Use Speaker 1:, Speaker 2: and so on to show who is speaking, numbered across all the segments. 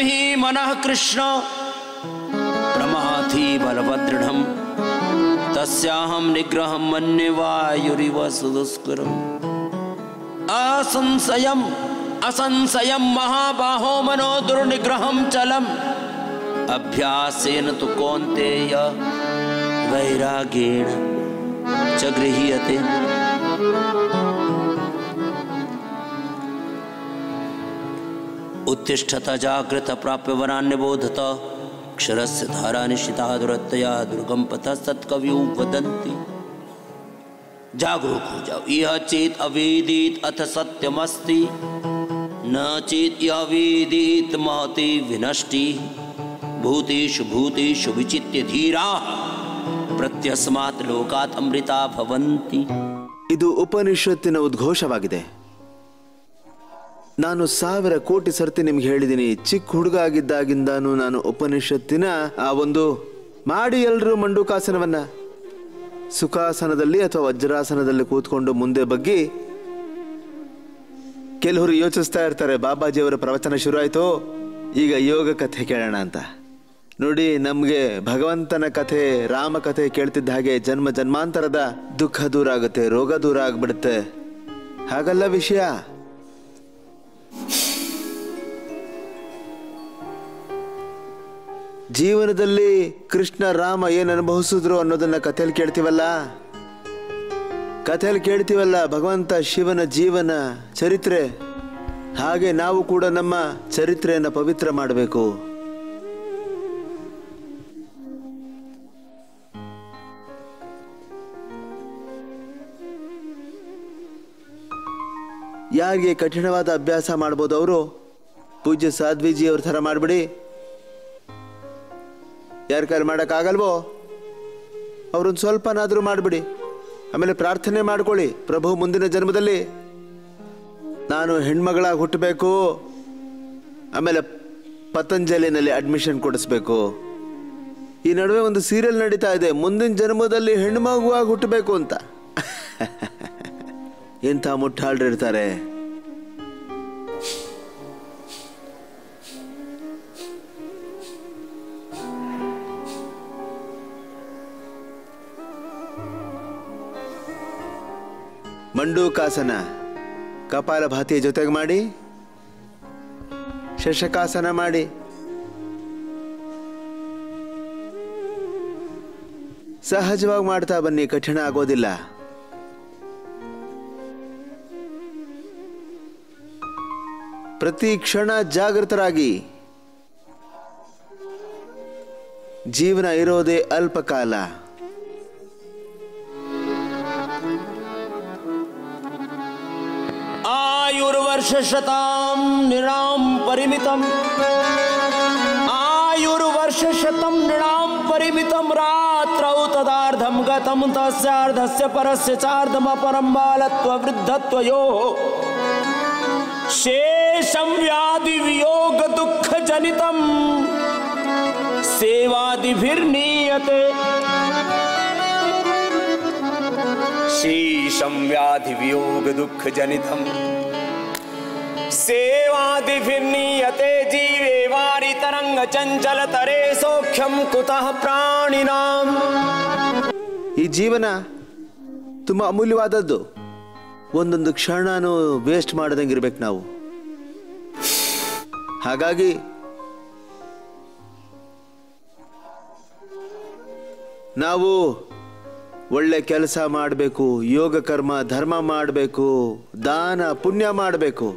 Speaker 1: हि मनः कृष्ण प्रमाथि बलवदृढं तस्याहं निग्रहं मन्ये वायुरिव सुदुष्करम् असंशयं महाबाहो मनो दुर्निग्रहं चलम् अभ्यासेन तु कौन्तेय वैराग्येण च गृह्यते। उत्तिष्ठत जागृत प्राप्य वरान् निबोधत क्षरस्य धारा निश्चिता दुरत्तया दुर्गम पथ सत्कवियो वदन्ति। जागरूक हो जाओ। यह चेत अवेदित अथ सत्यमस्ति न चेत यह वेदित महति विनष्टि भूतेषु भूतेषु विचित्य धीरा प्रत्यस्मात् लोकात् अमृता भवन्ति।
Speaker 2: ಇದು ಉಪನಿಷತ್ತಿನ ಉದ್ಘೋಷವಾಗಿದೆ. ನಾನು 1000 ಕೋಟಿ ಸರ್ತಿ ನಿಮ್ಗೆ ಹೇಳಿದ್ದೀನಿ, ಚಿಕ್ಕ ಹುಡುಗ ಆಗಿದ್ದಾಗಿಂದಾನು ನಾನು ಉಪನಿಷತ್ತಿನ ಆ ಒಂದು ಮಾಡಿ ಎಲ್ಲರೂ ಮಂಡೂಕಾಸನವನ್ನ ಸುಖಾಸನದಲ್ಲಿ ಅಥವಾ ವಜ್ರಾಸನದಲ್ಲಿ ಕೂತ್ಕೊಂಡು ಮುಂದೆ ಬಗ್ಗಿ ಕೆಲವರು ಯೋಚಿಸ್ತಾ ಇರ್ತಾರೆ, ಬಾಬಾಜಿಯವರ ಪ್ರವಚನ ಶುರು ಆಯ್ತು, ಈಗ ಯೋಗ ಕಥೆ ಕೇಳೋಣ ಅಂತ. ನೋಡಿ, ನಮಗೆ ಭಗವಂತನ ಕಥೆ, ರಾಮ ಕಥೆ ಕೇಳ್ತಿದ್ದ ಹಾಗೆ ಜನ್ಮ ಜನ್ಮಾಂತರದ ದುಃಖ ದೂರ ಆಗುತ್ತೆ, ರೋಗ ದೂರ ಆಗ್ಬಿಡುತ್ತೆ. ಹಾಗಲ್ಲ ವಿಷಯ. ಜೀವನದಲ್ಲಿ ಕೃಷ್ಣ ರಾಮ ಏನು ಅನುಭವಿಸಿದ್ರು ಅನ್ನೋದನ್ನ ಕಥೆಯಲ್ಲಿ ಕೇಳ್ತೀವಲ್ಲ. ಭಗವಂತ ಶಿವನ ಜೀವನ ಚರಿತ್ರೆ. ಹಾಗೆ ನಾವು ಕೂಡ ನಮ್ಮ ಚರಿತ್ರೆಯನ್ನು ಪವಿತ್ರ ಮಾಡಬೇಕು. ಯಾರಿಗೆ ಕಠಿಣವಾದ ಅಭ್ಯಾಸ ಮಾಡ್ಬೋದು ಅವರು ಪೂಜ್ಯ ಸಾಧ್ವಿಜಿ ಅವ್ರ ಥರ ಮಾಡಿಬಿಡಿ. ಯಾರ ಕೈಲಿ ಮಾಡೋಕ್ಕಾಗಲ್ವೋ ಅವ್ರೊಂದು ಸ್ವಲ್ಪನಾದರೂ ಮಾಡಿಬಿಡಿ. ಆಮೇಲೆ ಪ್ರಾರ್ಥನೆ ಮಾಡ್ಕೊಳ್ಳಿ, ಪ್ರಭು ಮುಂದಿನ ಜನ್ಮದಲ್ಲಿ ನಾನು ಹೆಣ್ಮಗಳಾಗಿ ಹುಟ್ಟಬೇಕು, ಆಮೇಲೆ ಪತಂಜಲಿನಲ್ಲಿ ಅಡ್ಮಿಷನ್ ಕೊಡಿಸ್ಬೇಕು. ಈ ನಡುವೆ ಒಂದು ಸೀರಿಯಲ್ ನಡೀತಾ ಇದೆ, ಮುಂದಿನ ಜನ್ಮದಲ್ಲಿ ಹೆಣ್ಮಗುವಾಗಿ ಹುಟ್ಟಬೇಕು ಅಂತ. ಎಂಥ ಮುಟ್ಟಾಳ್ರಿರ್ತಾರೆ. ಮಂಡೂಕಾಸನ ಕಪಾಲಭಾತಿಯ ಜೊತೆಗೆ ಮಾಡಿ, ಶಶಕಾಸನ ಮಾಡಿ, ಸಹಜವಾಗಿ ಮಾಡ್ತಾ ಬನ್ನಿ, ಕಠಿಣ ಆಗೋದಿಲ್ಲ. ಪ್ರತಿ ಕ್ಷಣ ಜಾಗೃತರಾಗಿ. ಜೀವನ ಇರೋದೇ ಅಲ್ಪ ಕಾಲ.
Speaker 1: आयुर्वर्षशतं नृणां परिमितं रात्रौ तदार्धं गतं तस्यार्धस्य परस्य चार्धमपरं बालत्ववृद्धत्वयोः शेषं व्याधिवियोगदुःखजनितं सेवादिभिर्नीयते। शेषं व्याधिवियोगदुःखजनितं सेवादिभिर्नीयते। जीवे वारितरङ्गचञ्चलतरे सौख्यं कुतः प्राणिनां।
Speaker 2: ಈ ಜೀವನ ತುಂಬಾ ಅಮೂಲ್ಯವಾದದ್ದು. ಒಂದೊಂದು ಕ್ಷಣನೂ ವೇಸ್ಟ್ ಮಾಡದಂಗೆ ಇರ್ಬೇಕು ನಾವು. ಹಾಗಾಗಿ ನಾವು ಒಳ್ಳೆ ಕೆಲಸ ಮಾಡಬೇಕು, ಯೋಗ ಕರ್ಮ ಧರ್ಮ ಮಾಡಬೇಕು, ದಾನ ಪುಣ್ಯ ಮಾಡಬೇಕು,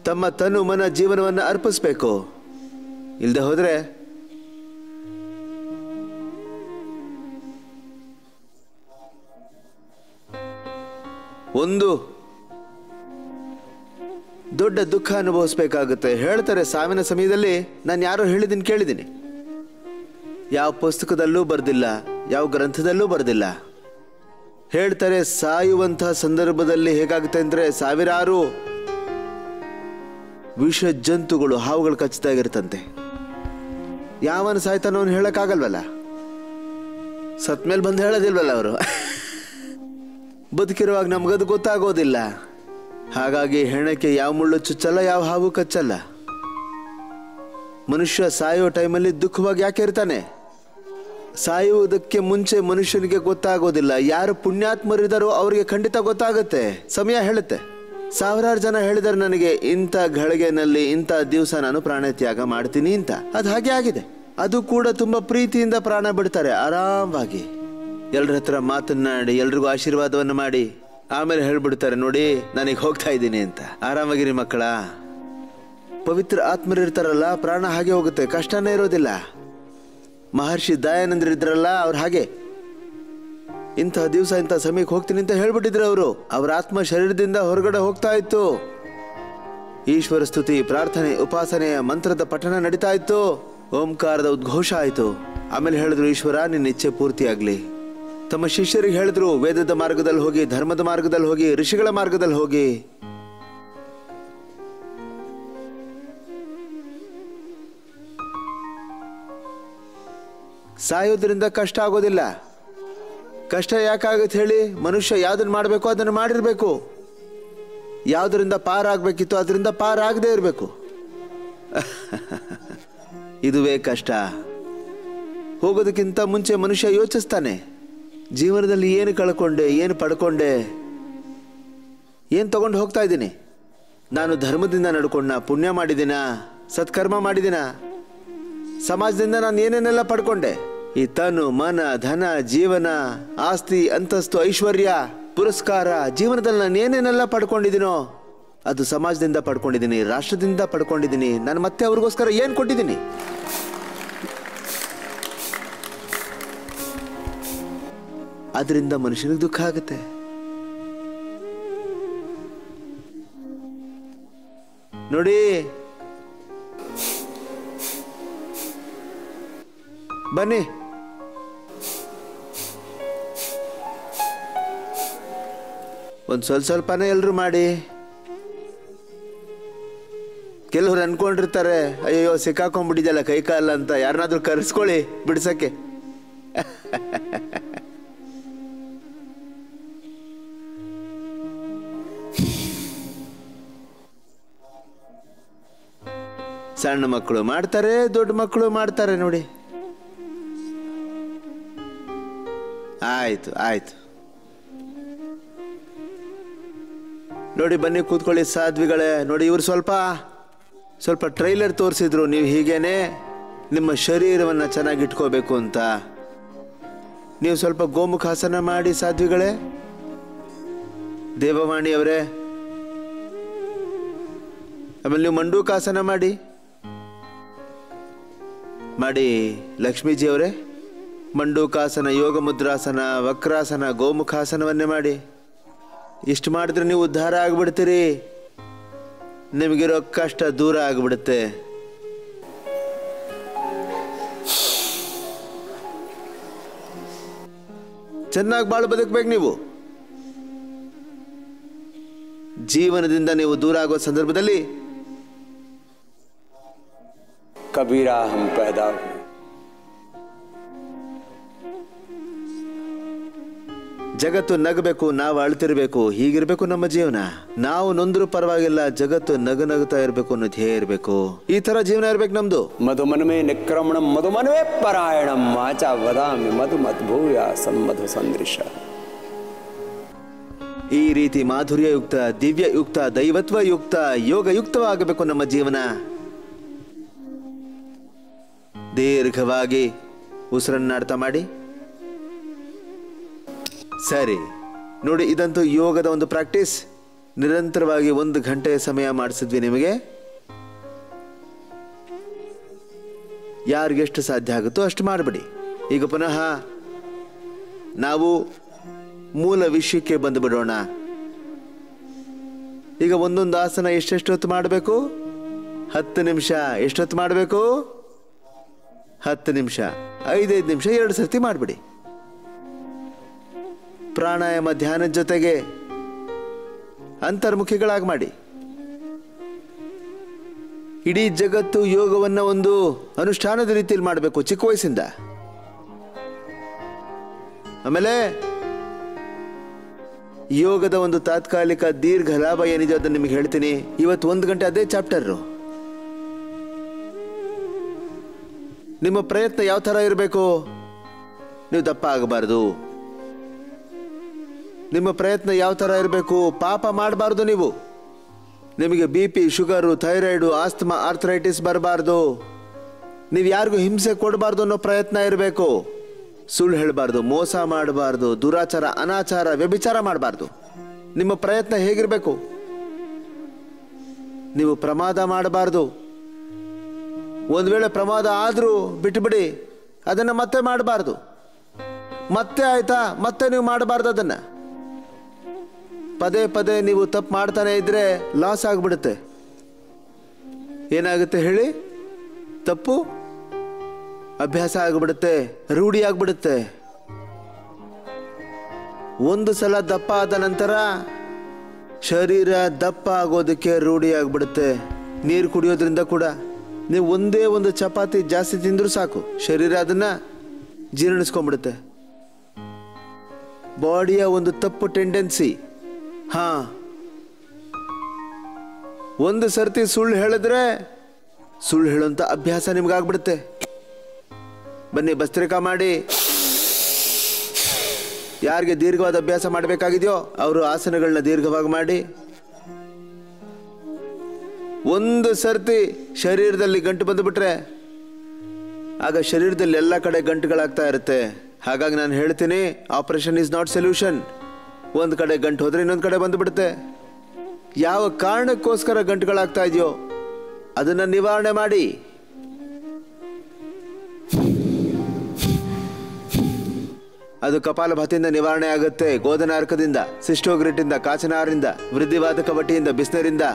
Speaker 2: ತಮ್ಮ ತನು ಮನ ಜೀವನವನ್ನು ಅರ್ಪಿಸಬೇಕು. ಇಲ್ಲದೆ ಹೋದ್ರೆ ಒಂದು ದೊಡ್ಡ ದುಃಖ ಅನುಭವಿಸಬೇಕಾಗುತ್ತೆ. ಹೇಳ್ತಾರೆ, ಸಾವಿನ ಸಮಯದಲ್ಲಿ ನಾನು ಯಾರೋ ಹೇಳಿದ್ದೀನಿ ಕೇಳಿದ್ದೀನಿ, ಯಾವ ಪುಸ್ತಕದಲ್ಲೂ ಬರ್ದಿಲ್ಲ, ಯಾವ ಗ್ರಂಥದಲ್ಲೂ ಬರ್ದಿಲ್ಲ. ಹೇಳ್ತಾರೆ, ಸಾಯುವಂತಹ ಸಂದರ್ಭದಲ್ಲಿ ಹೇಗಾಗುತ್ತೆ ಅಂದ್ರೆ ಸಾವಿರಾರು ವಿಷ ಜಂತುಗಳು, ಹಾವುಗಳು ಕಚ್ಚುತ್ತಾಗಿರ್ತಂತೆ. ಯಾವನು ಸಾಯ್ತಾನೋ ಅವನು ಹೇಳಕ್ಕಾಗಲ್ವಲ್ಲ, ಸತ್ ಮೇಲೆ ಬಂದು ಹೇಳೋದಿಲ್ವಲ್ಲ ಅವರು. ಬದುಕಿರುವಾಗ ನಮಗದು ಗೊತ್ತಾಗೋದಿಲ್ಲ. ಹಾಗಾಗಿ ಹೆಣಕ್ಕೆ ಯಾವ ಮುಳ್ಳು ಚುಚ್ಚಲ್ಲ, ಯಾವ ಹಾವು ಕಚ್ಚಲ್ಲ. ಮನುಷ್ಯ ಸಾಯೋ ಟೈಮಲ್ಲಿ ದುಃಖವಾಗಿ ಯಾಕೆ ಇರ್ತಾನೆ? ಸಾಯುವುದಕ್ಕೆ ಮುಂಚೆ ಮನುಷ್ಯನಿಗೆ ಗೊತ್ತಾಗೋದಿಲ್ಲ. ಯಾರು ಪುಣ್ಯಾತ್ಮರಿದ್ದಾರೋ ಅವರಿಗೆ ಖಂಡಿತ ಗೊತ್ತಾಗುತ್ತೆ. ಸಮಯ ಹೇಳುತ್ತೆ. ಸಾವಿರಾರು ಜನ ಹೇಳಿದ್ದಾರೆ ನನಗೆ, ಇಂಥ ಘಳಿಗೆನಲ್ಲಿ ಇಂಥ ದಿವಸ ನಾನು ಪ್ರಾಣ ತ್ಯಾಗ ಮಾಡ್ತೀನಿ ಅಂತ. ಅದು ಹಾಗೆ ಆಗಿದೆ. ಅದು ಕೂಡ ತುಂಬಾ ಪ್ರೀತಿಯಿಂದ ಪ್ರಾಣ ಬಿಡ್ತಾರೆ, ಆರಾಮವಾಗಿ ಎಲ್ಲರ ಹತ್ರ ಮಾತನಾಡಿ ಎಲ್ರಿಗೂ ಆಶೀರ್ವಾದವನ್ನು ಮಾಡಿ ಆಮೇಲೆ ಹೇಳ್ಬಿಡ್ತಾರೆ, ನೋಡಿ ನಾನೀಗ ಹೋಗ್ತಾ ಇದ್ದೀನಿ ಅಂತ. ಆರಾಮಾಗಿರಿ ಮಕ್ಕಳ. ಪವಿತ್ರ ಆತ್ಮರಿರ್ತಾರಲ್ಲ, ಪ್ರಾಣ ಹಾಗೆ ಹೋಗುತ್ತೆ, ಕಷ್ಟನೇ ಇರೋದಿಲ್ಲ. ಮಹರ್ಷಿ ದಯಾನಂದ್ರ ಇದ್ರಲ್ಲ, ಅವ್ರು ಹಾಗೆ ಇಂಥ ದಿವಸ ಇಂಥ ಸಮಯಕ್ಕೆ ಹೋಗ್ತೀನಿ ಅಂತ ಹೇಳ್ಬಿಟ್ಟಿದ್ರು. ಅವರು ಅವ್ರ ಆತ್ಮ ಶರೀರದಿಂದ ಹೊರಗಡೆ ಹೋಗ್ತಾ ಇತ್ತು. ಈಶ್ವರ ಸ್ತುತಿ, ಪ್ರಾರ್ಥನೆ, ಉಪಾಸನೆಯ ಮಂತ್ರದ ಪಠಣ ನಡೀತಾ ಇತ್ತು. ಓಂಕಾರದ ಉದ್ಘೋಷ ಆಯಿತು. ಆಮೇಲೆ ಹೇಳಿದ್ರು, ಈಶ್ವರ ನಿನ್ನ ಇಚ್ಛೆ ಪೂರ್ತಿಯಾಗ್ಲಿ. ತಮ್ಮ ಶಿಷ್ಯರಿಗೆ ಹೇಳಿದ್ರು, ವೇದದ ಮಾರ್ಗದಲ್ಲಿ ಹೋಗಿ, ಧರ್ಮದ ಮಾರ್ಗದಲ್ಲಿ ಹೋಗಿ, ಋಷಿಗಳ ಮಾರ್ಗದಲ್ಲಿ ಹೋಗಿ. ಸಾಯೋದ್ರಿಂದ ಕಷ್ಟ ಆಗೋದಿಲ್ಲ. ಕಷ್ಟ ಯಾಕಾಗತ್ತೆ ಹೇಳಿ? ಮನುಷ್ಯ ಯಾವ್ದನ್ನ ಮಾಡಬೇಕು ಅದನ್ನು ಮಾಡಿರ್ಬೇಕು. ಯಾವುದರಿಂದ ಪಾರಾಗಬೇಕಿತ್ತು ಅದರಿಂದ ಪಾರಾಗದೇ ಇರಬೇಕು. ಇದುವೇ ಕಷ್ಟ. ಹೋಗೋದಕ್ಕಿಂತ ಮುಂಚೆ ಮನುಷ್ಯ ಯೋಚಿಸ್ತಾನೆ, ಜೀವನದಲ್ಲಿ ಏನು ಕಳ್ಕೊಂಡೆ, ಏನು ಪಡ್ಕೊಂಡೆ, ಏನು ತಗೊಂಡು ಹೋಗ್ತಾ ಇದ್ದೀನಿ. ನಾನು ಧರ್ಮದಿಂದ ನಡ್ಕೊಂಡ, ಪುಣ್ಯ ಮಾಡಿದ್ದೀನ, ಸತ್ಕರ್ಮ ಮಾಡಿದ್ದೀನ, ಸಮಾಜದಿಂದ ನಾನು ಏನೇನೆಲ್ಲ ಪಡ್ಕೊಂಡೆ. ಈ ತನು, ಮನ, ಧನ, ಜೀವನ, ಆಸ್ತಿ, ಅಂತಸ್ತು, ಐಶ್ವರ್ಯ, ಪುರಸ್ಕಾರ, ಜೀವನದಲ್ಲಿ ನಾನು ಏನೇನೆಲ್ಲ ಪಡ್ಕೊಂಡಿದ್ದೀನೋ ಅದು ಸಮಾಜದಿಂದ ಪಡ್ಕೊಂಡಿದ್ದೀನಿ, ರಾಷ್ಟ್ರದಿಂದ ಪಡ್ಕೊಂಡಿದ್ದೀನಿ. ನಾನು ಮತ್ತೆ ಅವ್ರಿಗೋಸ್ಕರ ಏನು ಕೊಟ್ಟಿದ್ದೀನಿ? ಅದರಿಂದ ಮನುಷ್ಯನಿಗೆ ದುಃಖ ಆಗುತ್ತೆ. ನೋಡಿ, ಬನ್ನಿ ಒಂದು ಸ್ವಲ್ಪನೇ ಎಲ್ಲರೂ ಮಾಡಿ. ಕೆಲವ್ರು ಅನ್ಕೊಂಡಿರ್ತಾರೆ, ಅಯ್ಯೋ ಸಿಕ್ಕಾಕೊಂಡ್ಬಿಟ್ಟಿದೆಯಲ್ಲ ಕೈ ಕಾಲ ಅಂತ. ಯಾರನ್ನಾದ್ರೂ ಕರೆಸ್ಕೊಳ್ಳಿ ಬಿಡ್ಸಕ್ಕೆ. ಸಣ್ಣ ಮಕ್ಕಳು ಮಾಡ್ತಾರೆ, ದೊಡ್ಡ ಮಕ್ಕಳು ಮಾಡ್ತಾರೆ. ನೋಡಿ, ಆಯ್ತು ಆಯ್ತು. ನೋಡಿ ಬನ್ನಿ ಕೂತ್ಕೊಳ್ಳಿ ಸಾಧ್ವಿಗಳೇ. ನೋಡಿ, ಇವರು ಸ್ವಲ್ಪ ಟ್ರೈಲರ್ ತೋರಿಸಿದ್ರು, ನೀವು ಹೀಗೇನೆ ನಿಮ್ಮ ಶರೀರವನ್ನು ಚೆನ್ನಾಗಿ ಇಟ್ಕೋಬೇಕು ಅಂತ. ನೀವು ಸ್ವಲ್ಪ ಗೋಮುಖಾಸನ ಮಾಡಿ ಸಾಧ್ವಿಗಳೇ. ದೇವವಾಣಿ ಅವರೇ, ಆಮೇಲೆ ನೀವು ಮಂಡೂಕಾಸನ ಮಾಡಿ. ಲಕ್ಷ್ಮೀಜಿ ಅವರೇ, ಮಂಡೂಕಾಸನ, ಯೋಗ ಮುದ್ರಾಸನ, ವಕ್ರಾಸನ, ಗೋಮುಖಾಸನವನ್ನೇ ಮಾಡಿ. ಇಷ್ಟು ಮಾಡಿದ್ರೆ ನೀವು ಉದ್ಧಾರ ಆಗ್ಬಿಡ್ತೀರಿ. ನಿಮಗಿರೋ ಕಷ್ಟ ದೂರ ಆಗ್ಬಿಡುತ್ತೆ. ಚೆನ್ನಾಗಿ ಬಾಳು ಬದುಕಬೇಕು. ನೀವು ಜೀವನದಿಂದ ನೀವು ದೂರ ಆಗೋ ಸಂದರ್ಭದಲ್ಲಿ
Speaker 1: ಕಬೀರಾ ಹಮ್ ಪೈದಾ
Speaker 2: ಜಗತ್ತು ನಗಬೇಕು, ನಾವು ಅಳ್ತಿರ್ಬೇಕು. ಹೀಗಿರ್ಬೇಕು ನಮ್ಮ ಜೀವನ. ನಾವು ನೊಂದ್ರು ಪರವಾಗಿಲ್ಲ, ಜಗತ್ತು ನಗುತ್ತಾ ಇರಬೇಕು ಅನ್ನೋ ಧ್ಯೇಯ ಇರಬೇಕು. ಈ ತರ ಜೀವನ ಇರ್ಬೇಕು ನಮ್ದು.
Speaker 1: ಮಧುಮನ್ಮೇ ನಿಕ್ರಮಣ ಮಧುಮನ್ವೇ ಪರಾಯಣಂ ವಾಚ ವದಾಮಿ ಮಧು ಮದ್ಭೂಯ ಸಮ್ಮಧು ಸಂದೃಶ.
Speaker 2: ಈ ರೀತಿ ಮಾಧುರ್ಯಯುಕ್ತ, ದಿವ್ಯಯುಕ್ತ, ದೈವತ್ವಯುಕ್ತ, ಯೋಗಯುಕ್ತವಾಗಬೇಕು ನಮ್ಮ ಜೀವನ. ದೀರ್ಘವಾಗಿ ಉಸಿರನ್ನಾಡ್ತಾ ಮಾಡಿ. ಸರಿ ನೋಡಿ, ಇದಂತೂ ಯೋಗದ ಒಂದು ಪ್ರಾಕ್ಟೀಸ್. ನಿರಂತರವಾಗಿ 1 ಗಂಟೆ ಸಮಯ ಮಾಡಿಸಿದ್ವಿ ನಿಮಗೆ. ಯಾರಿಗೆಷ್ಟು ಸಾಧ್ಯ ಆಗುತ್ತೋ ಅಷ್ಟು ಮಾಡಿಬಿಡಿ. ಈಗ ಪುನಃ ನಾವು ಮೂಲ ವಿಷಯಕ್ಕೆ ಬಂದು ಬಿಡೋಣ. ಈಗ ಒಂದೊಂದು ಆಸನ ಎಷ್ಟೆಷ್ಟೊತ್ತು ಮಾಡಬೇಕು? 10 ನಿಮಿಷ. ಎಷ್ಟೊತ್ತು ಮಾಡಬೇಕು? 10 ನಿಮಿಷ. 5 ನಿಮಿಷ 2 ಸರ್ತಿ ಮಾಡಿಬಿಡಿ. ಪ್ರಾಣಾಯಾಮ, ಧ್ಯಾನದ ಜೊತೆಗೆ ಅಂತರ್ಮುಖಿಗಳಾಗಿ ಮಾಡಿ. ಇಡೀ ಜಗತ್ತು ಯೋಗವನ್ನ ಒಂದು ಅನುಷ್ಠಾನದ ರೀತಿಯಲ್ಲಿ ಮಾಡಬೇಕು ಚಿಕ್ಕ ವಯಸ್ಸಿಂದ. ಆಮೇಲೆ ಯೋಗದ ಒಂದು ತಾತ್ಕಾಲಿಕ ದೀರ್ಘ ಲಾಭ ಏನಿದೆ ಅದನ್ನು ನಿಮಗೆ ಹೇಳ್ತೀನಿ. ಇವತ್ತು 1 ಗಂಟೆ ಅದೇ ಚಾಪ್ಟರ್. ನಿಮ್ಮ ಪ್ರಯತ್ನ ಯಾವ ಥರ ಇರಬೇಕು? ನೀವು ದಪ್ಪ ಆಗಬಾರ್ದು. ನಿಮ್ಮ ಪ್ರಯತ್ನ ಯಾವ ಥರ ಇರಬೇಕು? ಪಾಪ ಮಾಡಬಾರ್ದು. ನಿಮಗೆ BP, sugar, thyroid, asthma, arthritis ಬರಬಾರ್ದು. ನೀವು ಯಾರಿಗೂ ಹಿಂಸೆ ಕೊಡಬಾರ್ದು ಅನ್ನೋ ಪ್ರಯತ್ನ ಇರಬೇಕು. ಸುಳ್ಳು ಹೇಳಬಾರ್ದು, ಮೋಸ ಮಾಡಬಾರ್ದು, ದುರಾಚಾರ, ಅನಾಚಾರ, ವ್ಯಭಿಚಾರ ಮಾಡಬಾರ್ದು. ನಿಮ್ಮ ಪ್ರಯತ್ನ ಹೇಗಿರಬೇಕು? ನೀವು ಪ್ರಮಾದ ಮಾಡಬಾರ್ದು. ಒಂದು ವೇಳೆ ಪ್ರಮಾದ ಆದರೂ ಬಿಟ್ಟುಬಿಡಿ, ಅದನ್ನು ಮತ್ತೆ ಮಾಡಬಾರ್ದು. ಮತ್ತೆ ಆಯ್ತಾ, ಮತ್ತೆ ನೀವು ಮಾಡಬಾರ್ದು ಅದನ್ನು. ಪದೇ ಪದೇ ನೀವು ತಪ್ಪು ಮಾಡ್ತಾನೆ ಇದ್ರೆ ಲಾಸ್ ಆಗಿಬಿಡುತ್ತೆ. ಏನಾಗುತ್ತೆ ಹೇಳಿ? ತಪ್ಪು ಅಭ್ಯಾಸ ಆಗಿಬಿಡುತ್ತೆ, ರೂಢಿ ಆಗಿಬಿಡುತ್ತೆ. ಒಂದು ಸಲ ದಪ್ಪ ಆದ ನಂತರ ಶರೀರ ದಪ್ಪ ಆಗೋದಕ್ಕೆ ರೂಢಿ ಆಗಿಬಿಡುತ್ತೆ. ನೀರು ಕುಡಿಯೋದ್ರಿಂದ ಕೂಡ ನೀವು ಒಂದೇ ಒಂದು ಚಪಾತಿ ಜಾಸ್ತಿ ತಿಂದರೂ ಸಾಕು, ಶರೀರ ಅದನ್ನು ಜೀರ್ಣಿಸ್ಕೊಂಡ್ಬಿಡುತ್ತೆ. ಬಾಡಿಯ ಒಂದು ತಪ್ಪು ಟೆಂಡೆನ್ಸಿ. ಒಂದು ಸರ್ತಿ ಸುಳ್ಳು ಹೇಳಿದ್ರೆ ಸುಳ್ಳು ಹೇಳುವಂಥ ಅಭ್ಯಾಸ ನಿಮ್ಗಾಗ್ಬಿಡುತ್ತೆ. ಬನ್ನಿ ಭಸ್ತ್ರಿಕಾ ಮಾಡಿ. ಯಾರಿಗೆ ದೀರ್ಘವಾದ ಅಭ್ಯಾಸ ಮಾಡಬೇಕಾಗಿದೆಯೋ ಅವರು ಆಸನಗಳನ್ನ ದೀರ್ಘವಾಗಿ ಮಾಡಿ. ಒಂದು ಸರ್ತಿ ಶರೀರದಲ್ಲಿ ಗಂಟು ಬಂದುಬಿಟ್ರೆ ಆಗ ಶರೀರದಲ್ಲಿ ಎಲ್ಲ ಕಡೆ ಗಂಟುಗಳಾಗ್ತಾ ಇರುತ್ತೆ. ಹಾಗಾಗಿ ನಾನು ಹೇಳ್ತೀನಿ, ಆಪರೇಷನ್ ಈಸ್ ನಾಟ್ ಸೊಲ್ಯೂಷನ್. ಒಂದು ಕಡೆ ಗಂಟು ಹೋದ್ರೆ ಇನ್ನೊಂದು ಕಡೆ ಬಂದುಬಿಡುತ್ತೆ. ಯಾವ ಕಾರಣಕ್ಕೋಸ್ಕರ ಗಂಟುಗಳಾಗ್ತಾ ಇದೆಯೋ ಅದನ್ನು ನಿವಾರಣೆ ಮಾಡಿ. ಅದು ಕಪಾಲಭಾತಿಯಿಂದ ನಿವಾರಣೆ ಆಗುತ್ತೆ, ಗೋಧನಾರ್ಕದಿಂದ, ಸಿಸ್ಟೋಗ್ರಿಟಿಂದ, ಕಾಚನಾರಿಂದ, ವೃದ್ಧಿವಾದಕ ಬಟ್ಟಿಯಿಂದ, ಬಿಸಿನೀರಿಂದ.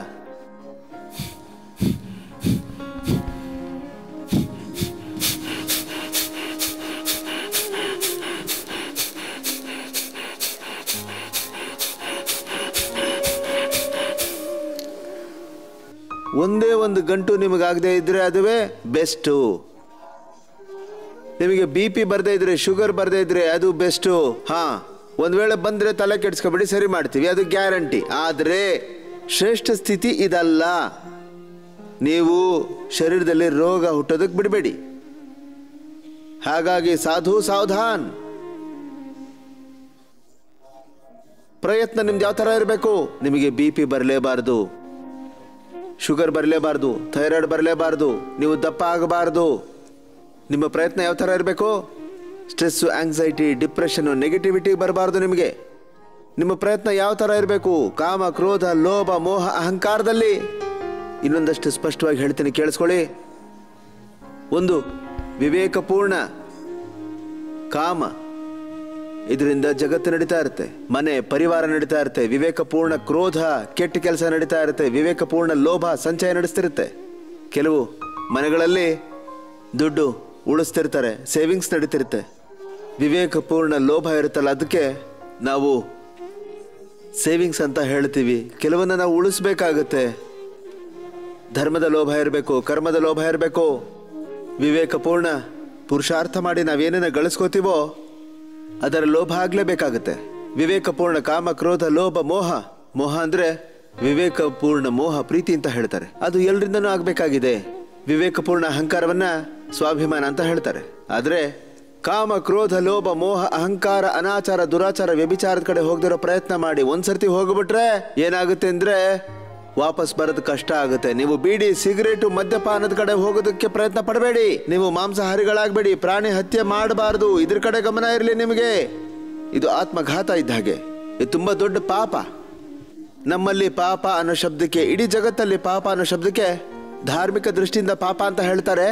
Speaker 2: ಒಂದೇ ಒಂದು ಗಂಟು ನಿಮಗಾಗದೇ ಇದ್ರೆ ಅದುವೇ ಬೆಸ್ಟು. ನಿಮಗೆ BP ಬರದೇ ಇದ್ರೆ, ಶುಗರ್ ಬರದೇ ಇದ್ರೆ ಅದು ಬೆಸ್ಟು. ಒಂದು ವೇಳೆ ಬಂದರೆ ತಲೆ ಕೆಡಿಸ್ಕೊಬೇಡಿ, ಸರಿ ಮಾಡ್ತೀವಿ, ಅದು ಗ್ಯಾರಂಟಿ. ಆದರೆ ಶ್ರೇಷ್ಠ ಸ್ಥಿತಿ ಇದಲ್ಲ. ನೀವು ಶರೀರದಲ್ಲಿ ರೋಗ ಹುಟ್ಟೋದಕ್ಕೆ ಬಿಡಬೇಡಿ. ಹಾಗಾಗಿ ಸಾಧು ಸಾವಧಾನ್. ಪ್ರಯತ್ನ ನಿಮ್ದು ಯಾವ ಥರ ಇರಬೇಕು? ನಿಮಗೆ BP ಬರಲೇಬಾರ್ದು, ಶುಗರ್ ಬರಲೇಬಾರ್ದು, ಥೈರಾಯ್ಡ್ ಬರಲೇಬಾರ್ದು, ನೀವು ದಪ್ಪ ಆಗಬಾರ್ದು. ನಿಮ್ಮ ಪ್ರಯತ್ನ ಯಾವ ಥರ ಇರಬೇಕು? ಸ್ಟ್ರೆಸ್ಸು, ಆಂಗ್ಸೈಟಿ, ಡಿಪ್ರೆಷನ್ನು, ನೆಗೆಟಿವಿಟಿ ಬರಬಾರ್ದು. ನಿಮ್ಮ ಪ್ರಯತ್ನ ಯಾವ ಥರ ಇರಬೇಕು? ಕಾಮ, ಕ್ರೋಧ, ಲೋಭ, ಮೋಹ, ಅಹಂಕಾರದಲ್ಲಿ. ಇನ್ನೊಂದಷ್ಟು ಸ್ಪಷ್ಟವಾಗಿ ಹೇಳ್ತೀನಿ, ಕೇಳಿಸ್ಕೊಳ್ಳಿ. ಒಂದು ವಿವೇಕಪೂರ್ಣ ಕಾಮ, ಇದರಿಂದ ಜಗತ್ತು ನಡೀತಾ ಇರುತ್ತೆ, ಮನೆ ಪರಿವಾರ ನಡೀತಾ ಇರುತ್ತೆ. ವಿವೇಕಪೂರ್ಣ ಕ್ರೋಧ, ಕೆಟ್ಟ ಕೆಲಸ ನಡೀತಾ ಇರುತ್ತೆ. ವಿವೇಕಪೂರ್ಣ ಲೋಭ, ಸಂಚಯ ನಡೆಸ್ತಿರುತ್ತೆ. ಕೆಲವು ಮನೆಗಳಲ್ಲಿ ದುಡ್ಡು ಉಳಿಸ್ತಿರ್ತಾರೆ, ಸೇವಿಂಗ್ಸ್ ನಡೀತಿರುತ್ತೆ. ವಿವೇಕಪೂರ್ಣ ಲೋಭ ಇರುತ್ತಲ್ಲ, ಅದಕ್ಕೆ ನಾವು ಸೇವಿಂಗ್ಸ್ ಅಂತ ಹೇಳ್ತೀವಿ. ಕೆಲವನ್ನ ನಾವು ಉಳಿಸ್ಬೇಕಾಗುತ್ತೆ. ಧರ್ಮದ ಲೋಭ ಇರಬೇಕು, ಕರ್ಮದ ಲೋಭ ಇರಬೇಕು. ವಿವೇಕಪೂರ್ಣ ಪುರುಷಾರ್ಥ ಮಾಡಿ ನಾವೇನೇನ ಗಳಿಸ್ಕೋತೀವೋ ಅದರ ಲೋಭ ಆಗಲೇಬೇಕಾಗುತ್ತೆ. ವಿವೇಕಪೂರ್ಣ ಕಾಮ, ಕ್ರೋಧ, ಲೋಭ, ಮೋಹ. ಮೋಹ ಅಂದರೆ ವಿವೇಕಪೂರ್ಣ ಮೋಹ, ಪ್ರೀತಿ ಅಂತ ಹೇಳ್ತಾರೆ. ಅದು ಎಲ್ಲರಿಂದನೂ ಆಗಬೇಕಾಗಿದೆ. ವಿವೇಕಪೂರ್ಣ ಅಹಂಕಾರವನ್ನ ಸ್ವಾಭಿಮಾನ ಅಂತ ಹೇಳ್ತಾರೆ. ಆದರೆ ಕಾಮ, ಕ್ರೋಧ, ಲೋಭ, ಮೋಹ, ಅಹಂಕಾರ, ಅನಾಚಾರ, ದುರಾಚಾರ, ವ್ಯಭಿಚಾರದ ಕಡೆ ಹೋಗದಿರೋ ಪ್ರಯತ್ನ ಮಾಡಿ. ಒಂದ್ಸರ್ತಿ ಹೋಗ್ಬಿಟ್ರೆ ಏನಾಗುತ್ತೆ ಅಂದರೆ ವಾಪಸ್ ಬರೋದು ಕಷ್ಟ ಆಗುತ್ತೆ. ನೀವು ಬೀಡಿ, ಸಿಗರೇಟು, ಮದ್ಯಪಾನದ ಕಡೆ ಹೋಗೋದಕ್ಕೆ ಪ್ರಯತ್ನ ಪಡಬೇಡಿ. ನೀವು ಮಾಂಸಾಹಾರಿಗಳಾಗಬೇಡಿ, ಪ್ರಾಣಿ ಹತ್ಯೆ ಮಾಡಬಾರ್ದು. ಇದ್ರ ಕಡೆ ಗಮನ ಇರಲಿ ನಿಮಗೆ. ಇದು ಆತ್ಮಘಾತ ಇದ್ದ ಹಾಗೆ. ಇದು ತುಂಬ ದೊಡ್ಡ ಪಾಪ. ನಮ್ಮಲ್ಲಿ ಪಾಪ ಅನ್ನೋ ಶಬ್ದಕ್ಕೆ, ಇಡೀ ಜಗತ್ತಲ್ಲಿ ಪಾಪ ಅನ್ನೋ ಶಬ್ದಕ್ಕೆ ಧಾರ್ಮಿಕ ದೃಷ್ಟಿಯಿಂದ ಪಾಪ ಅಂತ ಹೇಳ್ತಾರೆ.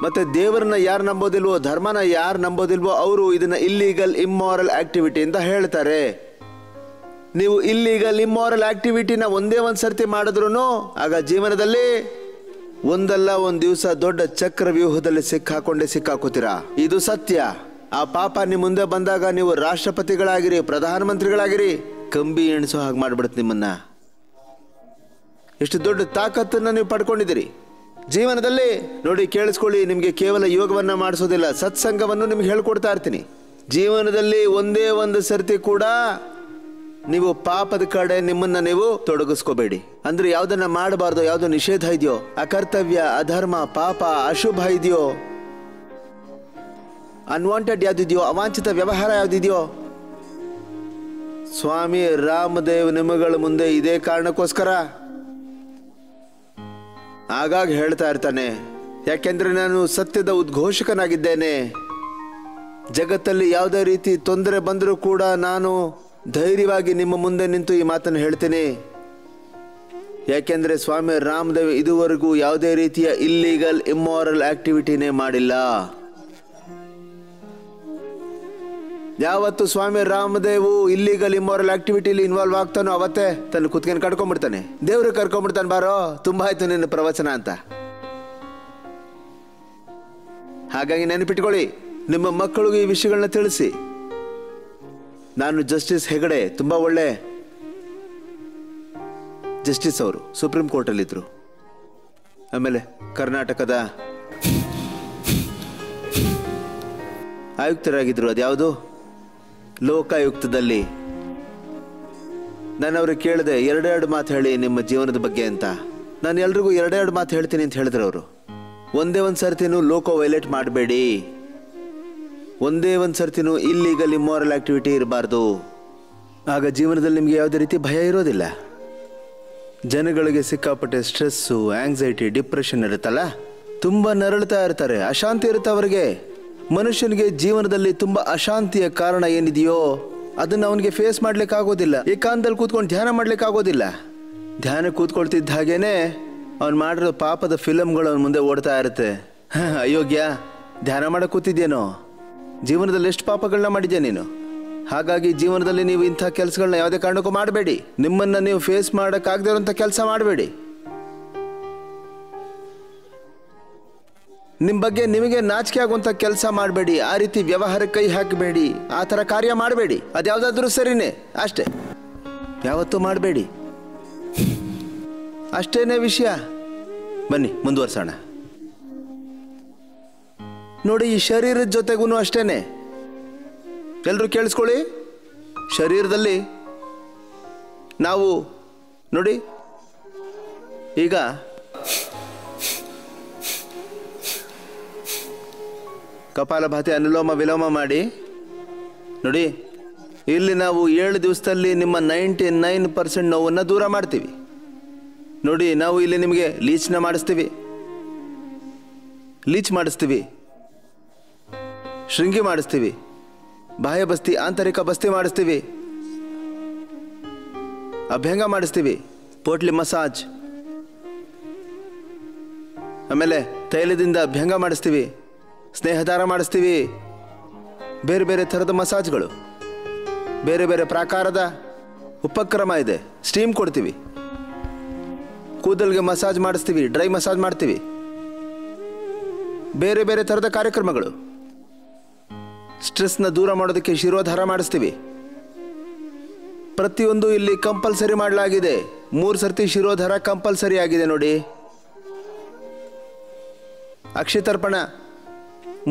Speaker 2: ಮತ್ತೆ ದೇವರನ್ನ ಯಾರು ನಂಬೋದಿಲ್ವೋ, ಧರ್ಮನ ಯಾರು ನಂಬೋದಿಲ್ವೋ ಅವರು ಇದನ್ನ ಇಲ್ಲೀಗಲ್, ಇಮ್ಮಾರಲ್ ಆಕ್ಟಿವಿಟಿ ಅಂತ ಹೇಳ್ತಾರೆ. ನೀವು ಇಲ್ಲೀಗಲ್, ಇಮ್ಮಾರಲ್ ಆಕ್ಟಿವಿಟಿನ ಒಂದೇ ಒಂದು ಸರ್ತಿ ಮಾಡಿದ್ರು ಆಗ ಜೀವನದಲ್ಲಿ ಒಂದಲ್ಲ ಒಂದು ದಿವಸ ದೊಡ್ಡ ಚಕ್ರವ್ಯೂಹದಲ್ಲಿ ಸಿಕ್ಕಾಕೋತೀರಾ. ಇದು ಸತ್ಯ. ಆ ಪಾಪ ನಿಮ್ಮ ಮುಂದೆ ಬಂದಾಗ ನೀವು ರಾಷ್ಟ್ರಪತಿಗಳಾಗಿರಿ, ಪ್ರಧಾನಮಂತ್ರಿಗಳಾಗಿರಿ, ಕಂಬಿ ಎಣಿಸೋ ಹಾಗೆ ಮಾಡ್ಬಿಡುತ್ತೆ ನಿಮ್ಮನ್ನ. ಎಷ್ಟು ದೊಡ್ಡ ತಾಕತ್ತನ್ನು ನೀವು ಪಡ್ಕೊಂಡಿದ್ದೀರಿ ಜೀವನದಲ್ಲಿ. ನೋಡಿ, ಕೇಳಿಸ್ಕೊಳ್ಳಿ, ನಿಮಗೆ ಕೇವಲ ಯೋಗವನ್ನ ಮಾಡಿಸೋದಿಲ್ಲ, ಸತ್ಸಂಗವನ್ನು ನಿಮ್ಗೆ ಹೇಳ್ಕೊಡ್ತಾ ಇರ್ತೀನಿ. ಜೀವನದಲ್ಲಿ ಒಂದೇ ಒಂದು ಸರ್ತಿ ಕೂಡ ನೀವು ಪಾಪದ ಕಡೆ ನಿಮ್ಮನ್ನ ನೀವು ತೊಡಗಿಸ್ಕೋಬೇಡಿ. ಅಂದ್ರೆ ಯಾವ್ದನ್ನ ಮಾಡಬಾರ್ದು, ಯಾವ್ದು ನಿಷೇಧ ಇದೆಯೋ, ಅಕರ್ತವ್ಯ, ಅಧರ್ಮ, ಪಾಪ, ಅಶುಭ ಇದೆಯೋ, ಅನ್ವಾಂಟೆಡ್ ಯಾವ್ದಿದೆಯೋ, ಅವಾಂಛಿತ ವ್ಯವಹಾರ ಯಾವ್ದಿದೆಯೋ, ಸ್ವಾಮಿ ರಾಮದೇವ್ ನಿಮಗಳ ಮುಂದೆ ಇದೇ ಕಾರಣಕ್ಕೋಸ್ಕರ ಆಗಾಗ ಹೇಳ್ತಾ ಇರ್ತಾನೆ, ಯಾಕೆಂದ್ರೆ ನಾನು ಸತ್ಯದ ಉದ್ಘೋಷಕನಾಗಿದ್ದೇನೆ. ಜಗತ್ತಲ್ಲಿ ಯಾವುದೇ ರೀತಿ ತೊಂದರೆ ಬಂದರೂ ಕೂಡ ನಾನು ಧೈರ್ಯವಾಗಿ ನಿಮ್ಮ ಮುಂದೆ ನಿಂತು ಈ ಮಾತನ್ನು ಹೇಳ್ತೀನಿ. ಯಾಕೆಂದ್ರೆ ಸ್ವಾಮಿ ರಾಮದೇವ್ ಇದುವರೆಗೂ ಯಾವುದೇ ರೀತಿಯ ಇಲ್ಲೀಗಲ್ ಇಮ್ಮಾರಲ್ ಆಕ್ಟಿವಿಟಿನೇ ಮಾಡಿಲ್ಲ. ಯಾವತ್ತು ಸ್ವಾಮಿ ರಾಮದೇವು ಇಲ್ಲೀಗಲ್ ಇಮ್ಮಾರಲ್ ಆಕ್ಟಿವಿಟಿಲಿ ಇನ್ವಾಲ್ವ್ ಆಗ್ತಾನೋ ಅವತ್ತೇ ತನ್ನ ಕುತ್ಕೊಂಡು ಕರ್ಕೊಂಡ್ಬಿಡ್ತಾನೆ. ದೇವ್ರು ಕರ್ಕೊಂಡ್ಬಿಡ್ತಾನೆ, ಬಾರೋ ತುಂಬಾ ಆಯ್ತು ನಿನ್ನ ಪ್ರವಚನ ಅಂತ. ಹಾಗಾಗಿ ನೆನಪಿಟ್ಕೊಳ್ಳಿ, ನಿಮ್ಮ ಮಕ್ಕಳಿಗೂ ಈ ವಿಷಯಗಳನ್ನ ತಿಳಿಸಿ. ನಾನು ಜಸ್ಟಿಸ್ ಹೆಗಡೆ, ತುಂಬಾ ಒಳ್ಳೆ ಜಸ್ಟಿಸ್. ಅವರು ಸುಪ್ರೀಂ ಕೋರ್ಟಲ್ಲಿದ್ದರು. ಆಮೇಲೆ ಕರ್ನಾಟಕದ ಆಯುಕ್ತರಾಗಿದ್ರು. ಅದ್ಯಾವುದು, ಲೋಕಾಯುಕ್ತದಲ್ಲಿ. ನಾನು ಅವ್ರಿಗೆ ಕೇಳಿದೆ, ಎರಡೆರಡು ಮಾತು ಹೇಳಿ ನಿಮ್ಮ ಜೀವನದ ಬಗ್ಗೆ ಅಂತ. ನಾನು ಎಲ್ರಿಗೂ ಎರಡೆರಡು ಮಾತು ಹೇಳ್ತೀನಿ ಅಂತ ಹೇಳಿದ್ರು ಅವರು. ಒಂದೇ ಒಂದು ಸರ್ತಿನೂ ಲೋಕೋ ವೈಲೇಟ್ ಮಾಡಬೇಡಿ, ಒಂದೇ ಒಂದು ಸರ್ತಿನೂ ಇಲ್ಲೀಗಲ್ ಇಮ್ಮಾರಲ್ ಆಕ್ಟಿವಿಟಿ ಇರಬಾರ್ದು. ಆಗ ಜೀವನದಲ್ಲಿ ನಿಮಗೆ ಯಾವುದೇ ರೀತಿ ಭಯ ಇರೋದಿಲ್ಲ. ಜನಗಳಿಗೆ ಸಿಕ್ಕಾಪಟ್ಟೆ ಸ್ಟ್ರೆಸ್ಸು, ಆಂಗ್ಸೈಟಿ, ಡಿಪ್ರೆಷನ್ ಇರುತ್ತಲ್ಲ, ತುಂಬ ನರಳ್ತಾ ಇರ್ತಾರೆ, ಅಶಾಂತಿ ಇರುತ್ತೆ ಅವರಿಗೆ. ಮನುಷ್ಯನಿಗೆ ಜೀವನದಲ್ಲಿ ತುಂಬ ಅಶಾಂತಿಯ ಕಾರಣ ಏನಿದೆಯೋ ಅದನ್ನು ಅವನಿಗೆ ಫೇಸ್ ಮಾಡ್ಲಿಕ್ಕೆ ಆಗೋದಿಲ್ಲ. ಏಕಾಂತದಲ್ಲಿ ಕೂತ್ಕೊಂಡು ಧ್ಯಾನ ಮಾಡ್ಲಿಕ್ಕೆ ಆಗೋದಿಲ್ಲ. ಧ್ಯಾನ ಕೂತ್ಕೊಳ್ತಿದ್ದ ಹಾಗೇನೆ ಅವ್ನು ಮಾಡಿರೋ ಪಾಪದ ಫಿಲಮ್ಗಳು ಅವನ ಮುಂದೆ ಓಡ್ತಾ ಇರುತ್ತೆ. ಅಯೋಗ್ಯ, ಧ್ಯಾನ ಮಾಡಕ್ಕೆ ಕೂತಿದ್ದೇನೋ, ಜೀವನದಲ್ಲಿ ಎಷ್ಟು ಪಾಪಗಳನ್ನ ಮಾಡಿದ್ಯಾ ನೀನು. ಹಾಗಾಗಿ ಜೀವನದಲ್ಲಿ ನೀವು ಇಂಥ ಕೆಲಸಗಳನ್ನ ಯಾವುದೇ ಕಾರಣಕ್ಕೂ ಮಾಡಬೇಡಿ. ನಿಮ್ಮನ್ನು ನೀವು ಫೇಸ್ ಮಾಡೋಕ್ಕಾಗದೇ ಇರೋಂಥ ಕೆಲಸ ಮಾಡಬೇಡಿ. ನಿಮ್ಮ ಬಗ್ಗೆ ನಿಮಗೆ ನಾಚಿಕೆ ಆಗುವಂಥ ಕೆಲಸ ಮಾಡಬೇಡಿ. ಆ ರೀತಿ ವ್ಯವಹಾರಕ್ಕೆ ಕೈ ಹಾಕಬೇಡಿ. ಆ ಥರ ಕಾರ್ಯ ಮಾಡಬೇಡಿ. ಅದ್ಯಾವುದಾದ್ರೂ ಸರಿನೇ, ಅಷ್ಟೇ, ಯಾವತ್ತೂ ಮಾಡಬೇಡಿ. ಅಷ್ಟೇನೇ ವಿಷಯ. ಬನ್ನಿ ಮುಂದುವರ್ಸೋಣ. ನೋಡಿ, ಈ ಶರೀರದ ಜೊತೆಗೂ ಅಷ್ಟೇನೆ. ಎಲ್ಲರೂ ಕೇಳಿಸ್ಕೊಳ್ಳಿ. ಶರೀರದಲ್ಲಿ ನಾವು ನೋಡಿ, ಈಗ ಕಪಾಲಭಾತಿ, ಅನುಲೋಮ ವಿಲೋಮ ಮಾಡಿ ನೋಡಿ. ಇಲ್ಲಿ ನಾವು 7 ದಿವಸದಲ್ಲಿ ನಿಮ್ಮ 99% ನೋವನ್ನು ದೂರ ಮಾಡ್ತೀವಿ. ನೋಡಿ, ನಾವು ಇಲ್ಲಿ ನಿಮಗೆ ಲೀಚ್ ಮಾಡಿಸ್ತೀವಿ, ಶೃಂಗಿ ಮಾಡಿಸ್ತೀವಿ, ಬಾಹ್ಯ ಬಸ್ತಿ, ಆಂತರಿಕ ಬಸ್ತಿ ಮಾಡಿಸ್ತೀವಿ, ಅಭ್ಯಂಗ ಮಾಡಿಸ್ತೀವಿ, ಪೋಟ್ಲಿ ಮಸಾಜ್, ಆಮೇಲೆ ತೈಲದಿಂದ ಅಭ್ಯಂಗ ಮಾಡಿಸ್ತೀವಿ, ಸ್ನೇಹದಾರ ಮಾಡಿಸ್ತೀವಿ, ಬೇರೆ ಬೇರೆ ಥರದ ಮಸಾಜ್ಗಳು, ಬೇರೆ ಬೇರೆ ಪ್ರಕಾರದ ಉಪಕ್ರಮ ಇದೆ. ಸ್ಟೀಮ್ ಕೊಡ್ತೀವಿ, ಕೂದಲಿಗೆ ಮಸಾಜ್ ಮಾಡಿಸ್ತೀವಿ, ಡ್ರೈ ಮಸಾಜ್ ಮಾಡ್ತೀವಿ, ಬೇರೆ ಬೇರೆ ಥರದ ಕಾರ್ಯಕ್ರಮಗಳು. ಸ್ಟ್ರೆಸ್ನ ದೂರ ಮಾಡೋದಕ್ಕೆ ಶಿರೋಧಾರ ಮಾಡಿಸ್ತೀವಿ. ಪ್ರತಿಯೊಂದು ಇಲ್ಲಿ ಕಂಪಲ್ಸರಿ ಮಾಡಲಾಗಿದೆ. 3 ಸರ್ತಿ ಶಿರೋಧಾರ ಕಂಪಲ್ಸರಿ ಆಗಿದೆ ನೋಡಿ. ಅಕ್ಷಿತರ್ಪಣ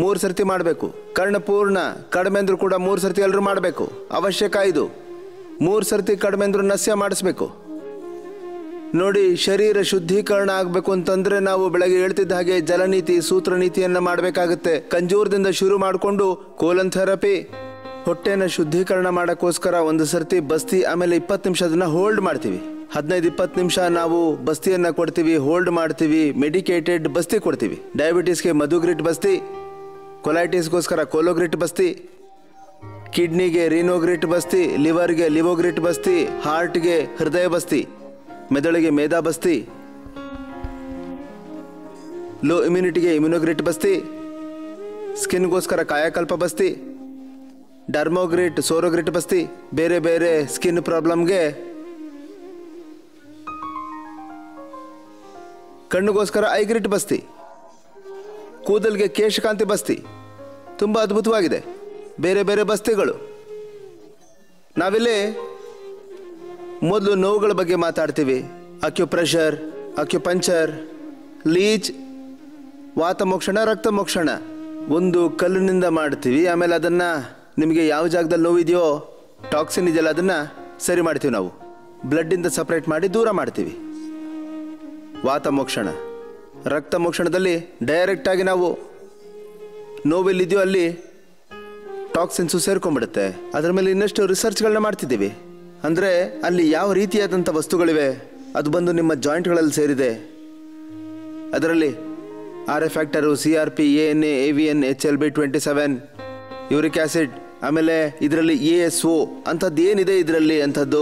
Speaker 2: 3 ಸರ್ತಿ ಮಾಡಬೇಕು. ಕರ್ಣಪೂರ್ಣ ಕಡಿಮೆ ಅಂದ್ರೂ ಕೂಡ 3 ಸರ್ತಿ ಎಲ್ಲರೂ ಮಾಡಬೇಕು. ಅವಶ್ಯಕ ಇದು. 3 ಸರ್ತಿ ಕಡಿಮೆ ಅಂದ್ರೂ ನಸ್ಯ ಮಾಡಿಸ್ಬೇಕು. ನೋಡಿ, ಶರೀರ ಶುದ್ಧೀಕರಣ ಆಗಬೇಕು ಅಂತಂದ್ರೆ ನಾವು ಬೆಳಗ್ಗೆ ಹೇಳ್ತಿದ್ದ ಹಾಗೆ ಜಲನೀತಿ, ಸೂತ್ರ ನೀತಿಯನ್ನ ಮಾಡಬೇಕಾಗುತ್ತೆ. ಕಂಜೂರದಿಂದ ಶುರು ಮಾಡಿಕೊಂಡು ಕೋಲನ್ ಥೆರಪಿ, ಹೊಟ್ಟೆನ ಶುದ್ಧೀಕರಣ ಮಾಡೋಕ್ಕೋಸ್ಕರ 1 ಸರ್ತಿ ಬಸ್ತಿ, ಆಮೇಲೆ 20 ನಿಮಿಷ ಅದನ್ನ ಹೋಲ್ಡ್ ಮಾಡ್ತೀವಿ. 15-20 ನಿಮಿಷ ನಾವು ಬಸ್ತಿಯನ್ನ ಕೊಡ್ತೀವಿ, ಹೋಲ್ಡ್ ಮಾಡ್ತೀವಿ. ಮೆಡಿಕೇಟೆಡ್ ಬಸ್ತಿ ಕೊಡ್ತೀವಿ. ಡಯಾಬಿಟೀಸ್ಗೆ ಮಧುಗ್ರಿಟ್ ಬಸ್ತಿ, ಕೊಲೈಟಿಸ್ಗೋಸ್ಕರ ಕೋಲೋಗ್ರಿಟ್ ಬಸ್ತಿ, ಕಿಡ್ನಿಗೆ ರೀನೋಗ್ರಿಟ್ ಬಸ್ತಿ, ಲಿವರ್ಗೆ ಲಿವೋಗ್ರಿಟ್ ಬಸ್ತಿ, ಹಾರ್ಟ್ಗೆ ಹೃದಯ ಬಸ್ತಿ, ಮೆದುಳಿಗೆ ಮೇಧಾ ಬಸ್ತಿ, ಲೋ ಇಮ್ಯುನಿಟಿಗೆ ಇಮ್ಯುನೋಗ್ರಿಟ್ ಬಸ್ತಿ, ಸ್ಕಿನ್ಗೋಸ್ಕರ ಕಾಯಕಲ್ಪ ಬಸ್ತಿ, ಡರ್ಮೋಗ್ರಿಟ್, ಸೋರೋಗ್ರಿಟ್ ಬಸ್ತಿ, ಬೇರೆ ಬೇರೆ ಸ್ಕಿನ್ ಪ್ರಾಬ್ಲಮ್ಗೆ, ಕಣ್ಣುಗೋಸ್ಕರ ಐಗ್ರಿಟ್ ಬಸ್ತಿ, ಕೂದಲ್ಗೆ ಕೇಶಕಾಂತಿ ಬಸ್ತಿ. ತುಂಬ ಅದ್ಭುತವಾಗಿದೆ. ಬೇರೆ ಬೇರೆ ಬಸ್ತಿಗಳು. ನಾವಿಲ್ಲಿ ಮೊದಲು ನೋವುಗಳ ಬಗ್ಗೆ ಮಾತಾಡ್ತೀವಿ. ಅಕ್ಯುಪ್ರೆಷರ್, ಅಕ್ಯುಪಂಚರ್, ಲೀಚ್, ವಾತಮೋಕ್ಷಣ, ರಕ್ತಮೋಕ್ಷಣ. ಒಂದು ಕಲ್ಲಿನಿಂದ ಮಾಡ್ತೀವಿ. ಆಮೇಲೆ ಅದನ್ನು ನಿಮಗೆ ಯಾವ ಜಾಗದಲ್ಲಿ ನೋವಿದೆಯೋ, ಟಾಕ್ಸಿನ್ ಇದೆಯಲ್ಲ, ಅದನ್ನು ಸರಿ ಮಾಡ್ತೀವಿ ನಾವು. ಬ್ಲಡ್ಡಿಂದ ಸಪ್ರೇಟ್ ಮಾಡಿ ದೂರ ಮಾಡ್ತೀವಿ. ವಾತ ಮೋಕ್ಷಣ, ರಕ್ತ ಮೋಕ್ಷಣದಲ್ಲಿ ಡೈರೆಕ್ಟಾಗಿ ನಾವು ನೋವೆಲ್ಲಿದೆಯೋ ಅಲ್ಲಿ ಟಾಕ್ಸಿನ್ಸು ಸೇರ್ಕೊಂಡ್ಬಿಡುತ್ತೆ. ಅದರ ಮೇಲೆ ಇನ್ನಷ್ಟು ರಿಸರ್ಚ್ಗಳನ್ನ ಮಾಡ್ತಿದ್ದೀವಿ. ಅಂದರೆ ಅಲ್ಲಿ ಯಾವ ರೀತಿಯಾದಂಥ ವಸ್ತುಗಳಿವೆ ಅದು ಬಂದು ನಿಮ್ಮ ಜಾಯಿಂಟ್ಗಳಲ್ಲಿ ಸೇರಿದೆ. ಅದರಲ್ಲಿ RF factor, CRP, ANA, AVN, HLB27, uric acid, ಆಮೇಲೆ ಇದರಲ್ಲಿ ASO ಅಂಥದ್ದು ಏನಿದೆ ಇದರಲ್ಲಿ ಅಂಥದ್ದು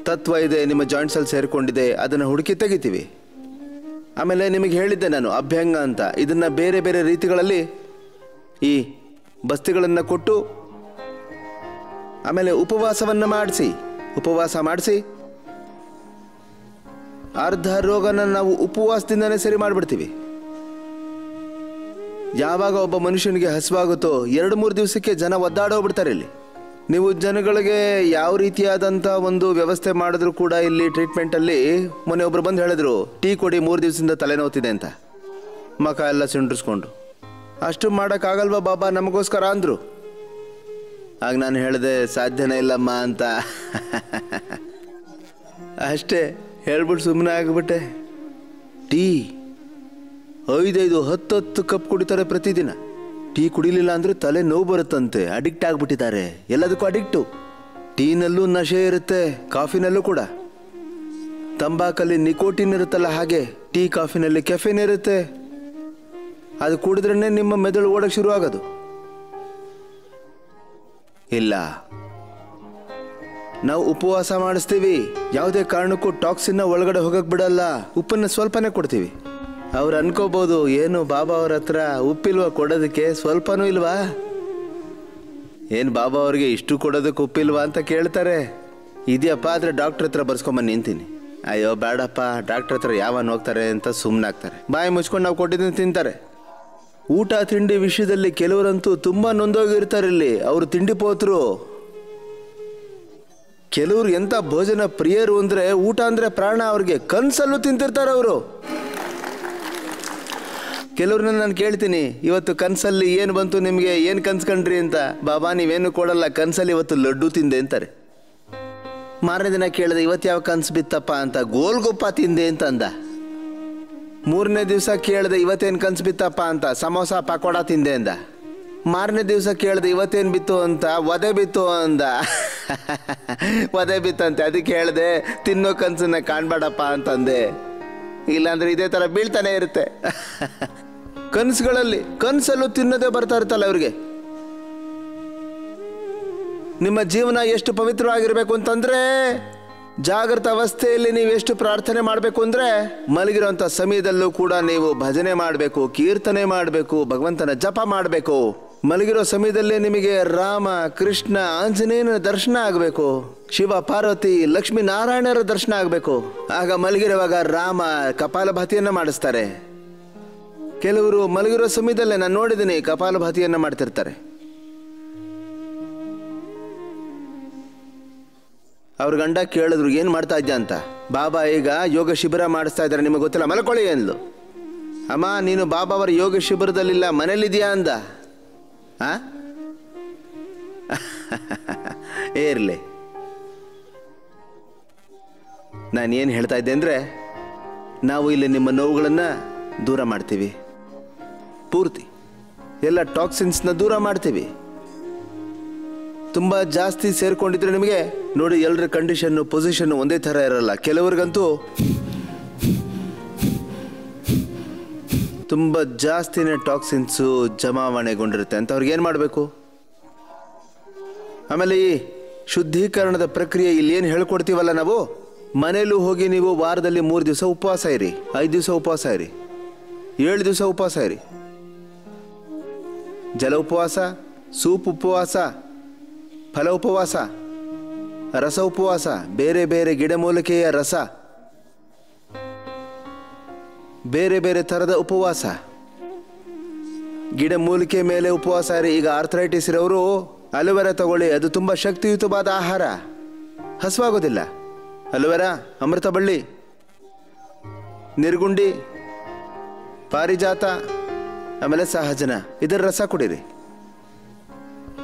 Speaker 2: ತತ್ವ ಇದೆ ನಿಮ್ಮ ಜಾಯಿಂಟ್ಸಲ್ಲಿ ಸೇರಿಕೊಂಡಿದೆ, ಅದನ್ನು ಹುಡುಕಿ ತೆಗಿತೀವಿ. ಆಮೇಲೆ ನಿಮಗೆ ಹೇಳಿದ್ದೆ ನಾನು ಅಭ್ಯಂಗ ಅಂತ, ಇದನ್ನು ಬೇರೆ ಬೇರೆ ರೀತಿಗಳಲ್ಲಿ ಈ ಬಸ್ತಿಗಳನ್ನು ಕೊಟ್ಟು ಆಮೇಲೆ ಉಪವಾಸವನ್ನು ಉಪವಾಸ ಮಾಡಿಸಿ ಅರ್ಧ ರೋಗನ ನಾವು ಉಪವಾಸದಿಂದನೇ ಸರಿ ಮಾಡಿಬಿಡ್ತೀವಿ. ಯಾವಾಗ ಒಬ್ಬ ಮನುಷ್ಯನಿಗೆ ಹಸಿವಾಗುತ್ತೋ 2-3 ದಿವಸಕ್ಕೆ ಜನ ಒದ್ದಾಡೋಗ್ಬಿಡ್ತಾರೆ. ಇಲ್ಲಿ ನೀವು ಜನಗಳಿಗೆ ಯಾವ ರೀತಿಯಾದಂಥ ಒಂದು ವ್ಯವಸ್ಥೆ ಮಾಡಿದ್ರು ಕೂಡ ಇಲ್ಲಿ ಟ್ರೀಟ್ಮೆಂಟಲ್ಲಿ ಮೊನ್ನೆ ಒಬ್ರು ಬಂದು ಹೇಳಿದ್ರು, ಟೀ ಕೊಡಿ 3 ದಿವಸದಿಂದ ತಲೆನೋವ್ತಿದೆ ಅಂತ, ಮಖ ಎಲ್ಲ ಸಿಂಡ್ರಿಸ್ಕೊಂಡು. ಅಷ್ಟು ಮಾಡೋಕ್ಕಾಗಲ್ವಾ ಬಾಬಾ ನಮಗೋಸ್ಕರ ಅಂದರು. ಆಗ ನಾನು ಹೇಳಿದೆ ಸಾಧ್ಯನೇ ಇಲ್ಲಮ್ಮ ಅಂತ. ಅಷ್ಟೇ ಹೇಳ್ಬಿಟ್ಟು ಸುಮ್ಮನೆ ಆಗಿಬಿಟ್ಟೆ. ಟೀ 5-10 ಕಪ್ ಕುಡಿತಾರೆ ಪ್ರತಿದಿನ. ಟೀ ಕುಡಿಲಿಲ್ಲ ಅಂದರೆ ತಲೆ ನೋವು ಬರುತ್ತಂತೆ. ಅಡಿಕ್ಟ್ ಆಗಿಬಿಟ್ಟಿದ್ದಾರೆ, ಎಲ್ಲದಕ್ಕೂ ಅಡಿಕ್ಟು. ಟೀನಲ್ಲೂ ನಶೆ ಇರುತ್ತೆ, ಕಾಫಿನಲ್ಲೂ ಕೂಡ. ತಂಬಾಕಲ್ಲಿ ನಿಕೋಟಿನ್ ಇರುತ್ತಲ್ಲ, ಹಾಗೆ ಟೀ ಕಾಫಿನಲ್ಲಿ ಕೆಫೆನ್ ಇರುತ್ತೆ. ಅದು ಕುಡಿದ್ರೇ ನಿಮ್ಮ ಮೆದುಳು ಓಡಕ್ಕೆ ಶುರು ಆಗೋದು. ಇಲ್ಲ, ನಾವು ಉಪವಾಸ ಮಾಡಿಸ್ತೀವಿ. ಯಾವುದೇ ಕಾರಣಕ್ಕೂ ಟಾಕ್ಸಿನ್ನ ಒಳಗಡೆ ಹೋಗಕ್ಕೆ ಬಿಡಲ್ಲ. ಉಪ್ಪನ್ನು ಸ್ವಲ್ಪನೇ ಕೊಡ್ತೀವಿ. ಅವ್ರು ಅನ್ಕೋಬೋದು, ಏನು ಬಾಬಾ ಅವ್ರ ಹತ್ರ ಉಪ್ಪಿಲ್ವಾ ಕೊಡೋದಕ್ಕೆ, ಸ್ವಲ್ಪನೂ ಇಲ್ವಾ, ಏನು ಬಾಬಾ ಅವ್ರಿಗೆ ಇಷ್ಟು ಕೊಡೋದಕ್ಕೆ ಉಪ್ಪಿಲ್ವಾ ಅಂತ ಕೇಳ್ತಾರೆ. ಇದೆಯಪ್ಪ, ಆದರೆ ಡಾಕ್ಟ್ರ್ ಹತ್ರ ಬರ್ಸ್ಕೊಂಬಂದು ನಿಂತೀನಿ. ಅಯ್ಯೋ ಬೇಡಪ್ಪ, ಡಾಕ್ಟ್ರ್ ಹತ್ರ ಯಾವನ್ ಹೋಗ್ತಾರೆ ಅಂತ ಸುಮ್ಮನಾಗ್ತಾರೆ. ಬಾಯಿ ಮುಚ್ಕೊಂಡು ನಾವು ಕೊಟ್ಟಿದ್ದೀನಿ ತಿಂತಾರೆ. ಊಟ ತಿಂಡಿ ವಿಷಯದಲ್ಲಿ ಕೆಲವರಂತೂ ತುಂಬ ನೊಂದೋಗಿರ್ತಾರೆ. ಇಲ್ಲಿ ಅವರು ತಿಂಡಿ ಪೋತರು. ಕೆಲವರು ಎಂಥ ಭೋಜನ ಪ್ರಿಯರು ಅಂದರೆ ಊಟ ಅಂದರೆ ಪ್ರಾಣ ಅವ್ರಿಗೆ. ಕನಸಲ್ಲೂ ತಿಂತಿರ್ತಾರೆ ಅವರು. ಕೆಲವ್ರನ್ನ ನಾನು ಕೇಳ್ತೀನಿ, ಇವತ್ತು ಕನಸಲ್ಲಿ ಏನು ಬಂತು ನಿಮಗೆ, ಏನು ಕನ್ಸ್ಕೊಂಡ್ರಿ ಅಂತ. ಬಾಬಾ ನೀವೇನು ಕೊಡಲ್ಲ, ಕನಸಲ್ಲಿ ಇವತ್ತು ಲಡ್ಡು ತಿಂದೆ ಅಂತಾರೆ. ಮಾರನೇ ದಿನ ಕೇಳಿದೆ, ಇವತ್ತು ಯಾವ ಕನಸು ಬಿತ್ತಪ್ಪ ಅಂತ. ಗೋಲ್ಗೊಪ್ಪ ತಿಂದೆ ಅಂತ ಅಂದ. 3ನೇ ದಿವಸ ಕೇಳಿದೆ, ಇವತ್ತೇನು ಕನಸು ಬಿತ್ತಪ್ಪ ಅಂತ. ಸಮೋಸ ಪಕೋಡ ತಿಂದೆ ಅಂದ. ಮಾರನೇ ದಿವಸ ಕೇಳಿದೆ, ಇವತ್ತೇನು ಬಿತ್ತು ಅಂತ. ಒದೆ ಬಿತ್ತು ಅಂದ. ಒದೆ ಬಿತ್ತಂತೆ. ಅದಕ್ಕೆ ಹೇಳಿದೆ, ತಿನ್ನೋ ಕನಸನ್ನ ಕಾಣಬೇಡಪ್ಪ ಅಂತಂದೆ. ಇಲ್ಲಾಂದ್ರೆ ಇದೇ ಥರ ಬೀಳ್ತಾನೆ ಇರುತ್ತೆ. ಕನಸಲ್ಲೂ ತಿನ್ನೋದೇ ಬರ್ತಾ ಇರುತ್ತಲ್ಲ ಅವ್ರಿಗೆ. ನಿಮ್ಮ ಜೀವನ ಎಷ್ಟು ಪವಿತ್ರವಾಗಿರಬೇಕು ಅಂತಂದ್ರೆ, ಜಾಗೃತ ಅವಸ್ಥೆಯಲ್ಲಿ ನೀವು ಎಷ್ಟು ಪ್ರಾರ್ಥನೆ ಮಾಡಬೇಕು ಅಂದರೆ, ಮಲಗಿರೋಂಥ ಸಮಯದಲ್ಲೂ ಕೂಡ ನೀವು ಭಜನೆ ಮಾಡಬೇಕು, ಕೀರ್ತನೆ ಮಾಡಬೇಕು, ಭಗವಂತನ ಜಪ ಮಾಡಬೇಕು. ಮಲಗಿರೋ ಸಮಯದಲ್ಲೇ ನಿಮಗೆ ರಾಮ, ಕೃಷ್ಣ, ಆಂಜನೇಯನ ದರ್ಶನ ಆಗಬೇಕು. ಶಿವ, ಪಾರ್ವತಿ, ಲಕ್ಷ್ಮೀ ನಾರಾಯಣರ ದರ್ಶನ ಆಗಬೇಕು. ಆಗ ಮಲಗಿರುವಾಗ ರಾಮ ಕಪಾಲಭಾತಿಯನ್ನು ಮಾಡಿಸ್ತಾರೆ. ಕೆಲವರು ಮಲಗಿರೋ ಸಮಯದಲ್ಲೇ ನಾನು ನೋಡಿದ್ದೀನಿ ಕಪಾಲಭಾತಿಯನ್ನು ಮಾಡ್ತಿರ್ತಾರೆ. ಅವ್ರ ಗಂಡ ಕೇಳಿದ್ರು, ಏನು ಮಾಡ್ತಾ ಇದ್ದ ಅಂತ. ಬಾಬಾ ಈಗ ಯೋಗ ಶಿಬಿರ ಮಾಡಿಸ್ತಾ ಇದ್ದಾರೆ, ನಿಮಗೆ ಗೊತ್ತಿಲ್ಲ, ಮಲ್ಕೊಳ್ಳಿ ಅಂದ್ಲು. ಅಮ್ಮ ನೀನು ಬಾಬಾ ಅವರ ಯೋಗ ಶಿಬಿರದಲ್ಲಿಲ್ಲ, ಮನೇಲಿದೆಯಾ ಅಂದ. ಇರಲಿ, ನಾನೇನು ಹೇಳ್ತಾ ಇದ್ದೆ ಅಂದರೆ, ನಾವು ಇಲ್ಲಿ ನಿಮ್ಮ ನೋವುಗಳನ್ನು ದೂರ ಮಾಡ್ತೀವಿ. ಪೂರ್ತಿ ಎಲ್ಲ ಟಾಕ್ಸಿನ್ಸ್ನ ದೂರ ಮಾಡ್ತೀವಿ. ತುಂಬ ಜಾಸ್ತಿ ಸೇರ್ಕೊಂಡಿದ್ರೆ ನಿಮಗೆ ನೋಡಿ, ಎಲ್ಲರ ಕಂಡೀಷನ್ನು, ಪೊಸಿಷನ್ನು ಒಂದೇ ಥರ ಇರಲ್ಲ. ಕೆಲವ್ರಿಗಂತೂ ತುಂಬ ಜಾಸ್ತಿನೇ ಟಾಕ್ಸಿನ್ಸು ಜಮಾವಣೆಗೊಂಡಿರುತ್ತೆ ಅಂತ. ಅವ್ರಿಗೆ ಏನು ಮಾಡಬೇಕು? ಆಮೇಲೆ ಈ ಶುದ್ಧೀಕರಣದ ಪ್ರಕ್ರಿಯೆ ಇಲ್ಲಿ ಏನು ಹೇಳ್ಕೊಡ್ತೀವಲ್ಲ ನಾವು, ಮನೇಲೂ ಹೋಗಿ ನೀವು ವಾರದಲ್ಲಿ 3 ದಿವಸ ಉಪವಾಸ ಇರಿ, 5 ದಿವಸ ಉಪವಾಸ ಇರಿ, 7 ದಿವಸ ಉಪವಾಸ ಇರಿ. ಜಲ ಉಪವಾಸ, ಸೂಪ್ ಉಪವಾಸ, ಫಲ ಉಪವಾಸ, ರಸ ಉಪವಾಸ, ಬೇರೆ ಬೇರೆ ಗಿಡಮೂಲಿಕೆಯ ರಸ, ಬೇರೆ ಬೇರೆ ಥರದ ಉಪವಾಸ, ಗಿಡಮೂಲಿಕೆ ಮೇಲೆ ಉಪವಾಸ ಇರಿ. ಈಗ ಆರ್ಥರೈಟಿಸ್ ಇರೋರು ಅಲೋವೆರಾ ತಗೊಳ್ಳಿ, ಅದು ತುಂಬ ಶಕ್ತಿಯುತವಾದ ಆಹಾರ, ಹಸುವಾಗೋದಿಲ್ಲ. ಅಲೋವೆರಾ, ಅಮೃತ ಬಳ್ಳಿ, ನಿರ್ಗುಂಡಿ, ಪಾರಿಜಾತ, ಆಮೇಲೆ ಸಹಜನ, ಇದರ ರಸ ಕುಡೀರಿ.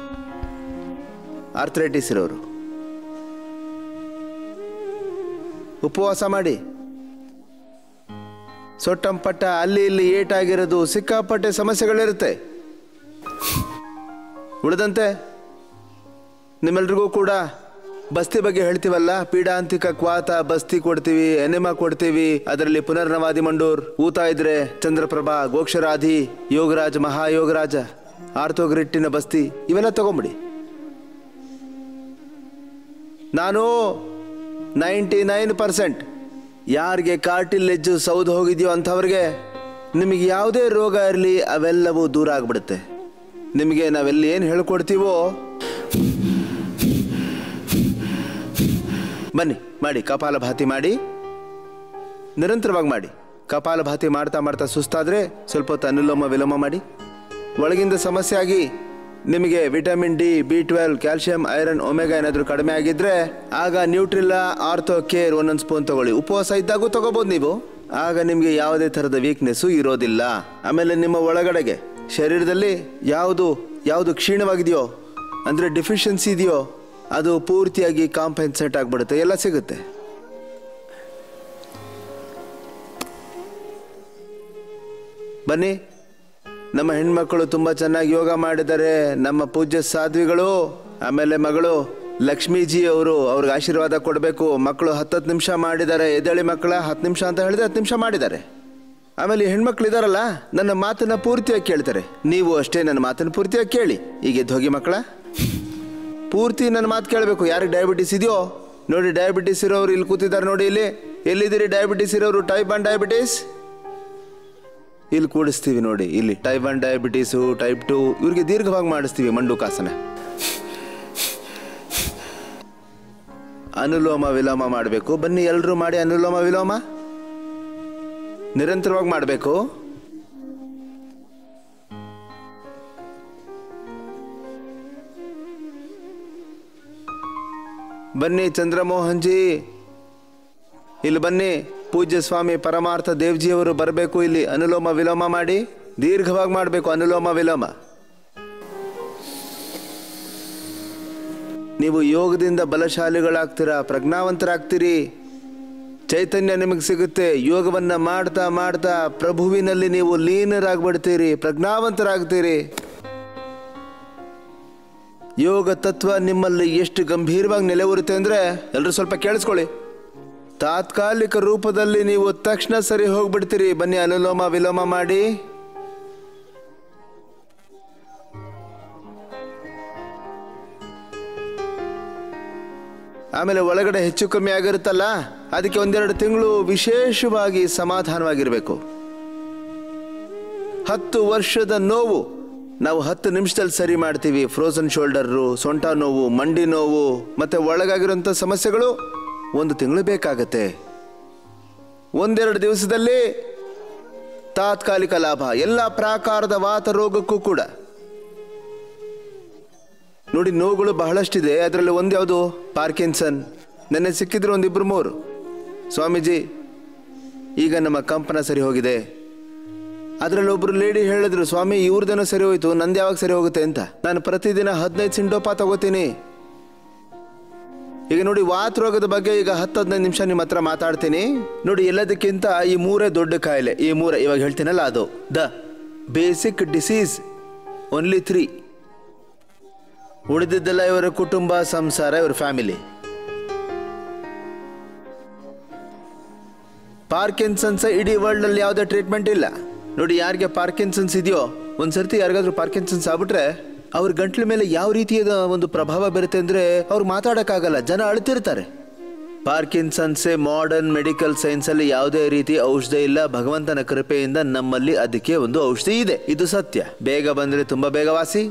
Speaker 2: ಆರ್ಥರೈಟಿಸ್ ಇರೋರು ಉಪವಾಸ ಮಾಡಿ. ಸೊಟ್ಟಂಪಟ್ಟ ಅಲ್ಲಿ ಇಲ್ಲಿ ಏಟಾಗಿರೋದು ಸಿಕ್ಕಾಪಟ್ಟೆ ಸಮಸ್ಯೆಗಳಿರುತ್ತೆ. ಉಳಿದಂತೆ ನಿಮ್ಮೆಲ್ರಿಗೂ ಕೂಡ ಬಸ್ತಿ ಬಗ್ಗೆ ಹೇಳ್ತೀವಲ್ಲ, ಪೀಡಾಂತಿಕ ಕ್ವಾತ ಬಸ್ತಿ ಕೊಡ್ತೀವಿ, ಎನೆಮಾ ಕೊಡ್ತೀವಿ, ಅದರಲ್ಲಿ ಪುನರ್ನವಾದಿ ಮಂಡೂರ್, ಊತ ಇದ್ರೆ ಚಂದ್ರಪ್ರಭಾ, ಗೋಕ್ಷರಾಧಿ, ಯೋಗರಾಜ, ಮಹಾಯೋಗರಾಜ, ಆರ್ಥೋಗ್ರಿಟ್ಟಿನ ಬಸ್ತಿ ಇವೆಲ್ಲ ತಗೊಂಬಿಡಿ. ನಾನು 99% ಯಾರಿಗೆ ಕಾರ್ಟಿಲೆಜ್ಜು ಸೌದು ಹೋಗಿದೆಯೋ ಅಂಥವ್ರಿಗೆ ನಿಮಗೆ ಯಾವುದೇ ರೋಗ ಇರಲಿ ಅವೆಲ್ಲವೂ ದೂರ ಆಗಿಬಿಡುತ್ತೆ. ನಿಮಗೆ ನಾವೆಲ್ಲಿ ಏನು ಹೇಳ್ಕೊಡ್ತೀವೋ ಬನ್ನಿ ಮಾಡಿ. ಕಪಾಲಭಾತಿ ಮಾಡಿ, ನಿರಂತರವಾಗಿ ಮಾಡಿ. ಕಪಾಲಭಾತಿ ಮಾಡ್ತಾ ಮಾಡ್ತಾ ಸುಸ್ತಾದರೆ ಸ್ವಲ್ಪ ಹೊತ್ತು ಅನುಲೋಮ ವಿಲೋಮ ಮಾಡಿ. ಒಳಗಿಂದ ಸಮಸ್ಯೆ ಆಗಿ ನಿಮಗೆ vitamin D, B12, calcium, iron, omega ಏನಾದರೂ ಕಡಿಮೆ ಆಗಿದ್ರೆ ಆಗ ನ್ಯೂಟ್ರಿಲ್ಲಾ, ಆರ್ಥೋ ಕೇರ್ 1 ಸ್ಪೂನ್ ತಗೊಳ್ಳಿ. ಉಪವಾಸ ಇದ್ದಾಗೂ ತಗೋಬೋದು ನೀವು. ಆಗ ನಿಮಗೆ ಯಾವುದೇ ಥರದ ವೀಕ್ನೆಸ್ಸು ಇರೋದಿಲ್ಲ. ಆಮೇಲೆ ನಿಮ್ಮ ಒಳಗಡೆಗೆ ಶರೀರದಲ್ಲಿ ಯಾವುದು ಕ್ಷೀಣವಾಗಿದೆಯೋ ಅಂದರೆ ಡಿಫಿಷಿಯನ್ಸಿ ಇದೆಯೋ ಅದು ಪೂರ್ತಿಯಾಗಿ ಕಾಂಪೆನ್ಸೇಟ್ ಆಗಿಬಿಡುತ್ತೆ, ಎಲ್ಲ ಸಿಗುತ್ತೆ. ಬನ್ನಿ, ನಮ್ಮ ಹೆಣ್ಮಕ್ಕಳು ತುಂಬ ಚೆನ್ನಾಗಿ ಯೋಗ ಮಾಡಿದ್ದಾರೆ. ನಮ್ಮ ಪೂಜ್ಯ ಸಾಧ್ವಿಗಳು, ಆಮೇಲೆ ಮಗಳು ಲಕ್ಷ್ಮೀಜಿ ಅವ್ರಿಗೆ ಆಶೀರ್ವಾದ ಕೊಡಬೇಕು. ಮಕ್ಕಳು 10 ನಿಮಿಷ ಮಾಡಿದ್ದಾರೆ. ಎದ್ದೇಳಿ ಮಕ್ಕಳ, 10 ನಿಮಿಷ ಅಂತ ಹೇಳಿದ್ರೆ 10 ನಿಮಿಷ ಮಾಡಿದ್ದಾರೆ. ಆಮೇಲೆ ಹೆಣ್ಮಕ್ಳು ಇದ್ದಾರಲ್ಲ, ನನ್ನ ಮಾತನ್ನ ಪೂರ್ತಿಯಾಗಿ ಕೇಳ್ತಾರೆ. ನೀವು ಅಷ್ಟೇ ನನ್ನ ಮಾತನ್ನು ಪೂರ್ತಿಯಾಗಿ ಕೇಳಿ. ಈಗ ಎದ್ದು ಹೋಗಿ ಮಕ್ಕಳ, ಪೂರ್ತಿ ನನ್ನ ಮಾತು ಕೇಳಬೇಕು. ಯಾರಿಗೆ ಡಯಾಬಿಟಿಸ್ ಇದೆಯೋ ನೋಡಿ, ಡಯಾಬಿಟಿಸ್ ಇರೋರು ಇಲ್ಲಿ ಕೂತಿದ್ದಾರೆ ನೋಡಿ. ಎಲ್ಲಿದ್ದೀರಿ ಡಯಾಬಿಟಿಸ್ ಇರೋರು? ಟೈಪ್ 1 ಡಯಾಬಿಟಿಸ್ ಇಲ್ಲಿ ಕೂಡಿಸ್ತೀವಿ ನೋಡಿ. ಇಲ್ಲಿ ಟೈಪ್ 1 ಡಯಾಬಿಟೀಸು, ಟೈಪ್ 2 ಇವ್ರಿಗೆ ದೀರ್ಘವಾಗಿ ಮಾಡಿಸ್ತೀವಿ ಮಂಡುಕಾಸನ. ಅನುಲೋಮ ವಿಲೋಮ ಮಾಡಬೇಕು. ಬನ್ನಿ ಎಲ್ಲರೂ ಮಾಡಿ ಅನುಲೋಮ ವಿಲೋಮ, ನಿರಂತರವಾಗಿ ಮಾಡಬೇಕು. ಬನ್ನಿ ಚಂದ್ರಮೋಹನ್ ಜಿ, ಇಲ್ಲಿ ಬನ್ನಿ. ಪೂಜ್ಯ ಸ್ವಾಮಿ ಪರಮಾರ್ಥ ದೇವ್ಜಿಯವರು ಬರಬೇಕು ಇಲ್ಲಿ. ಅನುಲೋಮ ವಿಲೋಮ ಮಾಡಿ, ದೀರ್ಘವಾಗಿ ಮಾಡಬೇಕು ಅನುಲೋಮ ವಿಲೋಮ. ನೀವು ಯೋಗದಿಂದ ಬಲಶಾಲಿಗಳಾಗ್ತೀರಾ, ಪ್ರಜ್ಞಾವಂತರಾಗ್ತೀರಿ, ಚೈತನ್ಯ ನಿಮಗೆ ಸಿಗುತ್ತೆ. ಯೋಗವನ್ನು ಮಾಡ್ತಾ ಮಾಡ್ತಾ ಪ್ರಭುವಿನಲ್ಲಿ ನೀವು ಲೀನರಾಗ್ಬಿಡ್ತೀರಿ, ಪ್ರಜ್ಞಾವಂತರಾಗ್ತೀರಿ. ಯೋಗ ತತ್ವ ನಿಮ್ಮಲ್ಲಿ ಎಷ್ಟು ಗಂಭೀರವಾಗಿ ನೆಲೆಯೂರುತ್ತೆ ಅಂದರೆ ಎಲ್ಲರೂ ಸ್ವಲ್ಪ ಕೇಳಿಸ್ಕೊಳ್ಳಿ. ತಾತ್ಕಾಲಿಕ ರೂಪದಲ್ಲಿ ನೀವು ತಕ್ಷಣ ಸರಿ ಹೋಗ್ಬಿಡ್ತೀರಿ. ಬನ್ನಿ ಅನುಲೋಮ ವಿಲೋಮ ಮಾಡಿ. ಆಮೇಲೆ ಒಳಗಡೆ ಹೆಚ್ಚು ಕಮ್ಮಿ ಆಗಿರುತ್ತಲ್ಲ, ಅದಕ್ಕೆ 1-2 ತಿಂಗಳು ವಿಶೇಷವಾಗಿ ಸಮಾಧಾನವಾಗಿರಬೇಕು. 10 ವರ್ಷದ ನೋವು ನಾವು 10 ನಿಮಿಷದಲ್ಲಿ ಸರಿ ಮಾಡ್ತೀವಿ. ಫ್ರೋಸನ್ ಶೋಲ್ಡರು, ಸೊಂಟ ನೋವು, ಮಂಡಿ ನೋವು ಮತ್ತೆ ಒಳಗಾಗಿರುವಂಥ ಸಮಸ್ಯೆಗಳು 1 ತಿಂಗಳು ಬೇಕಾಗತ್ತೆ. 1-2 ದಿವಸದಲ್ಲಿ ತಾತ್ಕಾಲಿಕ ಲಾಭ. ಎಲ್ಲ ಪ್ರಾಕಾರದ ವಾತ ರೋಗಕ್ಕೂ ಕೂಡ ನೋಡಿ ನೋವುಗಳು ಬಹಳಷ್ಟಿದೆ. ಅದರಲ್ಲಿ ಒಂದು ಯಾವುದು? ಪಾರ್ಕಿನ್ಸನ್. ನೆನ್ನೆ ಸಿಕ್ಕಿದ್ರು 1-2-3 ಸ್ವಾಮೀಜಿ, ಈಗ ನಮ್ಮ ಕಂಪನ ಸರಿ ಹೋಗಿದೆ. ಅದರಲ್ಲಿ ಒಬ್ರು ಲೇಡಿ ಹೇಳಿದ್ರು, ಸ್ವಾಮಿ ಇವ್ರದೇನೋ ಸರಿ ಹೋಯ್ತು, ನಂದು ಯಾವಾಗ ಸರಿ ಹೋಗುತ್ತೆ ಅಂತ. ನಾನು ಪ್ರತಿದಿನ 15 ಸಿಂಡೋಪಾ ತಗೋತೀನಿ. ಈಗ ನೋಡಿ ವಾತ ರೋಗದ ಬಗ್ಗೆ ಈಗ 10-15 ನಿಮಿಷ ನಿಮ್ಮ ಹತ್ರ ಮಾತಾಡ್ತೀನಿ ನೋಡಿ. ಎಲ್ಲದಕ್ಕಿಂತ ಈ 3 ದೊಡ್ಡ ಕಾಯಿಲೆ. ಈ 3 ಇವಾಗ ಹೇಳ್ತೀನಲ್ಲ, ಅದು ದ ಬೇಸಿಕ್ ಡಿಸೀಸ್, ಓನ್ಲಿ 3. ಉಳಿದಿದ್ದೆಲ್ಲ ಇವರ ಕುಟುಂಬ, ಸಂಸಾರ, ಇವರ ಫ್ಯಾಮಿಲಿ. ಪಾರ್ಕಿನ್ಸನ್ಸ್ ಇಡೀ ವರ್ಲ್ಡ್ ಅಲ್ಲಿ ಯಾವುದೇ ಟ್ರೀಟ್ಮೆಂಟ್ ಇಲ್ಲ ನೋಡಿ. ಯಾರಿಗೆ ಪಾರ್ಕಿನ್ಸನ್ಸ್ ಇದೆಯೋ, ಒಂದ್ಸರ್ತಿ ಯಾರಿಗಾದ್ರೂ ಪಾರ್ಕಿನ್ಸನ್ಸ್ ಆಗ್ಬಿಟ್ರೆ ಅವ್ರ ಗಂಟ್ಲ ಮೇಲೆ ಯಾವ ರೀತಿಯಾದ ಒಂದು ಪ್ರಭಾವ ಬರುತ್ತೆ ಅಂದ್ರೆ ಅವ್ರು ಮಾತಾಡಕ್ಕಾಗಲ್ಲ, ಜನ ಅಳ್ತಿರ್ತಾರೆ. ಪಾರ್ಕಿನ್ಸನ್ಸೇ ಮಾಡರ್ನ್ ಮೆಡಿಕಲ್ ಸೈನ್ಸ್ ಅಲ್ಲಿ ಯಾವುದೇ ರೀತಿ ಔಷಧಿ ಇಲ್ಲ. ಭಗವಂತನ ಕೃಪೆಯಿಂದ ನಮ್ಮಲ್ಲಿ ಅದಕ್ಕೆ ಒಂದು ಔಷಧಿ ಇದೆ, ಇದು ಸತ್ಯ. ಬೇಗ ಬಂದ್ರೆ ತುಂಬಾ ಬೇಗ ವಾಸಿ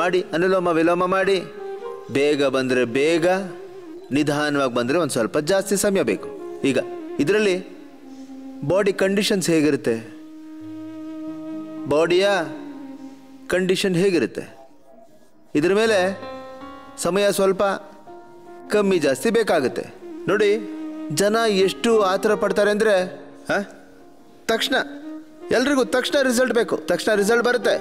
Speaker 2: ಮಾಡಿ. ಅನುಲೋಮ ವಿಲೋಮ ಮಾಡಿ. ಬೇಗ ಬಂದ್ರೆ ಬೇಗ, ನಿಧಾನವಾಗಿ ಬಂದ್ರೆ ಒಂದು ಸ್ವಲ್ಪ ಜಾಸ್ತಿ ಸಮಯ ಬೇಕು. ಈಗ ಇದರಲ್ಲಿ ಬಾಡಿ ಕಂಡೀಷನ್ಸ್ ಹೇಗಿರುತ್ತೆ, ಬಾಡಿಯ ಕಂಡೀಷನ್ ಹೇಗಿರುತ್ತೆ, ಇದ್ರ ಮೇಲೆ ಸಮಯ ಸ್ವಲ್ಪ ಕಮ್ಮಿ ಜಾಸ್ತಿ ಬೇಕಾಗುತ್ತೆ ನೋಡಿ. ಜನ ಎಷ್ಟು ಆತರ ಪಡ್ತಾರೆ ಅಂದರೆ ತಕ್ಷಣ ಎಲ್ರಿಗೂ ತಕ್ಷಣ ರಿಸಲ್ಟ್ ಬೇಕು, ತಕ್ಷಣ ರಿಸಲ್ಟ್ ಬರುತ್ತೆ.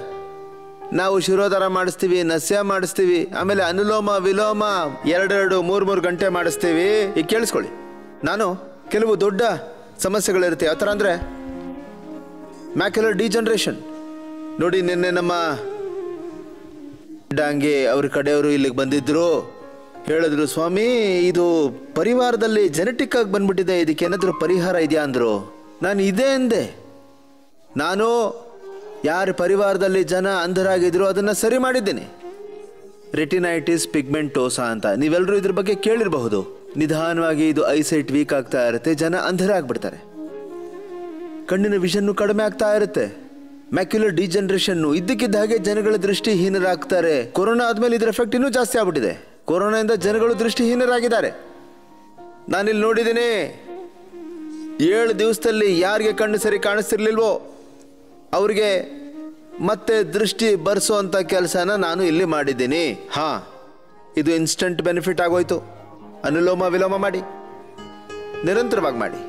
Speaker 2: ನಾವು ಶಿರೋಧಾರ ಮಾಡಿಸ್ತೀವಿ, ನಸ್ಯ ಮಾಡಿಸ್ತೀವಿ, ಆಮೇಲೆ ಅನುಲೋಮ ವಿಲೋಮ 2-2, 3-3 ಗಂಟೆ ಮಾಡಿಸ್ತೀವಿ. ಈಗ ಕೇಳಿಸ್ಕೊಳ್ಳಿ, ನಾನು ಕೆಲವು ದೊಡ್ಡ ಸಮಸ್ಯೆಗಳಿರುತ್ತೆ. ಯಾವ ಥರ ಅಂದರೆ ಮ್ಯಾಕ್ಯುಲರ್ ಡಿಜನರೇಷನ್. ನೋಡಿ, ನಿನ್ನೆ ನಮ್ಮ ಡಾಂಗೆ ಅವ್ರ ಕಡೆಯವರು ಇಲ್ಲಿಗೆ ಬಂದಿದ್ರು. ಹೇಳಿದ್ರು, ಸ್ವಾಮಿ ಇದು ಪರಿವಾರದಲ್ಲಿ ಜೆನೆಟಿಕ್ ಆಗಿ ಬಂದ್ಬಿಟ್ಟಿದೆ, ಇದಕ್ಕೆ ಏನಾದರೂ ಪರಿಹಾರ ಇದೆಯಾ ಅಂದರು. ನಾನು ಇದೇ ಅಂದೆ. ನಾನು ಯಾರ ಪರಿವಾರದಲ್ಲಿ ಜನ ಅಂಧರಾಗಿದ್ರು ಅದನ್ನು ಸರಿ ಮಾಡಿದ್ದೀನಿ. ರೆಟಿನೈಟಿಸ್ ಪಿಗ್ಮೆಂಟೋಸಾ ಅಂತ ನೀವೆಲ್ಲರೂ ಇದ್ರ ಬಗ್ಗೆ ಕೇಳಿರಬಹುದು. ನಿಧಾನವಾಗಿ ಇದು ಐಸೈಟ್ ವೀಕ್ ಆಗ್ತಾ ಇರುತ್ತೆ, ಜನ ಅಂಧರಾಗ್ಬಿಡ್ತಾರೆ, ಕಣ್ಣಿನ ವಿಷನ್ನು ಕಡಿಮೆ ಆಗ್ತಾ ಇರುತ್ತೆ. ಮ್ಯಾಕ್ಯುಲರ್ ಡಿಜನರೇಷನ್ನು ಇದ್ದಕ್ಕಿದ್ದ ಹಾಗೆ ಜನಗಳ ದೃಷ್ಟಿಹೀನರಾಗ್ತಾರೆ. ಕೊರೋನಾ ಆದಮೇಲೆ ಇದರ ಎಫೆಕ್ಟ್ ಇನ್ನೂ ಜಾಸ್ತಿ ಆಗ್ಬಿಟ್ಟಿದೆ. ಕೊರೋನಾದಿಂದ ಜನಗಳು ದೃಷ್ಟಿಹೀನರಾಗಿದ್ದಾರೆ. ನಾನಿಲ್ಲಿ ನೋಡಿದ್ದೀನಿ, 7 ದಿವಸದಲ್ಲಿ ಯಾರಿಗೆ ಕಣ್ಣು ಸರಿ ಕಾಣಿಸ್ತಿರ್ಲಿಲ್ವೋ ಅವ್ರಿಗೆ ಮತ್ತೆ ದೃಷ್ಟಿ ಬರ್ಸೋಂಥ ಕೆಲಸನ ನಾನು ಇಲ್ಲಿ ಮಾಡಿದ್ದೀನಿ. ಹಾಂ, ಇದು ಇನ್ಸ್ಟಂಟ್ ಬೆನಿಫಿಟ್ ಆಗೋಯ್ತು. ಅನುಲೋಮ ವಿಲೋಮ ಮಾಡಿ, ನಿರಂತರವಾಗಿ ಮಾಡಿ.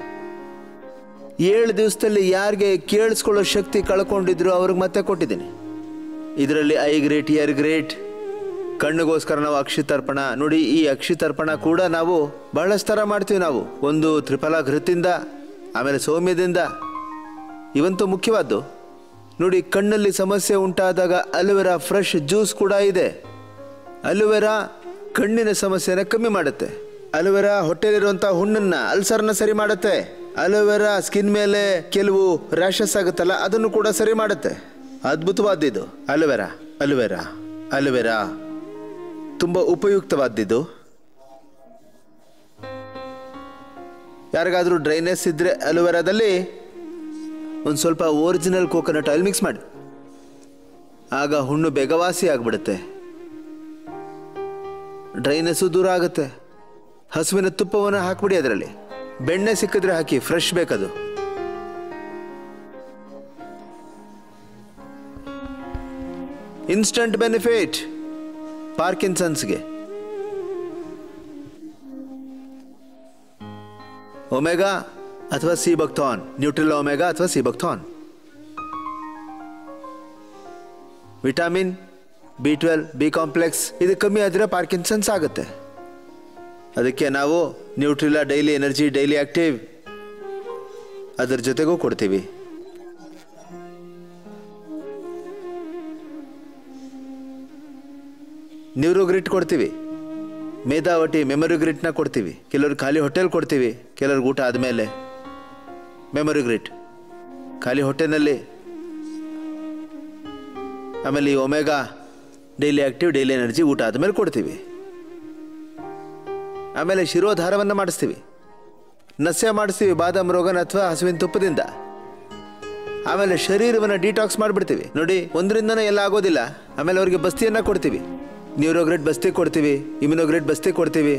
Speaker 2: 7 ದಿವಸದಲ್ಲಿ ಯಾರಿಗೆ ಕೇಳಿಸ್ಕೊಳ್ಳೋ ಶಕ್ತಿ ಕಳ್ಕೊಂಡಿದ್ರು ಅವ್ರಿಗೆ ಮತ್ತೆ ಕೊಟ್ಟಿದ್ದೀನಿ. ಇದರಲ್ಲಿ ಐ ಗ್ರೇಟ್, ಇಯರ್ ಗ್ರೇಟ್. ಕಣ್ಣಿಗೋಸ್ಕರ ನಾವು ಅಕ್ಷಿತರ್ಪಣ. ನೋಡಿ, ಈ ಅಕ್ಷಿತರ್ಪಣ ಕೂಡ ನಾವು ಬಹಳಷ್ಟು ಥರ ಮಾಡ್ತೀವಿ. ನಾವು ಒಂದು ತ್ರಿಫಲ ಘೃತಿಂದ, ಆಮೇಲೆ ಸೌಮ್ಯದಿಂದ. ಇವಂತೂ ಮುಖ್ಯವಾದ್ದು. ನೋಡಿ, ಕಣ್ಣಲ್ಲಿ ಸಮಸ್ಯೆ ಉಂಟಾದಾಗ ಅಲೋವೆರಾ ಫ್ರೆಶ್ ಜ್ಯೂಸ್ ಕೂಡ ಇದೆ. ಅಲೋವೆರಾ ಕಣ್ಣಿನ ಸಮಸ್ಯೆನ ಕಮ್ಮಿ ಮಾಡುತ್ತೆ. ಅಲೋವೆರಾ ಹೊಟ್ಟೆಲಿರುವಂಥ ಹುಣ್ಣನ್ನು, ಅಲ್ಸರ್ನ ಸರಿ ಮಾಡುತ್ತೆ. ಅಲೋವೆರಾ ಸ್ಕಿನ್ ಮೇಲೆ ಕೆಲವು ರ್ಯಾಷಸ್ ಆಗುತ್ತಲ್ಲ, ಅದನ್ನು ಕೂಡ ಸರಿ ಮಾಡುತ್ತೆ. ಅದ್ಭುತವಾದ್ದು ಅಲೋವೆರಾ. ಅಲೋವೆರಾ ಅಲೋವೆರಾ ತುಂಬ ಉಪಯುಕ್ತವಾದ್ದು. ಯಾರಿಗಾದರೂ ಡ್ರೈನೆಸ್ ಇದ್ದರೆ ಅಲೋವೆರಾದಲ್ಲಿ ಒಂದು ಸ್ವಲ್ಪ ಒರಿಜಿನಲ್ ಕೋಕೋನಟ್ ಆಯಿಲ್ ಮಿಕ್ಸ್ ಮಾಡಿ, ಆಗ ಹುಣ್ಣು ಬೇಗವಾಸಿ ಆಗಿಬಿಡುತ್ತೆ, ಡ್ರೈನೆಸ್ಸು ದೂರ ಆಗುತ್ತೆ. ಹಸುವಿನ ತುಪ್ಪವನ್ನು ಹಾಕ್ಬಿಡಿ, ಅದರಲ್ಲಿ ಬೆಣ್ಣೆ ಸಿಕ್ಕಿದ್ರೆ ಹಾಕಿ, ಫ್ರೆಶ್ ಬೇಕದು. ಇನ್ಸ್ಟಂಟ್ ಬೆನಿಫಿಟ್ ಪಾರ್ಕಿನ್ಸನ್ಸ್ಗೆ. ಒಮೆಗಾ ಅಥವಾ ಸಿಬಕ್ಥಾನ್, ನ್ಯೂಟ್ರಿಲಾ ಒಮೆಗಾ ಅಥವಾ ಸಿಬಕ್ಥಾನ್. ವಿಟಮಿನ್ B12, ಬಿ ಕಾಂಪ್ಲೆಕ್ಸ್ ಇದು ಕಮ್ಮಿ ಆದರೆ ಪಾರ್ಕಿನ್ಸನ್ಸ್ ಆಗುತ್ತೆ. ಅದಕ್ಕೆ ನಾವು Nutrela daily energy, daily active ಅದರ ಜೊತೆಗೂ ಕೊಡ್ತೀವಿ. ನ್ಯೂರೋಗ್ರಿಟ್ ಕೊಡ್ತೀವಿ. ಮೇಧಾವಟಿ ಮೆಮೊರಿಗ್ರಿಟ್ನ ಕೊಡ್ತೀವಿ. ಕೆಲವ್ರು ಖಾಲಿ ಹೊಟ್ಟೆಲಿ ಕೊಡ್ತೀವಿ, ಕೆಲವ್ರಿಗೆ ಊಟ ಆದಮೇಲೆ. ಮೆಮೊರಿಗ್ರಿಟ್ ಖಾಲಿ ಹೊಟ್ಟೆನಲ್ಲಿ. ಆಮೇಲೆ ಈ omega daily active, daily energy ಊಟ ಆದಮೇಲೆ ಕೊಡ್ತೀವಿ. ಆಮೇಲೆ ಶಿರೋಧಾರವನ್ನು ಮಾಡಿಸ್ತೀವಿ, ನಸ್ಯ ಮಾಡಿಸ್ತೀವಿ, ಬಾದಾಮ್ ರೋಗನ ಅಥವಾ ಹಸುವಿನ ತುಪ್ಪದಿಂದ. ಆಮೇಲೆ ಶರೀರವನ್ನು ಡಿಟಾಕ್ಸ್ ಮಾಡಿಬಿಡ್ತೀವಿ. ನೋಡಿ, ಒಂದರಿಂದನೇ ಎಲ್ಲ ಆಗೋದಿಲ್ಲ. ಆಮೇಲೆ ಅವ್ರಿಗೆ ಬಸ್ತಿಯನ್ನು ಕೊಡ್ತೀವಿ. ನ್ಯೂರೋಗ್ರಿಟ್ ಬಸ್ತಿ ಕೊಡ್ತೀವಿ, ಇಮ್ಯುನೋಗ್ರಿಟ್ ಬಸ್ತಿ ಕೊಡ್ತೀವಿ,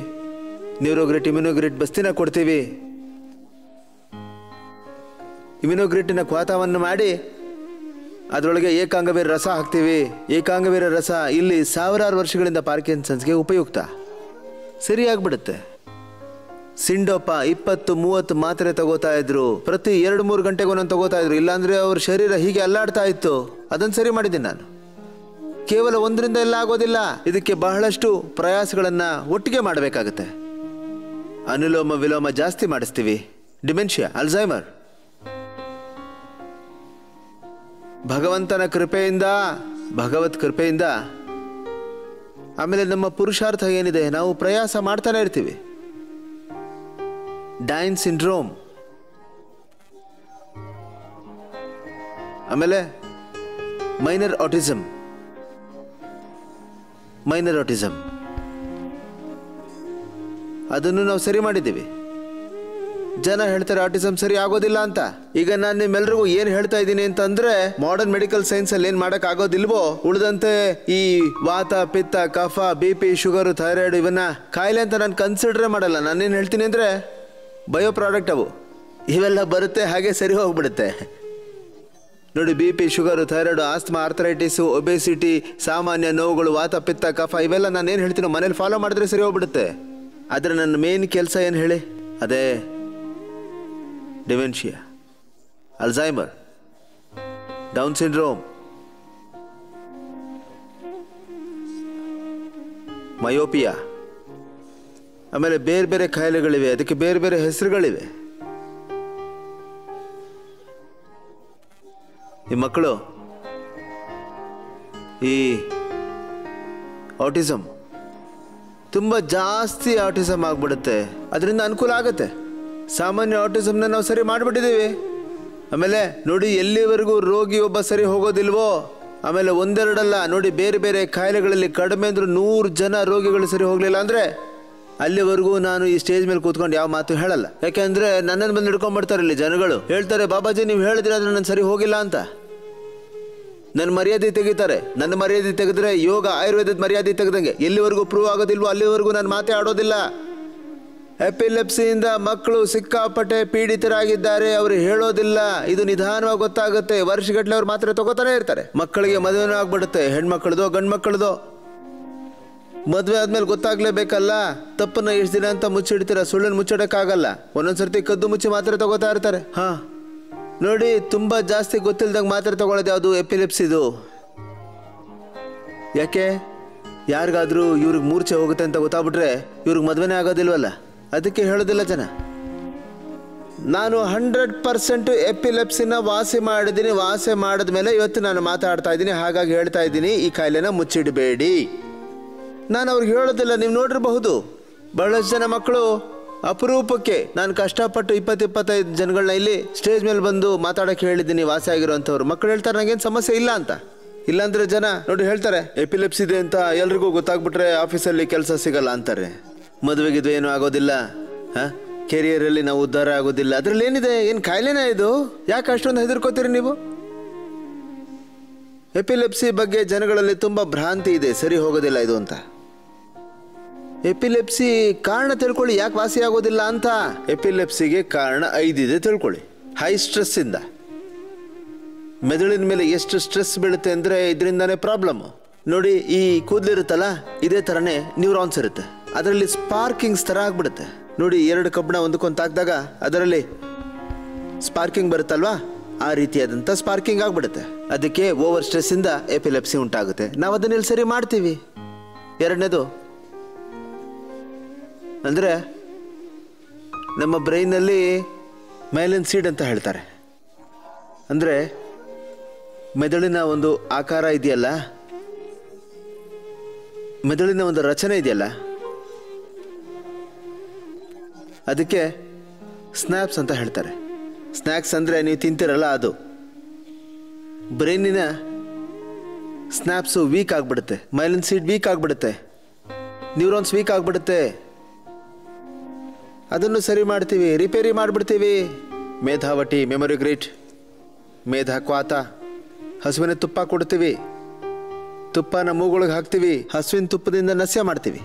Speaker 2: ನ್ಯೂರೋಗ್ರಿಟ್ ಇಮ್ಯುನೋಗ್ರಿಟ್ ಬಸ್ತಿನ ಕೊಡ್ತೀವಿ. ಇಮ್ಯುನೋಗ್ರಿಟ್ಟಿನ ಕ್ವಾತವನ್ನು ಮಾಡಿ ಅದರೊಳಗೆ ಏಕಾಂಗವೀರ ರಸ ಹಾಕ್ತೀವಿ. ಏಕಾಂಗವೀರ ರಸ ಇಲ್ಲಿ 1000 ವರ್ಷಗಳಿಂದ ಪಾರ್ಕಿನ್ಸನ್ಸ್ಗೆ ಉಪಯುಕ್ತ, ಸರಿಯಾಗ್ಬಿಡುತ್ತೆ. ಸಿಂಡೋಪ 20-30 ಮಾತ್ರೆ ತಗೋತಾ ಇದ್ರು, ಪ್ರತಿ 2-3 ಗಂಟೆಗೆ ಒಂದೊಂದು ತಗೋತಾ ಇದ್ರು. ಇಲ್ಲಾಂದ್ರೆ ಅವ್ರ ಶರೀರ ಹೀಗೆ ಅಲ್ಲಾಡ್ತಾ ಇತ್ತು. ಅದನ್ನು ಸರಿ ಮಾಡಿದ್ದೀನಿ ನಾನು. ಕೇವಲ ಒಂದರಿಂದ ಎಲ್ಲ ಆಗೋದಿಲ್ಲ, ಇದಕ್ಕೆ ಬಹಳಷ್ಟು ಪ್ರಯಾಸಗಳನ್ನು ಒಟ್ಟಿಗೆ ಮಾಡಬೇಕಾಗುತ್ತೆ. ಅನುಲೋಮ ವಿಲೋಮ ಜಾಸ್ತಿ ಮಾಡಿಸ್ತೀವಿ. ಡಿಮೆನ್ಷಿಯಾ, ಅಲ್ಝೈಮರ್, ಭಗವಂತನ ಕೃಪೆಯಿಂದ, ಭಗವತ್ ಕೃಪೆಯಿಂದ. ಆಮೇಲೆ ನಮ್ಮ ಪುರುಷಾರ್ಥ ಏನಿದೆ, ನಾವು ಪ್ರಯಾಸ ಮಾಡ್ತಾನೆ ಇರ್ತೀವಿ. ಡೌನ್ ಸಿಂಡ್ರೋಮ್, ಆಮೇಲೆ ಮೈನರ್ ಆಟಿಸಮ್. ಅದನ್ನು ನಾವು ಸರಿ ಮಾಡಿದ್ದೀವಿ. ಜನ ಹೇಳ್ತಾರೆ ಆಟಿಸಮ್ ಸರಿ ಆಗೋದಿಲ್ಲ ಅಂತ. ಈಗ ನಾನು ನಿಮ್ಮೆಲ್ರಿಗೂ ಏನು ಹೇಳ್ತಾ ಇದ್ದೀನಿ ಅಂತಂದ್ರೆ, ಮಾಡರ್ನ್ ಮೆಡಿಕಲ್ ಸೈನ್ಸ್ ಅಲ್ಲಿ ಏನು ಮಾಡಕ್ ಆಗೋದಿಲ್ವೋ ಉಳಿದಂತೆ ಈ ವಾತ, ಪಿತ್ತ, ಕಫ, BP, ಶುಗರು, ಥೈರಾಯ್ಡ್ ಇವನ್ನ ಕಾಯಿಲೆ ಅಂತ ನಾನು ಕನ್ಸಿಡರೇ ಮಾಡಲ್ಲ. ನಾನೇನು ಹೇಳ್ತೀನಿ ಅಂದ್ರೆ, ಬಯೋ ಪ್ರಾಡಕ್ಟ್ ಅವು, ಇವೆಲ್ಲ ಬರುತ್ತೆ, ಹಾಗೆ ಸರಿ ಹೋಗ್ಬಿಡುತ್ತೆ. ನೋಡಿ, BP, sugar, thyroid, asthma, arthritis, obesity, ಸಾಮಾನ್ಯ ನೋವುಗಳು, ವಾತ, ಪಿತ್ತ, ಕಫ ಇವೆಲ್ಲ ನಾನು ಏನು ಹೇಳ್ತೀನೋ ಮನೇಲಿ ಫಾಲೋ ಮಾಡಿದ್ರೆ ಸರಿ ಹೋಗ್ಬಿಡುತ್ತೆ. ಆದರೆ ನನ್ನ ಮೇನ್ ಕೆಲಸ ಏನು ಹೇಳಿ, ಅದೇ dementia, Alzheimer, down syndrome, myopia, ಆಮೇಲೆ ಬೇರೆ ಬೇರೆ ಕಾಯಿಲೆಗಳಿವೆ, ಅದಕ್ಕೆ ಬೇರೆ ಬೇರೆ ಹೆಸರುಗಳಿವೆ. ಈ ಮಕ್ಕಳು ಈ ಆಟಿಸಮ್ ತುಂಬ ಜಾಸ್ತಿ ಆಟಿಸಮ್ ಆಗ್ಬಿಡುತ್ತೆ. ಅದರಿಂದ ಅನುಕೂಲ ಆಗುತ್ತೆ. ಸಾಮಾನ್ಯ ಆಟಿಸಮ್ನ ನಾವು ಸರಿ ಮಾಡಿಬಿಟ್ಟಿದ್ದೀವಿ. ಆಮೇಲೆ ನೋಡಿ, ಎಲ್ಲಿವರೆಗೂ ರೋಗಿ ಒಬ್ಬ ಸರಿ ಹೋಗೋದಿಲ್ವೋ, ಆಮೇಲೆ ಒಂದೆರಡಲ್ಲ ನೋಡಿ, ಬೇರೆ ಬೇರೆ ಕಾಯಿಲೆಗಳಲ್ಲಿ ಕಡಿಮೆ ಅಂದ್ರೂ 100 ಜನ ರೋಗಿಗಳು ಸರಿ ಹೋಗಲಿಲ್ಲ ಅಂದರೆ ಅಲ್ಲಿವರೆಗೂ ನಾನು ಈ ಸ್ಟೇಜ್ ಮೇಲೆ ಕೂತ್ಕೊಂಡು ಯಾವ ಮಾತು ಹೇಳಲ್ಲ. ಯಾಕೆಂದರೆ ನನ್ನನ್ನು ಬಂದು ಹಿಡ್ಕೊಂಡ್ಬಿಡ್ತಾರೆ ಇಲ್ಲಿ ಜನಗಳು. ಹೇಳ್ತಾರೆ, ಬಾಬಾಜಿ ನೀವು ಹೇಳಿದ್ರೆ ಆದರೆ ನಾನು ಸರಿ ಹೋಗಿಲ್ಲ ಅಂತ. ನನ್ನ ಮರ್ಯಾದೆ ತೆಗಿತಾರೆ. ನನ್ನ ಮರ್ಯಾದೆ ತೆಗೆದ್ರೆ ಯೋಗ ಆಯುರ್ವೇದದ ಮರ್ಯಾದೆ ತೆಗೆದಂಗೆ. ಎಲ್ಲಿವರೆಗೂ ಪ್ರೂವ್ ಆಗೋದಿಲ್ವೋ ಅಲ್ಲಿವರೆಗೂ ನಾನು ಮಾತೇ ಆಡೋದಿಲ್ಲ. ಎಪಿಲೆಪ್ಸಿಯಿಂದ ಮಕ್ಕಳು ಸಿಕ್ಕಾಪಟ್ಟೆ ಪೀಡಿತರಾಗಿದ್ದಾರೆ, ಅವರು ಹೇಳೋದಿಲ್ಲ. ಇದು ನಿಧಾನವಾಗಿ ಗೊತ್ತಾಗುತ್ತೆ. ವರ್ಷಗಟ್ಟಲೆ ಅವ್ರು ಮಾತ್ರೆ ತಗೋತಾನೆ ಇರ್ತಾರೆ. ಮಕ್ಕಳಿಗೆ ಮದುವೆನೂ ಆಗ್ಬಿಡುತ್ತೆ, ಹೆಣ್ಮಕ್ಳದೋ ಗಂಡು ಮಕ್ಕಳದೋ. ಮದುವೆ ಆದ್ಮೇಲೆ ಗೊತ್ತಾಗ್ಲೇಬೇಕಲ್ಲ. ತಪ್ಪನ್ನ ಎಷ್ಟು ದಿನ ಅಂತ ಮುಚ್ಚಿಡ್ತೀರ, ಸುಳ್ಳನ್ನು ಮುಚ್ಚಿಡಕ್ಕಾಗಲ್ಲ. ಒಂದೊಂದ್ಸರ್ತಿ ಕದ್ದು ಮುಚ್ಚಿ ಮಾತ್ರೆ ತಗೋತಾ ಇರ್ತಾರೆ. ನೋಡಿ, ತುಂಬಾ ಜಾಸ್ತಿ ಗೊತ್ತಿಲ್ದಂಗೆ ಮಾತ್ರೆ ತಗೊಳ್ಳೋದು ಯಾವುದು? ಎಪಿಲೆಪ್ಸಿದು. ಯಾಕೆ? ಯಾರಿಗಾದ್ರೂ ಇವ್ರಿಗೆ ಮೂರ್ಛೆ ಹೋಗುತ್ತೆ ಅಂತ ಗೊತ್ತಾಗ್ಬಿಟ್ರೆ ಇವ್ರಿಗೆ ಮದುವೆನೇ ಆಗೋದಿಲ್ವಲ್ಲ, ಅದಕ್ಕೆ ಹೇಳೋದಿಲ್ಲ ಜನ. ನಾನು 100% ಎಪಿಲೆಪ್ಸಿನ ವಾಸಿ ಮಾಡಿದ್ದೀನಿ. ವಾಸಿ ಮಾಡಿದ್ಮೇಲೆ ಇವತ್ತು ನಾನು ಮಾತಾಡ್ತಾ ಇದ್ದೀನಿ. ಹಾಗಾಗಿ ಹೇಳ್ತಾ ಇದ್ದೀನಿ, ಈ ಕಾಯಿಲೆನ ಮುಚ್ಚಿಡಬೇಡಿ. ನಾನು ಅವ್ರಿಗೆ ಹೇಳೋದಿಲ್ಲ. ನೀವು ನೋಡಿರಬಹುದು, ಬಹಳಷ್ಟು ಜನ ಮಕ್ಕಳು ಅಪರೂಪಕ್ಕೆ ನಾನು ಕಷ್ಟಪಟ್ಟು 20-25 ಜನಗಳನ್ನ ಇಲ್ಲಿ ಸ್ಟೇಜ್ ಮೇಲೆ ಬಂದು ಮಾತಾಡೋಕ್ಕೆ ಹೇಳಿದ್ದೀನಿ, ವಾಸಿ ಆಗಿರೋಂಥವ್ರು. ಮಕ್ಕಳು ಹೇಳ್ತಾರೆ ನನಗೇನು ಸಮಸ್ಯೆ ಇಲ್ಲ ಅಂತ. ಇಲ್ಲಾಂದ್ರೆ ಜನ ನೋಡಿ ಹೇಳ್ತಾರೆ, ಎಪಿಲೆಪ್ಸಿ ಇದೆ ಅಂತ ಎಲ್ರಿಗೂ ಗೊತ್ತಾಗ್ಬಿಟ್ರೆ ಆಫೀಸಲ್ಲಿ ಕೆಲಸ ಸಿಗಲ್ಲ ಅಂತಾರೆ. ಮದುವೆಗಿದು ಏನೂ ಆಗೋದಿಲ್ಲ, ಕೆರಿಯರಲ್ಲಿ ನಾವು ಉದ್ಧಾರ ಆಗೋದಿಲ್ಲ. ಅದ್ರಲ್ಲಿ ಏನಿದೆ? ಏನು ಕಾಯಿಲೆನೇ ಇದು? ಯಾಕೆ ಅಷ್ಟೊಂದು ಹೆದರ್ಕೋತೀರಿ ನೀವು? ಎಪಿಲೆಪ್ಸಿ ಬಗ್ಗೆ ಜನಗಳಲ್ಲಿ ತುಂಬ ಭ್ರಾಂತಿ ಇದೆ, ಸರಿ ಹೋಗೋದಿಲ್ಲ ಇದು ಅಂತ. ಎಪಿಲೆಪ್ಸಿ ಕಾರಣ ತಿಳ್ಕೊಳ್ಳಿ, ಯಾಕೆ ವಾಸಿ ಆಗೋದಿಲ್ಲ ಅಂತ. ಎಪಿಲೆಪ್ಸಿಗೆ ಕಾರಣ 5 ಇದೆ ತಿಳ್ಕೊಳ್ಳಿ. ಹೈ ಸ್ಟ್ರೆಸ್ಸಿಂದ. ಮೆದುಳಿನ ಮೇಲೆ ಎಷ್ಟು ಸ್ಟ್ರೆಸ್ ಬೀಳುತ್ತೆ ಅಂದರೆ ಇದರಿಂದಾನೇ ಪ್ರಾಬ್ಲಮ್. ನೋಡಿ, ಈ ಕೂದಲಿರುತ್ತಲ್ಲ, ಇದೇ ಥರನೇ ನ್ಯೂರಾನ್ಸ್ ಇರುತ್ತೆ. ಅದರಲ್ಲಿ ಸ್ಪಾರ್ಕಿಂಗ್ಸ್ ಥರ ಆಗ್ಬಿಡುತ್ತೆ. ನೋಡಿ, 2 ಕಬ್ಬಣ ಒಂದಕ್ಕೊಂದು ತಾಕಿದಾಗ ಅದರಲ್ಲಿ ಸ್ಪಾರ್ಕಿಂಗ್ ಬರುತ್ತಲ್ವಾ, ಆ ರೀತಿಯಾದಂಥ ಸ್ಪಾರ್ಕಿಂಗ್ ಆಗ್ಬಿಡುತ್ತೆ. ಅದಕ್ಕೆ ಓವರ್ ಸ್ಟ್ರೆಸ್ಸಿಂದ ಎಪಿಲೆಪ್ಸಿ ಉಂಟಾಗುತ್ತೆ. ನಾವು ಅದನ್ನೆಲ್ಲಿ ಸರಿ ಮಾಡ್ತೀವಿ? ಎರಡನೇದು ಅಂದರೆ ನಮ್ಮ ಬ್ರೈನಲ್ಲಿ ಮೈಲಿನ್ ಸೀಡ್ ಅಂತ ಹೇಳ್ತಾರೆ. ಅಂದರೆ ಮೆದುಳಿನ ಒಂದು ಆಕಾರ ಇದೆಯಲ್ಲ, ಮೆದುಳಿನ ಒಂದು ರಚನೆ ಇದೆಯಲ್ಲ, ಅದಕ್ಕೆ ಸ್ನ್ಯಾಪ್ಸ್ ಅಂತ ಹೇಳ್ತಾರೆ. ಸ್ನ್ಯಾಕ್ಸ್ ಅಂದರೆ ನೀವು ತಿಂತಿರಲ್ಲ ಅದು. ಬ್ರೈನಿನ ಸ್ನ್ಯಾಪ್ಸು ವೀಕ್ ಆಗಿಬಿಡುತ್ತೆ, ಮೈಲಿನ್ ಸೀಡ್ ವೀಕ್ ಆಗಿಬಿಡುತ್ತೆ, ನ್ಯೂರಾನ್ಸ್ ವೀಕ್ ಆಗಿಬಿಡುತ್ತೆ. ಅದನ್ನು ಸರಿ ಮಾಡ್ತೀವಿ, ರಿಪೇರಿ ಮಾಡಿಬಿಡ್ತೀವಿ. ಮೇಧಾವಟಿ, ಮೆಮೊರಿ ಗ್ರೇಟ್, ಮೇಧಾ ಕ್ವಾತ, ಹಸುವಿನ ತುಪ್ಪ ಕೊಡ್ತೀವಿ. ತುಪ್ಪನ ಮೂಗುಳಿಗೆ ಹಾಕ್ತೀವಿ. ಹಸುವಿನ ತುಪ್ಪದಿಂದ ನಸ್ಯ ಮಾಡ್ತೀವಿ.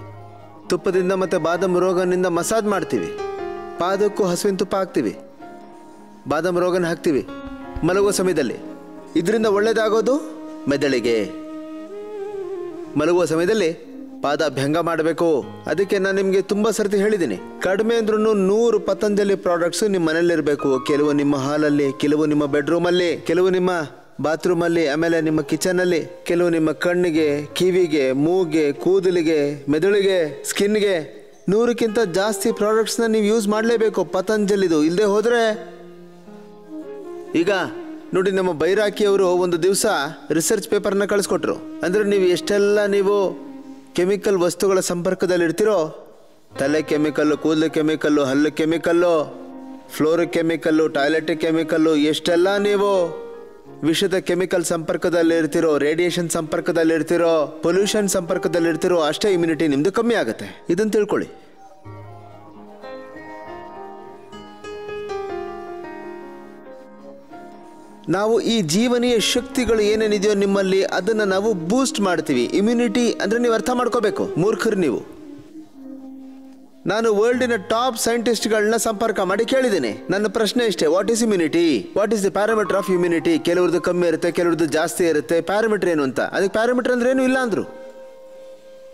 Speaker 2: ತುಪ್ಪದಿಂದ ಮತ್ತು ಬಾದಾಮ್ ರೋಗನಿಂದ ಮಸಾಜ್ ಮಾಡ್ತೀವಿ. ಪಾದಕ್ಕೂ ಹಸುವಿನ ತುಪ್ಪ ಹಾಕ್ತೀವಿ, ಬಾದಾಮ್ ರೋಗನ ಹಾಕ್ತೀವಿ ಮಲಗುವ ಸಮಯದಲ್ಲಿ. ಇದರಿಂದ ಒಳ್ಳೆಯದಾಗೋದು ಮೆದುಳಿಗೆ. ಮಲಗುವ ಸಮಯದಲ್ಲಿ ಪಾದಾಭ್ಯಂಗ ಮಾಡಬೇಕು. ಅದಕ್ಕೆ ನಾನು ನಿಮಗೆ ತುಂಬ ಸರ್ತಿ ಹೇಳಿದ್ದೀನಿ, ಕಡಿಮೆ ಅಂದ್ರೂ 100 ಪತಂಜಲಿ ಪ್ರಾಡಕ್ಟ್ಸು ನಿಮ್ಮ ಮನೇಲಿರಬೇಕು. ಕೆಲವು ನಿಮ್ಮ ಹಾಲಲ್ಲಿ, ಕೆಲವು ನಿಮ್ಮ ಬೆಡ್ರೂಮಲ್ಲಿ, ಕೆಲವು ನಿಮ್ಮ ಬಾತ್ರೂಮಲ್ಲಿ, ಆಮೇಲೆ ನಿಮ್ಮ ಕಿಚನಲ್ಲಿ, ಕೆಲವು ನಿಮ್ಮ ಕಣ್ಣಿಗೆ, ಕಿವಿಗೆ, ಮೂಗಿಗೆ, ಕೂದಲಿಗೆ, ಮೆದುಳಿಗೆ, ಸ್ಕಿನ್ಗೆ 100ಕ್ಕಿಂತ ಜಾಸ್ತಿ ಪ್ರಾಡಕ್ಟ್ಸ್ನ ನೀವು ಯೂಸ್ ಮಾಡಲೇಬೇಕು ಪತಂಜಲಿದು. ಇಲ್ಲದೆ ಹೋದರೆ ಈಗ ನೋಡಿ, ನಮ್ಮ ಬೈರಾಕಿಯವರು ಒಂದು ದಿವಸ ರಿಸರ್ಚ್ ಪೇಪರ್ನ ಕಳಿಸ್ಕೊಟ್ರು. ಅಂದರೆ ನೀವು ಎಷ್ಟೆಲ್ಲ ನೀವು ಕೆಮಿಕಲ್ ವಸ್ತುಗಳ ಸಂಪರ್ಕದಲ್ಲಿ ಇರ್ತೀರೋ, ತಲೆ ಕೆಮಿಕಲ್ಲು, ಕೂದಲು ಕೆಮಿಕಲ್ಲು, ಹಲ್ಲು chemical, floor chemical, toilet chemical, ಎಷ್ಟೆಲ್ಲ ನೀವು ವಿಷದ ಕೆಮಿಕಲ್ ಸಂಪರ್ಕದಲ್ಲಿ ಇರ್ತಿರೋ, ರೇಡಿಯೇಷನ್ ಸಂಪರ್ಕದಲ್ಲಿ ಇರ್ತಿರೋ, ಪೊಲ್ಯೂಷನ್ ಸಂಪರ್ಕದಲ್ಲಿ ಇರ್ತಿರೋ, ಅಷ್ಟೇ ಇಮ್ಯುನಿಟಿ ನಿಮ್ಮದು ಕಮ್ಮಿ ಆಗುತ್ತೆ. ಇದನ್ನು ತಿಳ್ಕೊಳ್ಳಿ. ನಾವು ಈ ಜೀವನೀಯ ಶಕ್ತಿಗಳು ಏನೇನಿದೆಯೋ ನಿಮ್ಮಲ್ಲಿ, ಅದನ್ನು ನಾವು ಬೂಸ್ಟ್ ಮಾಡ್ತೀವಿ. ಇಮ್ಯುನಿಟಿ ಅಂದರೆ ನೀವು ಅರ್ಥ ಮಾಡ್ಕೋಬೇಕು, ಮೂರ್ಖರು ನೀವು. ನಾನು ವರ್ಲ್ಡಿನ ಟಾಪ್ ಸೈಂಟಿಸ್ಟ್ಗಳನ್ನ ಸಂಪರ್ಕ ಮಾಡಿ ಕೇಳಿದ್ದೀನಿ. ನನ್ನ ಪ್ರಶ್ನೆ ಇಷ್ಟೇ, what is immunity? What is the parameter of immunity? ಕೆಲವ್ರದ್ದು ಕಮ್ಮಿ ಇರುತ್ತೆ, ಕೆಲವ್ರದ್ದು ಜಾಸ್ತಿ ಇರುತ್ತೆ. ಪ್ಯಾರಾಮೀಟರ್ ಏನು ಅಂತ? ಅದಕ್ಕೆ ಪ್ಯಾರಾಮೀಟರ್ ಅಂದ್ರೆ ಏನು ಇಲ್ಲ ಅಂದರು.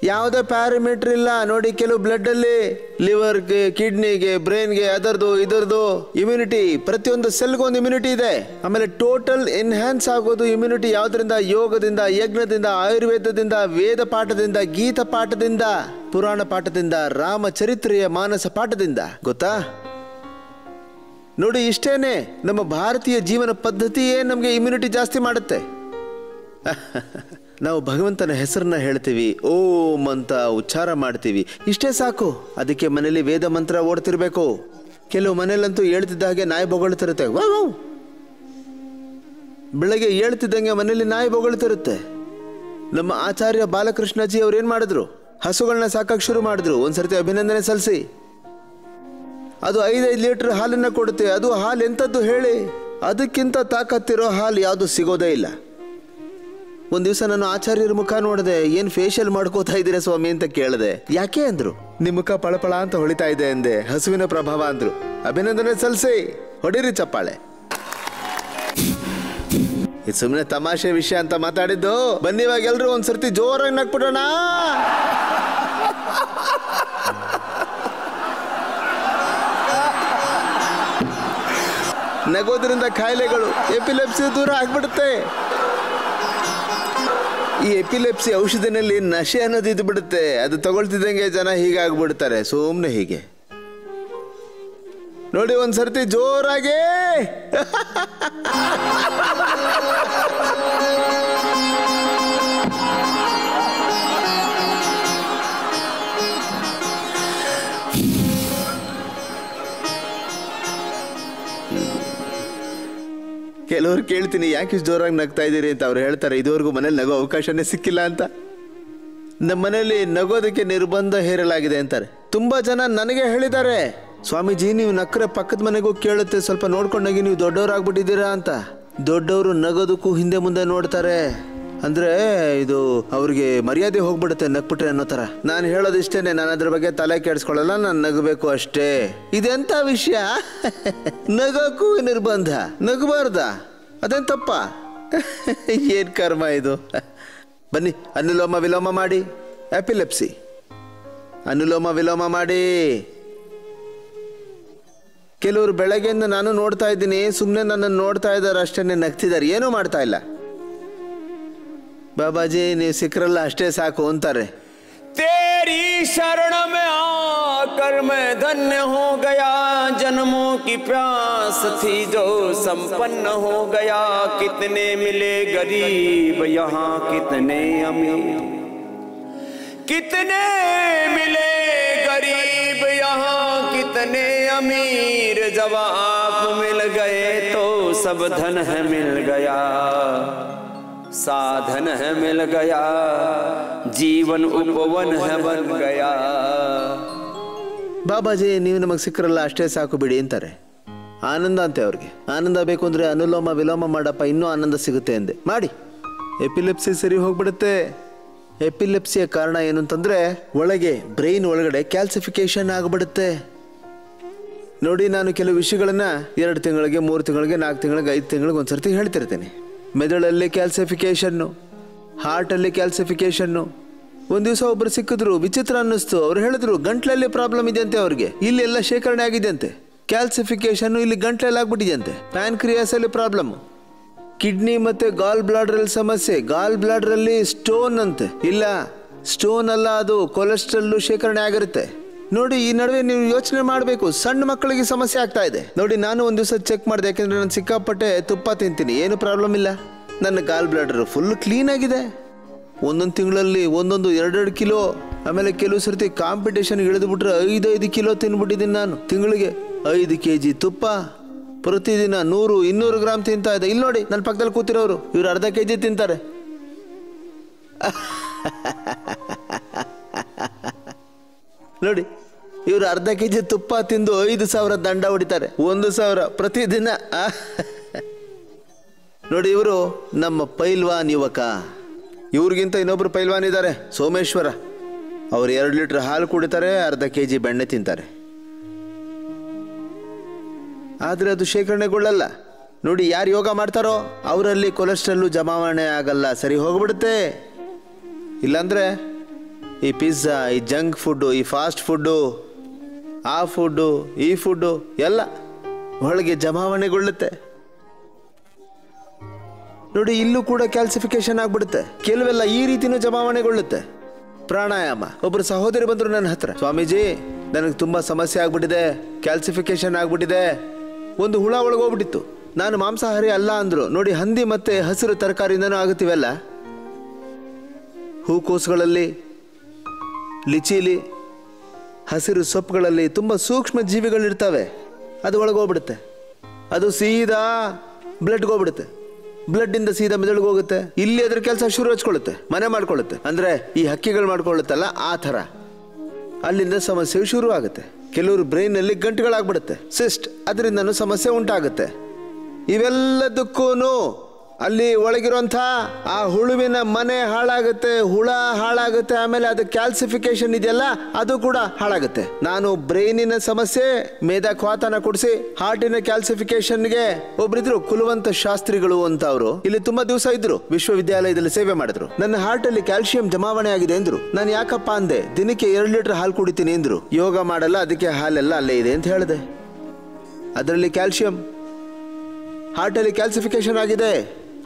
Speaker 2: ಯಾವುದೇ ಪ್ಯಾರಾಮೀಟರ್ ಇಲ್ಲ ನೋಡಿ. ಕೆಲವು ಬ್ಲಡ್ಡಲ್ಲಿ ಲಿವರ್ಗೆ, ಕಿಡ್ನಿಗೆ, ಬ್ರೈನ್ಗೆ ಅದರದು ಇದರದು ಇಮ್ಯುನಿಟಿ, ಪ್ರತಿಯೊಂದು ಸೆಲ್ಗೂ ಒಂದು ಇಮ್ಯುನಿಟಿ ಇದೆ. ಆಮೇಲೆ ಟೋಟಲ್ ಎನ್ಹ್ಯಾನ್ಸ್ ಆಗೋದು ಇಮ್ಯುನಿಟಿ ಯಾವುದರಿಂದ? ಯೋಗದಿಂದ, ಯಜ್ಞದಿಂದ, ಆಯುರ್ವೇದದಿಂದ, ವೇದ ಪಾಠದಿಂದ, ಗೀತ ಪಾಠದಿಂದ, ಪುರಾಣ ಪಾಠದಿಂದ, ರಾಮಚರಿತ್ರೆಯ ಮಾನಸ ಪಾಠದಿಂದ. ಗೊತ್ತಾ? ನೋಡಿ, ಇಷ್ಟೇನೆ ನಮ್ಮ ಭಾರತೀಯ ಜೀವನ ಪದ್ಧತಿಯೇ ನಮಗೆ ಇಮ್ಯುನಿಟಿ ಜಾಸ್ತಿ ಮಾಡುತ್ತೆ. ನಾವು ಭಗವಂತನ ಹೆಸರನ್ನ ಹೇಳ್ತೀವಿ, ಓಂ ಅಂತ ಉಚ್ಚಾರ ಮಾಡ್ತೀವಿ, ಇಷ್ಟೇ ಸಾಕು. ಅದಕ್ಕೆ ಮನೇಲಿ ವೇದ ಮಂತ್ರ ಓಡ್ತಿರ್ಬೇಕು. ಕೆಲವು ಮನೇಲಂತೂ ಹೇಳ್ತಿದ್ದ ಹಾಗೆ ನಾಯಿ ಬೊಗಳ್ತಿರುತ್ತೆ. ಬೆಳಗ್ಗೆ ಹೇಳ್ತಿದ್ದಂಗೆ ಮನೇಲಿ ನಾಯಿ ಬೊಗಳ್ತಿರುತ್ತೆ. ನಮ್ಮ ಆಚಾರ್ಯ ಬಾಲಕೃಷ್ಣಜಿ ಅವ್ರು ಏನು ಮಾಡಿದ್ರು? ಹಸುಗಳನ್ನ ಸಾಕಕ್ಕೆ ಶುರು ಮಾಡಿದ್ರು. ಒಂದ್ಸರ್ತಿ ಅಭಿನಂದನೆ ಸಲ್ಲಿಸಿ. ಅದು 5-5 ಲೀಟರ್ ಹಾಲನ್ನು ಕೊಡುತ್ತೆ. ಅದು ಹಾಲು ಎಂಥದ್ದು ಹೇಳಿ? ಅದಕ್ಕಿಂತ ತಾಕತ್ತಿರೋ ಹಾಲು ಯಾವುದು ಸಿಗೋದೇ ಇಲ್ಲ. ಒಂದು ದಿವಸ ನಾನು ಆಚಾರ್ಯರ ಮುಖ ನೋಡಿದೆ. ಏನು ಫೇಶಿಯಲ್ ಮಾಡ್ಕೋತಾ ಇದ್ದೀರಾ ಸ್ವಾಮಿ ಅಂತ ಕೇಳಿದೆ. ಯಾಕೆ ಅಂದ್ರು. ನಿಮ್ಮ ಮುಖ ಪಳಪಳ ಅಂತ ಹೊಳಿತಾ ಇದೆ ಅಂದೆ. ಹಸುವಿನ ಪ್ರಭಾವ ಅಂದ್ರು. ಅಭಿನಂದನೆ ಸಲ್ಲಿಸಿ, ಹೊಡಿರಿ ಚಪ್ಪಾಳೆ. ಇದು ಸುಮ್ಮನೆ ತಮಾಷೆ ವಿಷಯ ಅಂತ ಮಾತಾಡಿದ್ದು. ಬನ್ನಿ ಇವಾಗ ಎಲ್ರು ಒಂದ್ಸರ್ತಿ ಜೋರಾಗಿ ನಕ್ಬಿಡೋಣ. ನಗೋದ್ರಿಂದ ಕಾಯಿಲೆಗಳು, ಎಪಿಲೆಪ್ಸಿ ದೂರ ಆಗ್ಬಿಡುತ್ತೆ. ಈ ಎಪಿಲೆಪ್ಸಿ ಔಷಧಿನಲ್ಲಿ ನಶೆ ಅನ್ನೋದು ಇದು ಬಿಡುತ್ತೆ. ಅದು ತಗೊಳ್ತಿದ್ದಂಗೆ ಜನ ಹೀಗಾಗ್ಬಿಡ್ತಾರೆ, ಸುಮ್ಮನೆ ಹೀಗೆ. ನೋಡಿ ಒಂದ್ಸರ್ತಿ ಜೋರಾಗಿ. ಕೆಲವ್ರು ಕೇಳ್ತೀನಿ, ಯಾಕೆ ಇಷ್ಟು ಜೋರಾಗಿ ನಗ್ತಾ ಇದ್ದೀರಿ ಅಂತ. ಅವ್ರು ಹೇಳ್ತಾರೆ, ಇದುವರೆಗೂ ಮನೇಲಿ ನಗೋ ಅವಕಾಶನೇ ಸಿಕ್ಕಿಲ್ಲ ಅಂತ. ನಮ್ಮ ಮನೇಲಿ ನಗೋದಕ್ಕೆ ನಿರ್ಬಂಧ ಹೇರಲಾಗಿದೆ ಅಂತಾರೆ. ತುಂಬಾ ಜನ ನನಗೆ ಹೇಳಿದ್ದಾರೆ, ಸ್ವಾಮೀಜಿ ನೀವು ನಕ್ಕರೆ ಪಕ್ಕದ ಮನೆಗೂ ಕೇಳುತ್ತೆ, ಸ್ವಲ್ಪ ನೋಡ್ಕೊಂಡಾಗಿ ನೀವು ದೊಡ್ಡವರಾಗ್ಬಿಟ್ಟಿದ್ದೀರಾ ಅಂತ. ದೊಡ್ಡವರು ನಗೋದಕ್ಕೂ ಹಿಂದೆ ಮುಂದೆ ನೋಡ್ತಾರೆ. ಅಂದ್ರೆ ಇದು ಅವ್ರಿಗೆ ಮರ್ಯಾದೆ ಹೋಗ್ಬಿಡುತ್ತೆ ನಕ್ಬಿಟ್ರೆ ಅನ್ನೋ ಥರ. ನಾನು ಹೇಳೋದಿಷ್ಟೇನೆ, ನಾನು ಅದ್ರ ಬಗ್ಗೆ ತಲೆ ಕೆಡಿಸ್ಕೊಳ್ಳಲ್ಲ, ನಾನು ನಗಬೇಕು ಅಷ್ಟೇ. ಇದೆಂಥ ವಿಷಯ? ನಗೋಕ್ಕೂ ನಿರ್ಬಂಧ, ನಗಬಾರ್ದ? ಅದೇನು ತಪ್ಪ? ಏನು ಕರ್ಮ ಇದು? ಬನ್ನಿ ಅನುಲೋಮ ವಿಲೋಮ ಮಾಡಿ. ಎಪಿಲೆಪ್ಸಿ ಅನುಲೋಮ ವಿಲೋಮ ಮಾಡಿ. ಕೆಲವರು ಬೆಳಗ್ಗೆಯಿಂದ ನಾನು ನೋಡ್ತಾ ಇದ್ದೀನಿ, ಸುಮ್ಮನೆ ನನ್ನನ್ನು ನೋಡ್ತಾ ಇದ್ದಾರೆ ಅಷ್ಟೇ, ನಗ್ತಿದ್ದಾರೆ, ಏನೂ ಮಾಡ್ತಾ ಇಲ್ಲ. ಬಾಬಾಜಿ ನೀವು ಸಿಕ್ಕರಲ್ಲ ಅಷ್ಟೇ ಸಾಕು ಅಂತಾರೆ.
Speaker 1: तेरी शरण में आकर मैं धन्य हो गया, जन्मों की प्यास थी जो संपन्न हो गया। कितने मिले गरीब यहाँ कितने अमीर, कितने मिले गरीब यहाँ कितने अमीर, जब आप मिल गए तो सब धन है मिल गया, साधन है मिल गया, जीवन उपवन है बन गया।
Speaker 2: ಬಾಬಾಜಿ ನೀವು ನಮಗೆ ಸಿಕ್ಕರಲ್ಲ ಅಷ್ಟೇ ಸಾಕು ಬಿಡಿ ಅಂತಾರೆ. ಆನಂದ ಅಂತೆ ಅವ್ರಿಗೆ. ಆನಂದ ಬೇಕು ಅಂದ್ರೆ ಅನುಲೋಮ ವಿಲೋಮ ಮಾಡಪ್ಪ, ಇನ್ನೂ ಆನಂದ ಸಿಗುತ್ತೆ ಅಂದೆ. ಮಾಡಿ. ಎಪಿಲೆಪ್ಸಿ ಸರಿ ಹೋಗ್ಬಿಡುತ್ತೆ. ಎಪಿಲೆಪ್ಸಿಯ ಕಾರಣ ಏನು ಅಂತಂದ್ರೆ ಒಳಗೆ ಬ್ರೈನ್ ಒಳಗಡೆ ಕ್ಯಾಲ್ಸಿಫಿಕೇಶನ್ ಆಗಿಬಿಡುತ್ತೆ. ನೋಡಿ, ನಾನು ಕೆಲವು ವಿಷಯಗಳನ್ನ 2 ತಿಂಗಳಿಗೆ, 3 ತಿಂಗಳಿಗೆ, 4 ತಿಂಗಳಿಗೆ, 5 ತಿಂಗಳಿಗೆ ಒಂದ್ಸರ್ತಿ ಹೇಳ್ತಿರ್ತೀನಿ. ಮೆದುಳಲ್ಲಿ ಕ್ಯಾಲ್ಸಿಫಿಕೇಶನ್ನು, ಹಾರ್ಟಲ್ಲಿ ಕ್ಯಾಲ್ಸಿಫಿಕೇಶನ್ನು. ಒಂದು ದಿವಸ ಒಬ್ಬರು ಸಿಕ್ಕಿದ್ರು, ವಿಚಿತ್ರ ಅನ್ನಿಸ್ತು. ಅವ್ರು ಹೇಳಿದ್ರು ಗಂಟ್ಲಲ್ಲಿ ಪ್ರಾಬ್ಲಮ್ ಇದೆ ಅಂತೆ ಅವ್ರಿಗೆ. ಇಲ್ಲಿ ಎಲ್ಲ ಶೇಖರಣೆ ಆಗಿದೆ ಅಂತೆ. ಕ್ಯಾಲ್ಸಿಫಿಕೇಶನ್ನು ಇಲ್ಲಿ ಗಂಟ್ಲಲ್ಲಿ ಆಗ್ಬಿಟ್ಟಿದೆ ಅಂತೆ. ಪ್ಯಾನ್ಕ್ರಿಯಾಸ್ ಅಲ್ಲಿ ಪ್ರಾಬ್ಲಮ್, ಕಿಡ್ನಿ ಮತ್ತೆ ಗಾಲ್ ಬ್ಲಾಡರಲ್ಲಿ ಸಮಸ್ಯೆ. ಗಾಲ್ ಬ್ಲಾಡರಲ್ಲಿ ಸ್ಟೋನ್ ಅಂತೆ. ಇಲ್ಲ, ಸ್ಟೋನ್ ಅಲ್ಲ, ಅದು ಕೊಲೆಸ್ಟ್ರಾಲ್ ಶೇಖರಣೆ ಆಗಿರುತ್ತೆ. ನೋಡಿ, ಈ ನಡುವೆ ನೀವು ಯೋಚನೆ ಮಾಡಬೇಕು, ಸಣ್ಣ ಮಕ್ಕಳಿಗೆ ಸಮಸ್ಯೆ ಆಗ್ತಾ ಇದೆ. ನೋಡಿ, ನಾನು ಒಂದು ದಿವಸ ಚೆಕ್ ಮಾಡಿದೆ, ಯಾಕೆಂದ್ರೆ ನಾನು ಸಿಕ್ಕಾಪಟ್ಟೆ ತುಪ್ಪ ತಿಂತೀನಿ, ಏನು ಪ್ರಾಬ್ಲಮ್ ಇಲ್ಲ. ನನ್ನ ಗಾಲ್ ಬ್ಲಾಡರ್ ಫುಲ್ ಕ್ಲೀನ್ ಆಗಿದೆ. ಒಂದೊಂದು ತಿಂಗಳಲ್ಲಿ 1-2 ಕಿಲೋ. ಆಮೇಲೆ ಕೆಲವು ಸರ್ತಿ ಕಾಂಪಿಟೇಷನ್ ಇಳಿದು ಬಿಟ್ರೆ 5-5 ಕಿಲೋ ತಿನ್ಬಿಟ್ಟಿದ್ದೀನಿ ನಾನು. ತಿಂಗಳಿಗೆ 5 kg ತುಪ್ಪ, ಪ್ರತಿದಿನ 100-200 ಗ್ರಾಮ್ ತಿಂತಾ ಇದೆ. ಇಲ್ಲಿ ನೋಡಿ, ನನ್ನ ಪಕ್ಕದಲ್ಲಿ ಕೂತಿರೋರು, ಇವ್ರು ಅರ್ಧ kg ತಿಂತಾರೆ. ನೋಡಿ, ಇವರು ಅರ್ಧ kg ತುಪ್ಪ ತಿಂದು 5,000 ದಂಡ ಹೊಡಿತಾರೆ. 1,000 ಪ್ರತಿದಿನ. ನೋಡಿ, ಇವರು ನಮ್ಮ ಪೈಲ್ವಾನ್ ಯುವಕ. ಇವ್ರಿಗಿಂತ ಇನ್ನೊಬ್ರು ಪೈಲ್ವಾನ್ ಇದ್ದಾರೆ, ಸೋಮೇಶ್ವರ. ಅವ್ರು 2 ಲೀಟರ್ ಹಾಲು ಕುಡಿತಾರೆ, ಅರ್ಧ kg ಬೆಣ್ಣೆ ತಿಂತಾರೆ. ಆದರೆ ಅದು ಶೇಖರಣೆಗೊಳ್ಳಲ್ಲ. ನೋಡಿ, ಯಾರು ಯೋಗ ಮಾಡ್ತಾರೋ ಅವರಲ್ಲಿ ಕೊಲೆಸ್ಟ್ರಾಲ್ ಜಮಾವಣೆ ಆಗಲ್ಲ, ಸರಿ ಹೋಗ್ಬಿಡುತ್ತೆ. ಇಲ್ಲಾಂದ್ರೆ ಈ ಪಿಜ್ಜಾ, ಈ ಜಂಕ್ ಫುಡ್ಡು, ಈ ಫಾಸ್ಟ್ ಫುಡ್ಡು, ಆ ಫುಡ್ಡು, ಈ ಫುಡ್ಡು ಎಲ್ಲ ಒಳಗೆ ಜಮಾವಣೆಗೊಳ್ಳುತ್ತೆ. ನೋಡಿ, ಇಲ್ಲೂ ಕೂಡ ಕ್ಯಾಲ್ಸಿಫಿಕೇಶನ್ ಆಗ್ಬಿಡುತ್ತೆ. ಕೆಲವೆಲ್ಲ ಈ ರೀತಿನೂ ಜಮಾವಣೆಗೊಳ್ಳುತ್ತೆ. ಪ್ರಾಣಾಯಾಮ. ಒಬ್ಬರು ಸಹೋದರಿ ಬಂದರು ನನ್ನ ಹತ್ರ, ಸ್ವಾಮೀಜಿ ನನಗೆ ತುಂಬಾ ಸಮಸ್ಯೆ ಆಗ್ಬಿಟ್ಟಿದೆ, ಕ್ಯಾಲ್ಸಿಫಿಕೇಶನ್ ಆಗ್ಬಿಟ್ಟಿದೆ, ಒಂದು ಹುಳ ಒಳಗೋಗ್ಬಿಟ್ಟಿತ್ತು. ನಾನು ಮಾಂಸಾಹಾರಿ ಅಲ್ಲ ಅಂದ್ರು. ನೋಡಿ, ಹಂದಿ ಮತ್ತೆ ಹಸಿರು ತರಕಾರಿಯಿಂದನೂ ಆಗುತ್ತಿವೆಲ್ಲ. ಹೂಕೋಸುಗಳಲ್ಲಿ, ಲಿಚಿಲಿ, ಹಸಿರು ಸೊಪ್ಪುಗಳಲ್ಲಿ ತುಂಬ ಸೂಕ್ಷ್ಮ ಜೀವಿಗಳಿರ್ತವೆ. ಅದು ಒಳಗೋಗ್ಬಿಡುತ್ತೆ. ಅದು ಸೀದಾ ಬ್ಲಡ್ಗೆ ಹೋಗ್ಬಿಡುತ್ತೆ. ಬ್ಲಡ್ ಇಂದ ಸೀದಾ ಮೆದುಳಿಗೆ ಹೋಗುತ್ತೆ. ಇಲ್ಲಿ ಅದ್ರ ಕೆಲಸ ಶುರು ಹಚ್ಕೊಳ್ಳುತ್ತೆ, ಮನೆ ಮಾಡ್ಕೊಳ್ಳುತ್ತೆ. ಅಂದ್ರೆ ಈ ಹಕ್ಕಿಗಳು ಮಾಡ್ಕೊಳ್ಳುತ್ತಲ್ಲ ಆ ಥರ. ಅಲ್ಲಿಂದ ಸಮಸ್ಯೆ ಶುರು ಆಗುತ್ತೆ. ಕೆಲವರು ಬ್ರೈನಲ್ಲಿ ಗಂಟುಗಳಾಗ್ಬಿಡುತ್ತೆ, ಸಿಸ್ಟ್, ಅದರಿಂದನೂ ಸಮಸ್ಯೆ ಉಂಟಾಗುತ್ತೆ. ಇವೆಲ್ಲದಕ್ಕೂ ಅಲ್ಲಿ ಒಳಗಿರುವಂಥ ಆ ಹುಳುವಿನ ಮನೆ ಹಾಳಾಗುತ್ತೆ, ಹುಳ ಹಾಳಾಗುತ್ತೆ. ಆಮೇಲೆ ಅದು ಕ್ಯಾಲ್ಸಿಫಿಕೇಶನ್ ಇದೆಯಲ್ಲ ಅದು ಕೂಡ ಹಾಳಾಗುತ್ತೆ. ನಾನು ಬ್ರೈನಿನ ಸಮಸ್ಯೆ ಮೇಧಕ್ವಾತನ ಕೊಡಿಸಿ ಹಾರ್ಟಿನ ಕ್ಯಾಲ್ಸಿಫಿಕೇಶನ್ಗೆ ಒಬ್ರಿದ್ರು ಕುಲವಂತ ಶಾಸ್ತ್ರಿಗಳು ಅಂತ. ಅವರು ಇಲ್ಲಿ ತುಂಬಾ ದಿವಸ ಇದ್ರು, ವಿಶ್ವವಿದ್ಯಾಲಯದಲ್ಲಿ ಸೇವೆ ಮಾಡಿದ್ರು. ನನ್ನ ಹಾರ್ಟ್ ಅಲ್ಲಿ ಕ್ಯಾಲ್ಸಿಯಂ ಜಮಾವಣೆ ಆಗಿದೆ ಅಂದ್ರು. ನಾನು ಯಾಕಪ್ಪ ಅಂದೆ. ದಿನಕ್ಕೆ 2 ಲೀಟರ್ ಹಾಲು ಕುಡಿತೀನಿ ಅಂದ್ರು. ಯೋಗ ಮಾಡಲ್ಲ, ಅದಕ್ಕೆ ಹಾಲೆಲ್ಲ ಅಲ್ಲೇ ಇದೆ ಅಂತ ಹೇಳಿದೆ. ಅದರಲ್ಲಿ ಕ್ಯಾಲ್ಸಿಯಂ, ಹಾರ್ಟಲ್ಲಿ ಕ್ಯಾಲ್ಸಿಫಿಕೇಶನ್ ಆಗಿದೆ.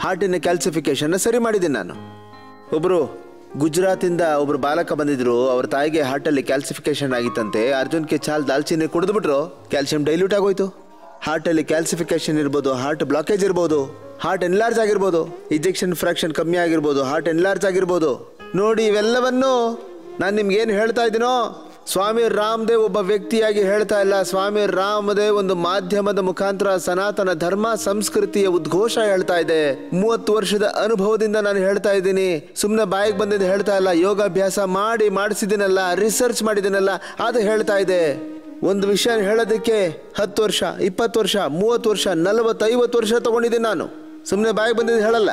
Speaker 2: ಹಾರ್ಟಿನ ಕ್ಯಾಲ್ಸಿಫಿಕೇಶನ್ ಸರಿ ಮಾಡಿದ್ದೀನಿ ನಾನು. ಒಬ್ಬರು ಗುಜರಾತಿಂದ ಒಬ್ರು ಬಾಲಕ ಬಂದಿದ್ರು. ಅವ್ರ ತಾಯಿಗೆ ಹಾರ್ಟಲ್ಲಿ ಕ್ಯಾಲ್ಸಿಫಿಕೇಶನ್ ಆಗಿತ್ತಂತೆ. ಅರ್ಜುನ್ ಕೆ ಚಾಲ್ ದಾಲ್ಚಿನ್ನಿ ಕುಡಿದ್ಬಿಟ್ರು, ಕ್ಯಾಲ್ಸಿಯಂ ಡೈಲ್ಯೂಟ್ ಆಗೋಯ್ತು. ಹಾರ್ಟಲ್ಲಿ ಕ್ಯಾಲ್ಸಿಫಿಕೇಶನ್ ಇರ್ಬೋದು, ಹಾರ್ಟ್ ಬ್ಲಾಕೇಜ್ ಇರ್ಬೋದು, ಹಾರ್ಟ್ ಎನ್ಲಾರ್ಜ್ ಆಗಿರ್ಬೋದು, ಇಂಜೆಕ್ಷನ್ ಫ್ರಾಕ್ಷನ್ ಕಮ್ಮಿ ಆಗಿರ್ಬೋದು, ಹಾರ್ಟ್ ಎನ್ಲಾರ್ಜ್ ಆಗಿರ್ಬೋದು. ನೋಡಿ, ಇವೆಲ್ಲವನ್ನು ನಾನು ನಿಮ್ಗೇನು ಹೇಳ್ತಾ ಇದ್ದೀನೋ, ಸ್ವಾಮಿ ರಾಮದೇವ್ ಒಬ್ಬ ವ್ಯಕ್ತಿಯಾಗಿ ಹೇಳ್ತಾ ಇಲ್ಲ. ಸ್ವಾಮಿ ರಾಮದೇವ್ ಒಂದು ಮಾಧ್ಯಮದ ಮುಖಾಂತರ ಸನಾತನ ಧರ್ಮ ಸಂಸ್ಕೃತಿಯ ಉದ್ಘೋಷ ಹೇಳ್ತಾ ಇದೆ. 30 ವರ್ಷದ ಅನುಭವದಿಂದ ನಾನು ಹೇಳ್ತಾ ಇದ್ದೀನಿ. ಸುಮ್ಮನೆ ಬಾಯಿಗೆ ಬಂದಿದ್ದು ಹೇಳ್ತಾ ಇಲ್ಲ. ಯೋಗಾಭ್ಯಾಸ ಮಾಡಿಸಿದ್ದೀನಲ್ಲ, ರಿಸರ್ಚ್ ಮಾಡಿದ್ದೀನಲ್ಲ, ಅದು ಹೇಳ್ತಾ ಇದೆ. ಒಂದು ವಿಷಯ ಹೇಳೋದಕ್ಕೆ 10 ವರ್ಷ, 20 ವರ್ಷ, 30 ವರ್ಷ, 40, 50 ವರ್ಷ ತಗೊಂಡಿದ್ದೀನಿ ನಾನು. ಸುಮ್ಮನೆ ಬಾಯಿಗೆ ಬಂದಿದ್ದು ಹೇಳಲ್ಲ.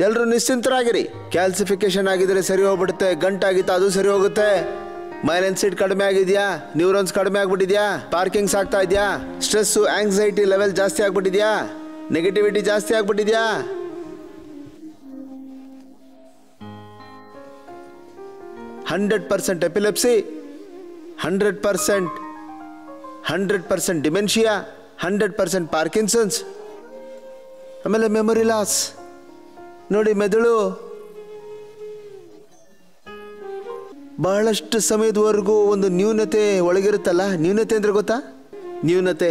Speaker 2: ಎಲ್ಲರೂ ನಿಶ್ಚಿಂತರಾಗಿರಿ. ಕ್ಯಾಲ್ಸಿಫಿಕೇಶನ್ ಆಗಿದ್ರೆ ಸರಿ ಹೋಗ್ಬಿಡುತ್ತೆ. ಗಂಟಾಗಿತ್ತು ಅದು ಸರಿ ಹೋಗುತ್ತೆ. ಮೈಲೆನ್ ಸೀಟ್ ಕಡಿಮೆ ಆಗಿದೆಯಾ, ನ್ಯೂರಾನ್ಸ್ ಕಡಿಮೆ ಆಗ್ಬಿಟ್ಟಿದ್ಯಾ, ಪಾರ್ಕಿಂಗ್ಸ್ ಆಗ್ತಾ ಇದೆಯಾ, ಸ್ಟ್ರೆಸ್ಸು ಆಂಗ್ಸೈಟಿ ಲೆವೆಲ್ ಜಾಸ್ತಿ ಆಗ್ಬಿಟ್ಟಿದ್ಯಾ, ನೆಗೆಟಿವಿಟಿ ಜಾಸ್ತಿ ಆಗ್ಬಿಟ್ಟಿದ್ಯಾ, 100% ಎಪಿಲೆಪ್ಸಿ, 100% ಡಿಮೆನ್ಷಿಯಾ, 100% ಪಾರ್ಕಿನ್ಸನ್ಸ್, ಆಮೇಲೆ ಮೆಮೊರಿ ಲಾಸ್. ನೋಡಿ, ಮೆದುಳು ಬಹಳಷ್ಟು ಸಮಯದವರೆಗೂ ಒಂದು ನ್ಯೂನತೆ ಒಳಗಿರುತ್ತಲ್ಲ. ನ್ಯೂನತೆ ಅಂದ್ರೆ ಗೊತ್ತಾ? ನ್ಯೂನತೆ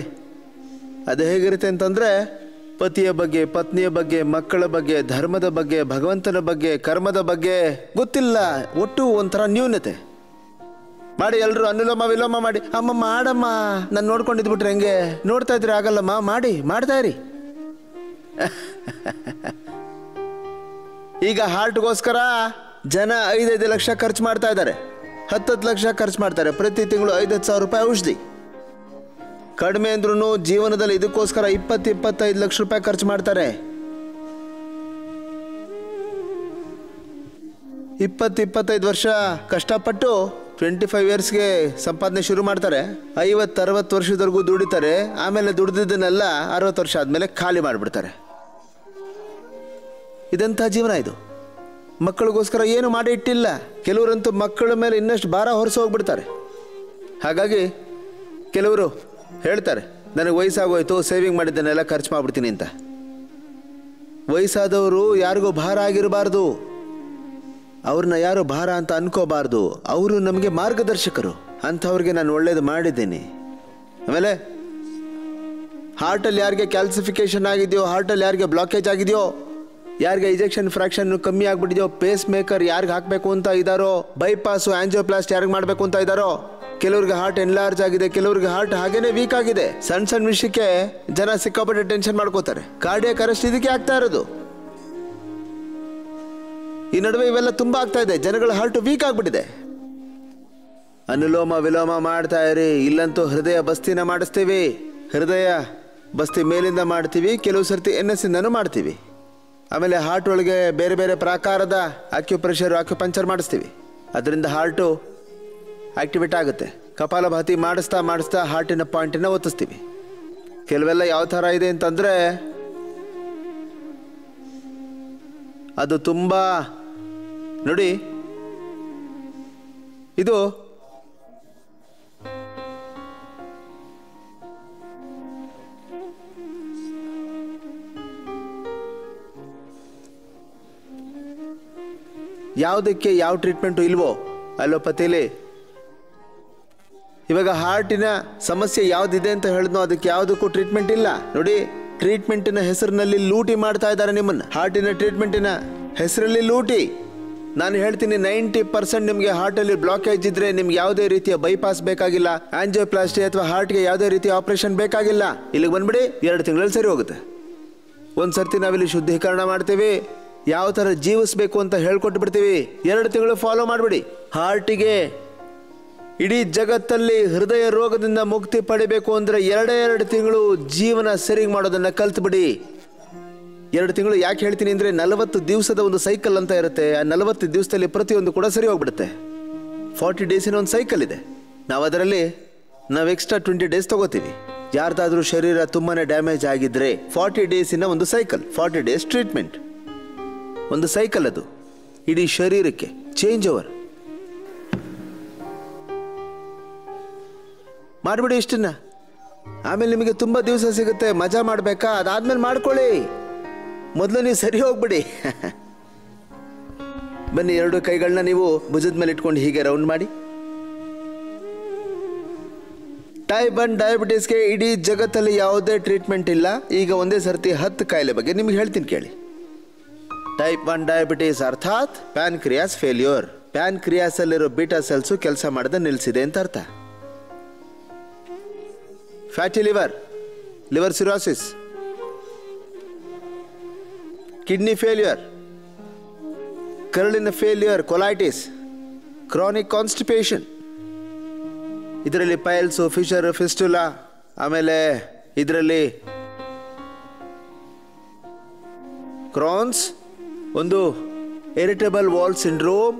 Speaker 2: ಅದು ಹೇಗಿರುತ್ತೆ ಅಂತಂದ್ರೆ, ಪತಿಯ ಬಗ್ಗೆ, ಪತ್ನಿಯ ಬಗ್ಗೆ, ಮಕ್ಕಳ ಬಗ್ಗೆ, ಧರ್ಮದ ಬಗ್ಗೆ, ಭಗವಂತನ ಬಗ್ಗೆ, ಕರ್ಮದ ಬಗ್ಗೆ ಗೊತ್ತಿಲ್ಲ. ಒಟ್ಟು ಒಂಥರ ನ್ಯೂನತೆ. ಮಾಡಿ ಎಲ್ಲರೂ ಅನುಲೋಮ ವಿಲೋಮ ಮಾಡಿ. ಅಮ್ಮ ಮಾಡಮ್ಮ, ನಾನು ನೋಡ್ಕೊಂಡಿದ್ಬಿಟ್ರೆ ಹೆಂಗೆ? ನೋಡ್ತಾ ಇದ್ರೆ ಆಗಲ್ಲಮ್ಮ, ಮಾಡ್ತಾ ಇರಿ. ಈಗ ಹಾರ್ಟ್ಗೋಸ್ಕರ ಜನ 5-5 ಲಕ್ಷ ಖರ್ಚು ಮಾಡ್ತಾ ಇದ್ದಾರೆ, 10 ಲಕ್ಷ ಖರ್ಚು ಮಾಡ್ತಾರೆ. ಪ್ರತಿ ತಿಂಗಳು 5-10 ಸಾವಿರ ರೂಪಾಯಿ ಔಷಧಿ. ಕಡಿಮೆ ಅಂದ್ರೂ ಜೀವನದಲ್ಲಿ ಇದಕ್ಕೋಸ್ಕರ 20-25 ಲಕ್ಷ ರೂಪಾಯಿ ಖರ್ಚು ಮಾಡ್ತಾರೆ. 20-25 ವರ್ಷ ಕಷ್ಟಪಟ್ಟು 25 ಇಯರ್ಸ್ಗೆ ಸಂಪಾದನೆ ಶುರು ಮಾಡ್ತಾರೆ. 50-60 ವರ್ಷದವರೆಗೂ ದುಡಿತಾರೆ. ಆಮೇಲೆ ದುಡಿದಿದ್ದನ್ನೆಲ್ಲ 60 ವರ್ಷ ಆದಮೇಲೆ ಖಾಲಿ ಮಾಡಿಬಿಡ್ತಾರೆ. ಇದಂಥ ಜೀವನ ಇದು. ಮಕ್ಕಳಿಗೋಸ್ಕರ ಏನು ಮಾಡಿ ಇಟ್ಟಿಲ್ಲ. ಕೆಲವರಂತೂ ಮಕ್ಕಳ ಮೇಲೆ ಇನ್ನಷ್ಟು ಭಾರ ಹೊರಿಸಿ ಹೋಗ್ಬಿಡ್ತಾರೆ. ಹಾಗಾಗಿ ಕೆಲವರು ಹೇಳ್ತಾರೆ, ನನಗೆ ವಯಸ್ಸಾಗೋಯ್ತು, ಸೇವಿಂಗ್ ಮಾಡಿದ್ದನ್ನೆಲ್ಲ ಖರ್ಚು ಮಾಡಿಬಿಡ್ತೀನಿ ಅಂತ. ವಯಸ್ಸಾದವರು ಯಾರಿಗೂ ಭಾರ ಆಗಿರಬಾರ್ದು. ಅವ್ರನ್ನ ಯಾರು ಭಾರ ಅಂತ ಅನ್ಕೋಬಾರ್ದು. ಅವರು ನಮಗೆ ಮಾರ್ಗದರ್ಶಕರು. ಅಂಥವ್ರಿಗೆ ನಾನು ಒಳ್ಳೇದು ಮಾಡಿದ್ದೀನಿ. ಆಮೇಲೆ ಹಾರ್ಟಲ್ಲಿ ಯಾರಿಗೆ ಕ್ಯಾಲ್ಸಿಫಿಕೇಶನ್ ಆಗಿದೆಯೋ, ಹಾರ್ಟಲ್ಲಿ ಯಾರಿಗೆ ಬ್ಲಾಕೇಜ್ ಆಗಿದೆಯೋ, ಯಾರಿಗೆ ಇಂಜೆಕ್ಷನ್ ಫ್ರಾಕ್ಷನ್ ಕಮ್ಮಿ ಆಗ್ಬಿಟ್ಟಿದೆಯೋ, ಪೇಸ್ ಮೇಕರ್ ಯಾರಿಗೆ ಹಾಕಬೇಕು ಅಂತ ಇದ್ದಾರೋ, ಬೈಪಾಸು ಆಂಜಿಯೋಪ್ಲಾಸ್ಟ್ ಯಾರಿಗೆ ಮಾಡಬೇಕು ಅಂತ ಇದ್ದಾರೋ, ಕೆಲವ್ರಿಗೆ ಹಾರ್ಟ್ ಎನ್ಲಾರ್ಜ್ ಆಗಿದೆ, ಕೆಲವ್ರಿಗೆ ಹಾರ್ಟ್ ಹಾಗೇನೆ ವೀಕ್ ಆಗಿದೆ. ಸಣ್ಣ ವಿಷಯಕ್ಕೆ ಜನ ಸಿಕ್ಕಾಪಟ್ಟೆ ಟೆನ್ಷನ್ ಮಾಡ್ಕೋತಾರೆ. ಕಾರ್ಡಿಯಾಕ್ ಅರೆಸ್ಟ್ ಇದಕ್ಕೆ ಆಗ್ತಾ ಇರೋದು. ಈ ನಡುವೆ ಇವೆಲ್ಲ ತುಂಬಾ ಆಗ್ತಾ ಇದೆ. ಜನಗಳ ಹಾರ್ಟ್ ವೀಕ್ ಆಗ್ಬಿಟ್ಟಿದೆ. ಅನುಲೋಮ ವಿಲೋಮ ಮಾಡ್ತಾ ಇರಿ. ಇಲ್ಲಂತೂ ಹೃದಯ ಬಸ್ತಿನ ಮಾಡಿಸ್ತೀವಿ. ಹೃದಯ ಬಸ್ತಿ ಮೇಲಿಂದ ಮಾಡ್ತೀವಿ, ಕೆಲವು ಸರ್ತಿ NS ಇಂದನೂ ಮಾಡ್ತೀವಿ. ಆಮೇಲೆ ಹಾರ್ಟ್ ಒಳಗೆ ಬೇರೆ ಬೇರೆ ಪ್ರಕಾರದ ಆಕ್ಯುಪಂಚರ್ ಮಾಡಿಸ್ತೀವಿ. ಅದರಿಂದ ಹಾರ್ಟು ಆಕ್ಟಿವೇಟ್ ಆಗುತ್ತೆ. ಕಪಾಲಭಾತಿ ಮಾಡಿಸ್ತಾ ಹಾರ್ಟಿನ ಪಾಯಿಂಟನ್ನು ಒತ್ತಿಸ್ತೀವಿ. ಕೆಲವೆಲ್ಲ ಯಾವ ಥರ ಇದೆ ಅಂತಂದರೆ, ಅದು ತುಂಬ ನೋಡಿ, ಇದು ಯಾವುದಕ್ಕೆ ಯಾವ ಟ್ರೀಟ್ಮೆಂಟು ಇಲ್ವೋ ಅಲೋಪತಿಲಿ. ಇವಾಗ ಹಾರ್ಟಿನ ಸಮಸ್ಯೆ ಯಾವುದಿದೆ ಅಂತ ಹೇಳಿದ್ನೋ ಅದಕ್ಕೆ ಯಾವುದಕ್ಕೂ ಟ್ರೀಟ್ಮೆಂಟ್ ಇಲ್ಲ. ನೋಡಿ, ಟ್ರೀಟ್ಮೆಂಟಿನ ಹೆಸರಿನಲ್ಲಿ ಲೂಟಿ ಮಾಡ್ತಾ ಇದ್ದಾರೆ ನಿಮ್ಮನ್ನು. ಹಾರ್ಟಿನ ಟ್ರೀಟ್ಮೆಂಟಿನ ಹೆಸರಲ್ಲಿ ಲೂಟಿ. ನಾನು ಹೇಳ್ತೀನಿ 90% ನಿಮಗೆ ಹಾರ್ಟಲ್ಲಿ ಬ್ಲಾಕೇಜ್ ಇದ್ರೆ ನಿಮ್ಗೆ ಯಾವುದೇ ರೀತಿಯ ಬೈಪಾಸ್ ಬೇಕಾಗಿಲ್ಲ, ಆಂಜಿಯೋಪ್ಲಾಸ್ಟಿ ಅಥವಾ ಹಾರ್ಟ್ಗೆ ಯಾವುದೇ ರೀತಿಯ ಆಪರೇಷನ್ ಬೇಕಾಗಿಲ್ಲ. ಇಲ್ಲಿಗೆ ಬಂದ್ಬಿಡಿ, 2 ತಿಂಗಳಲ್ಲಿ ಸರಿ ಹೋಗುತ್ತೆ. ಒಂದು ಸರ್ತಿ ನಾವಿಲ್ಲಿ ಶುದ್ಧೀಕರಣ ಮಾಡ್ತೀವಿ, ಯಾವ ಥರ ಜೀವಿಸ್ಬೇಕು ಅಂತ ಹೇಳ್ಕೊಟ್ಟು ಬಿಡ್ತೀವಿ. 2 ತಿಂಗಳು ಫಾಲೋ ಮಾಡಿಬಿಡಿ. ಹಾರ್ಟಿಗೆ ಇಡೀ ಜಗತ್ತಲ್ಲಿ ಹೃದಯ ರೋಗದಿಂದ ಮುಕ್ತಿ ಪಡಿಬೇಕು ಅಂದರೆ 2 ತಿಂಗಳು ಜೀವನ ಸರಿ ಮಾಡೋದನ್ನು ಕಲ್ತ್ಬಿಡಿ. 2 ತಿಂಗಳು ಯಾಕೆ ಹೇಳ್ತೀನಿ ಅಂದರೆ 40 ದಿವಸದ ಒಂದು ಸೈಕಲ್ ಅಂತ ಇರುತ್ತೆ. ಆ 40 ದಿವಸದಲ್ಲಿ ಪ್ರತಿಯೊಂದು ಕೂಡ ಸರಿ ಹೋಗ್ಬಿಡುತ್ತೆ. 40 ಡೇಸಿನ ಒಂದು ಸೈಕಲ್ ಇದೆ. ನಾವು ಎಕ್ಸ್ಟ್ರಾ 20 ಡೇಸ್ ತಗೋತೀವಿ. ಯಾರ್ದಾದ್ರೂ ಶರೀರ ತುಂಬಾ ಡ್ಯಾಮೇಜ್ ಆಗಿದ್ರೆ 40 ಡೇಸಿನ ಒಂದು ಸೈಕಲ್, 40 ಡೇಸ್ ಟ್ರೀಟ್ಮೆಂಟ್, ಒಂದು ಸೈಕಲ್. ಅದು ಇಡೀ ಶರೀರಕ್ಕೆ ಚೇಂಜ್ ಓವರ್ ಮಾಡಿಬಿಡಿ ಇಷ್ಟನ್ನ. ಆಮೇಲೆ ನಿಮಗೆ ತುಂಬ ದಿವಸ ಸಿಗುತ್ತೆ, ಮಜಾ ಮಾಡಬೇಕಾ, ಅದಾದ್ಮೇಲೆ ಮಾಡ್ಕೊಳ್ಳಿ. ಮೊದಲು ನೀವು ಸರಿ ಹೋಗ್ಬಿಡಿ. ಬನ್ನಿ, 2 ಕೈಗಳನ್ನ ನೀವು ಭುಜದ ಮೇಲೆ ಇಟ್ಕೊಂಡು ಹೀಗೆ ರೌಂಡ್ ಮಾಡಿ. ಟೈಪ್ 1 ಡಯಾಬಿಟೀಸ್ಗೆ ಇಡೀ ಜಗತ್ತಲ್ಲಿ ಯಾವುದೇ ಟ್ರೀಟ್ಮೆಂಟ್ ಇಲ್ಲ. ಈಗ ಒಂದೇ ಸರ್ತಿ 10 ಕಾಯಿಲೆ ಬಗ್ಗೆ ನಿಮ್ಗೆ ಹೇಳ್ತೀನಿ ಕೇಳಿ. ಟೈಪ್ 1 ಡಯಾಬಿಟೀಸ್ ಅರ್ಥಾತ್ ಪ್ಯಾನ್ಕ್ರಿಯಾಸ್ ಫೇಲ್ಯೂರ್. ಪ್ಯಾನ್ಕ್ರಿಯಾಸ್ ಅಲ್ಲಿರೋ ಬೀಟಾ ಸೆಲ್ಸು ಕೆಲಸ ಮಾಡದೆ ನಿಲ್ಲಿಸಿದೆ ಅಂತ ಅರ್ಥ. Fatty liver cirrhosis, kidney failure, ಕರಳಿನ ಫೇಲ್ಯೂರ್, ಕೊಲೈಟಿಸ್, ಕ್ರಾನಿಕ್ ಕಾನ್ಸ್ಟಿಪೇಷನ್. ಇದರಲ್ಲಿ ಪೈಲ್ಸು, ಫಿಶರ್, ಫಿಸ್ಟುಲಾ, ಆಮೇಲೆ ಇದರಲ್ಲಿ ಕ್ರಾನ್ಸ್, ಒಂದು irritable bowel syndrome,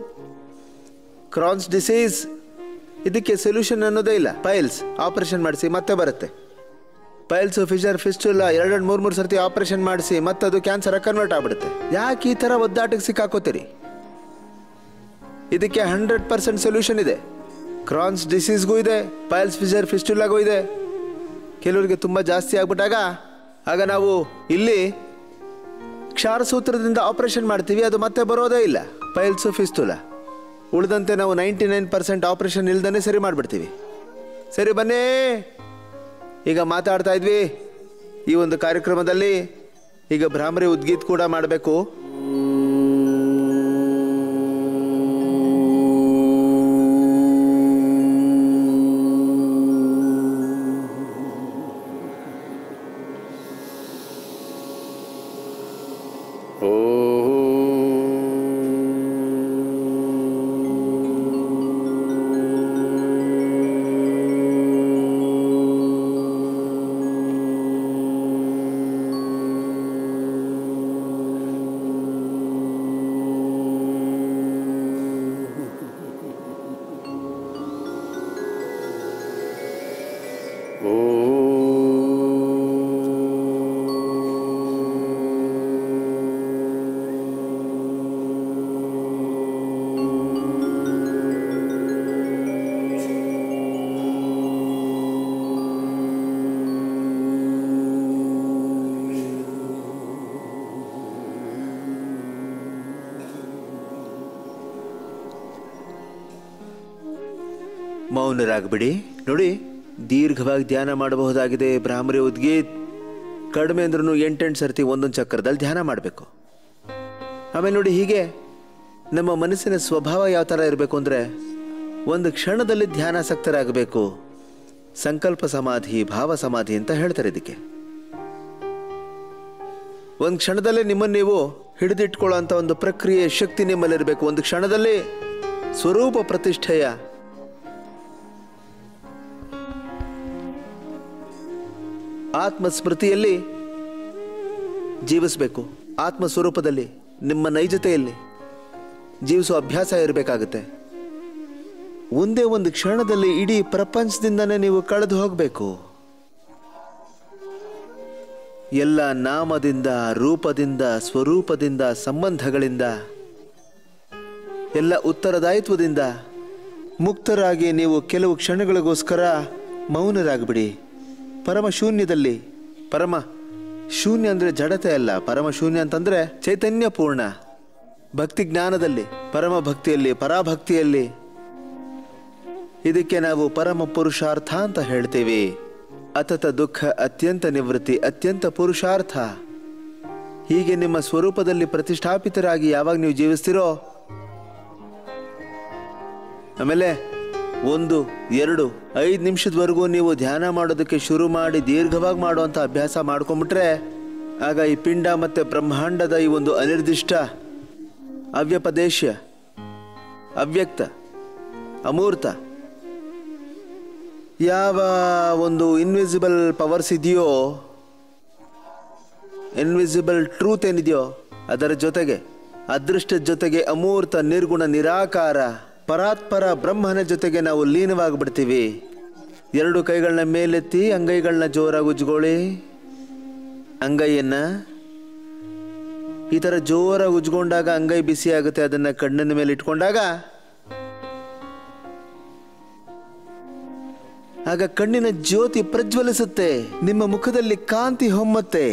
Speaker 2: Crohn's disease. ಇದಕ್ಕೆ ಸೊಲ್ಯೂಷನ್ ಅನ್ನೋದೇ ಇಲ್ಲ. ಪೈಲ್ಸ್ ಆಪರೇಷನ್ ಮಾಡಿಸಿ ಮತ್ತೆ ಬರುತ್ತೆ. ಪೈಲ್ಸು, ಫಿಶರ್, ಫಿಸ್ಟುಲಾ 2-3 ಸರ್ತಿ ಆಪರೇಷನ್ ಮಾಡಿಸಿ ಮತ್ತೆ ಅದು ಕ್ಯಾನ್ಸರ್ ಕನ್ವರ್ಟ್ ಆಗ್ಬಿಡುತ್ತೆ. ಯಾಕೆ ಈ ಥರ ಒದ್ದಾಟಕ್ಕೆ ಸಿಕ್ಕಾಕೋತೀರಿ? ಇದಕ್ಕೆ 100% ಸೊಲ್ಯೂಷನ್ ಇದೆ. ಕ್ರಾನ್ಸ್ ಡಿಸೀಸ್ಗೂ ಇದೆ, ಪೈಲ್ಸ್, ಫಿಶರ್, ಫಿಸ್ಟುಲಾಗೂ ಇದೆ. ಕೆಲವರಿಗೆ ತುಂಬ ಜಾಸ್ತಿ ಆಗ್ಬಿಟ್ಟಾಗ ಆಗ ನಾವು ಇಲ್ಲಿ ಕ್ಷಾರಸೂತ್ರದಿಂದ ಆಪರೇಷನ್ ಮಾಡ್ತೀವಿ, ಅದು ಮತ್ತೆ ಬರೋದೇ ಇಲ್ಲ. ಪೈಲ್ಸು, ಫಿಸ್ಟುಲಾ ಉಳಿದಂತೆ ನಾವು 99% ಆಪರೇಷನ್ ಇಲ್ದೇ ಸರಿ ಮಾಡಿಬಿಡ್ತೀವಿ. ಸರಿ, ಬನ್ನಿ. ಈಗ ಮಾತಾಡ್ತಾ ಇದ್ವಿ ಈ ಒಂದು ಕಾರ್ಯಕ್ರಮದಲ್ಲಿ. ಈಗ ಭ್ರಾಮರಿ ಉದ್ಗೀತ್ ಕೂಡ ಮಾಡಬೇಕು. ಮೌನರಾಗ್ಬಿಡಿ. ನೋಡಿ, ದೀರ್ಘವಾಗಿ ಧ್ಯಾನ ಮಾಡಬಹುದಾಗಿದೆ. ಭ್ರಾಮರಿ ಉದ್ಗೀತ್ ಕಡಿಮೆ ಅಂದ್ರೂ 8 ಸರ್ತಿ ಒಂದೊಂದು ಚಕ್ರದಲ್ಲಿ ಧ್ಯಾನ ಮಾಡಬೇಕು. ಆಮೇಲೆ ನೋಡಿ, ಹೀಗೆ ನಮ್ಮ ಮನಸ್ಸಿನ ಸ್ವಭಾವ ಯಾವ ಥರ ಇರಬೇಕು ಅಂದರೆ ಒಂದು ಕ್ಷಣದಲ್ಲಿ ಧ್ಯಾನಾಸಕ್ತರಾಗಬೇಕು. ಸಂಕಲ್ಪ ಸಮಾಧಿ, ಭಾವ ಸಮಾಧಿ ಅಂತ ಹೇಳ್ತಾರೆ ಇದಕ್ಕೆ. ಒಂದು ಕ್ಷಣದಲ್ಲೇ ನಿಮ್ಮನ್ನು ನೀವು ಹಿಡಿದಿಟ್ಕೊಳ್ಳೋ ಅಂಥ ಒಂದು ಪ್ರಕ್ರಿಯೆ ಶಕ್ತಿ ನಿಮ್ಮಲ್ಲಿರಬೇಕು. ಒಂದು ಕ್ಷಣದಲ್ಲಿ ಸ್ವರೂಪ ಪ್ರತಿಷ್ಠೆಯ ಆತ್ಮಸ್ಮೃತಿಯಲ್ಲಿ ಜೀವಿಸಬೇಕು. ಆತ್ಮ ಸ್ವರೂಪದಲ್ಲಿ ನಿಮ್ಮ ನೈಜತೆಯಲ್ಲಿ ಜೀವಿಸುವ ಅಭ್ಯಾಸ ಇರಬೇಕಾಗುತ್ತೆ. ಒಂದೇ ಒಂದು ಕ್ಷಣದಲ್ಲಿ ಇಡೀ ಪ್ರಪಂಚದಿಂದನೇ ನೀವು ಕಳೆದು ಹೋಗಬೇಕು. ಎಲ್ಲ ನಾಮದಿಂದ, ರೂಪದಿಂದ, ಸ್ವರೂಪದಿಂದ, ಸಂಬಂಧಗಳಿಂದ, ಎಲ್ಲ ಉತ್ತರದಾಯಿತ್ವದಿಂದ ಮುಕ್ತರಾಗಿ ನೀವು ಕೆಲವು ಕ್ಷಣಗಳಿಗೋಸ್ಕರ ಮೌನರಾಗ್ಬಿಡಿ. ಪರಮ ಶೂನ್ಯದಲ್ಲಿ, ಪರಮ ಶೂನ್ಯ ಅಂದರೆ ಜಡತೆ ಅಲ್ಲ, ಪರಮ ಶೂನ್ಯ ಅಂತಂದರೆ ಚೈತನ್ಯ ಪೂರ್ಣ ಭಕ್ತಿ ಜ್ಞಾನದಲ್ಲಿ, ಪರಮ ಭಕ್ತಿಯಲ್ಲಿ, ಪರಾಭಕ್ತಿಯಲ್ಲಿ. ಇದಕ್ಕೆ ನಾವು ಪರಮ ಪುರುಷಾರ್ಥ ಅಂತ ಹೇಳ್ತೀವಿ. ಅತತ ದುಃಖ ಅತ್ಯಂತ ನಿವೃತ್ತಿ, ಅತ್ಯಂತ ಪುರುಷಾರ್ಥ. ಹೀಗೆ ನಿಮ್ಮ ಸ್ವರೂಪದಲ್ಲಿ ಪ್ರತಿಷ್ಠಾಪಿತರಾಗಿ ಯಾವಾಗ ನೀವು ಜೀವಿಸ್ತಿರೋ, ಆಮೇಲೆ 1, 2, 5 ನಿಮಿಷದವರೆಗೂ ನೀವು ಧ್ಯಾನ ಮಾಡೋದಕ್ಕೆ ಶುರು ಮಾಡಿ ದೀರ್ಘವಾಗಿ ಮಾಡುವಂಥ ಅಭ್ಯಾಸ ಮಾಡ್ಕೊಂಬಿಟ್ರೆ, ಆಗ ಈ ಪಿಂಡ ಮತ್ತು ಬ್ರಹ್ಮಾಂಡದ ಈ ಒಂದು ಅನಿರ್ದಿಷ್ಟ, ಅವ್ಯಪದೇಶ್ಯ, ಅವ್ಯಕ್ತ, ಅಮೂರ್ತ ಯಾವ ಒಂದು ಇನ್ವಿಸಿಬಲ್ ಪವರ್ಸ್ ಇದೆಯೋ, ಇನ್ವಿಸಿಬಲ್ ಟ್ರೂತ್ ಏನಿದೆಯೋ ಅದರ ಜೊತೆಗೆ, ಅದೃಷ್ಟದ ಜೊತೆಗೆ ಅಮೂರ್ತ ನಿರ್ಗುಣ ನಿರಾಕಾರ ಪರಾತ್ಪರ ಬ್ರಹ್ಮನ ಜೊತೆಗೆ ನಾವು ಲೀನವಾಗಿಬಿಡ್ತೀವಿ. 2 ಕೈಗಳನ್ನ ಮೇಲೆತ್ತಿ ಅಂಗೈಗಳನ್ನ ಜೋರಾಗಿ ಉಜ್ಕೊಳ್ಳಿ. ಅಂಗೈಯನ್ನು ಈ ಥರ ಜೋರಾಗಿ ಉಜ್ಕೊಂಡಾಗ ಅಂಗೈ ಬಿಸಿ ಆಗುತ್ತೆ. ಅದನ್ನು ಕಣ್ಣಿನ ಮೇಲೆ ಇಟ್ಕೊಂಡಾಗ ಆಗ ಕಣ್ಣಿನ ಜ್ಯೋತಿ ಪ್ರಜ್ವಲಿಸುತ್ತೆ, ನಿಮ್ಮ ಮುಖದಲ್ಲಿ ಕಾಂತಿ ಹೊಮ್ಮತ್ತೆ.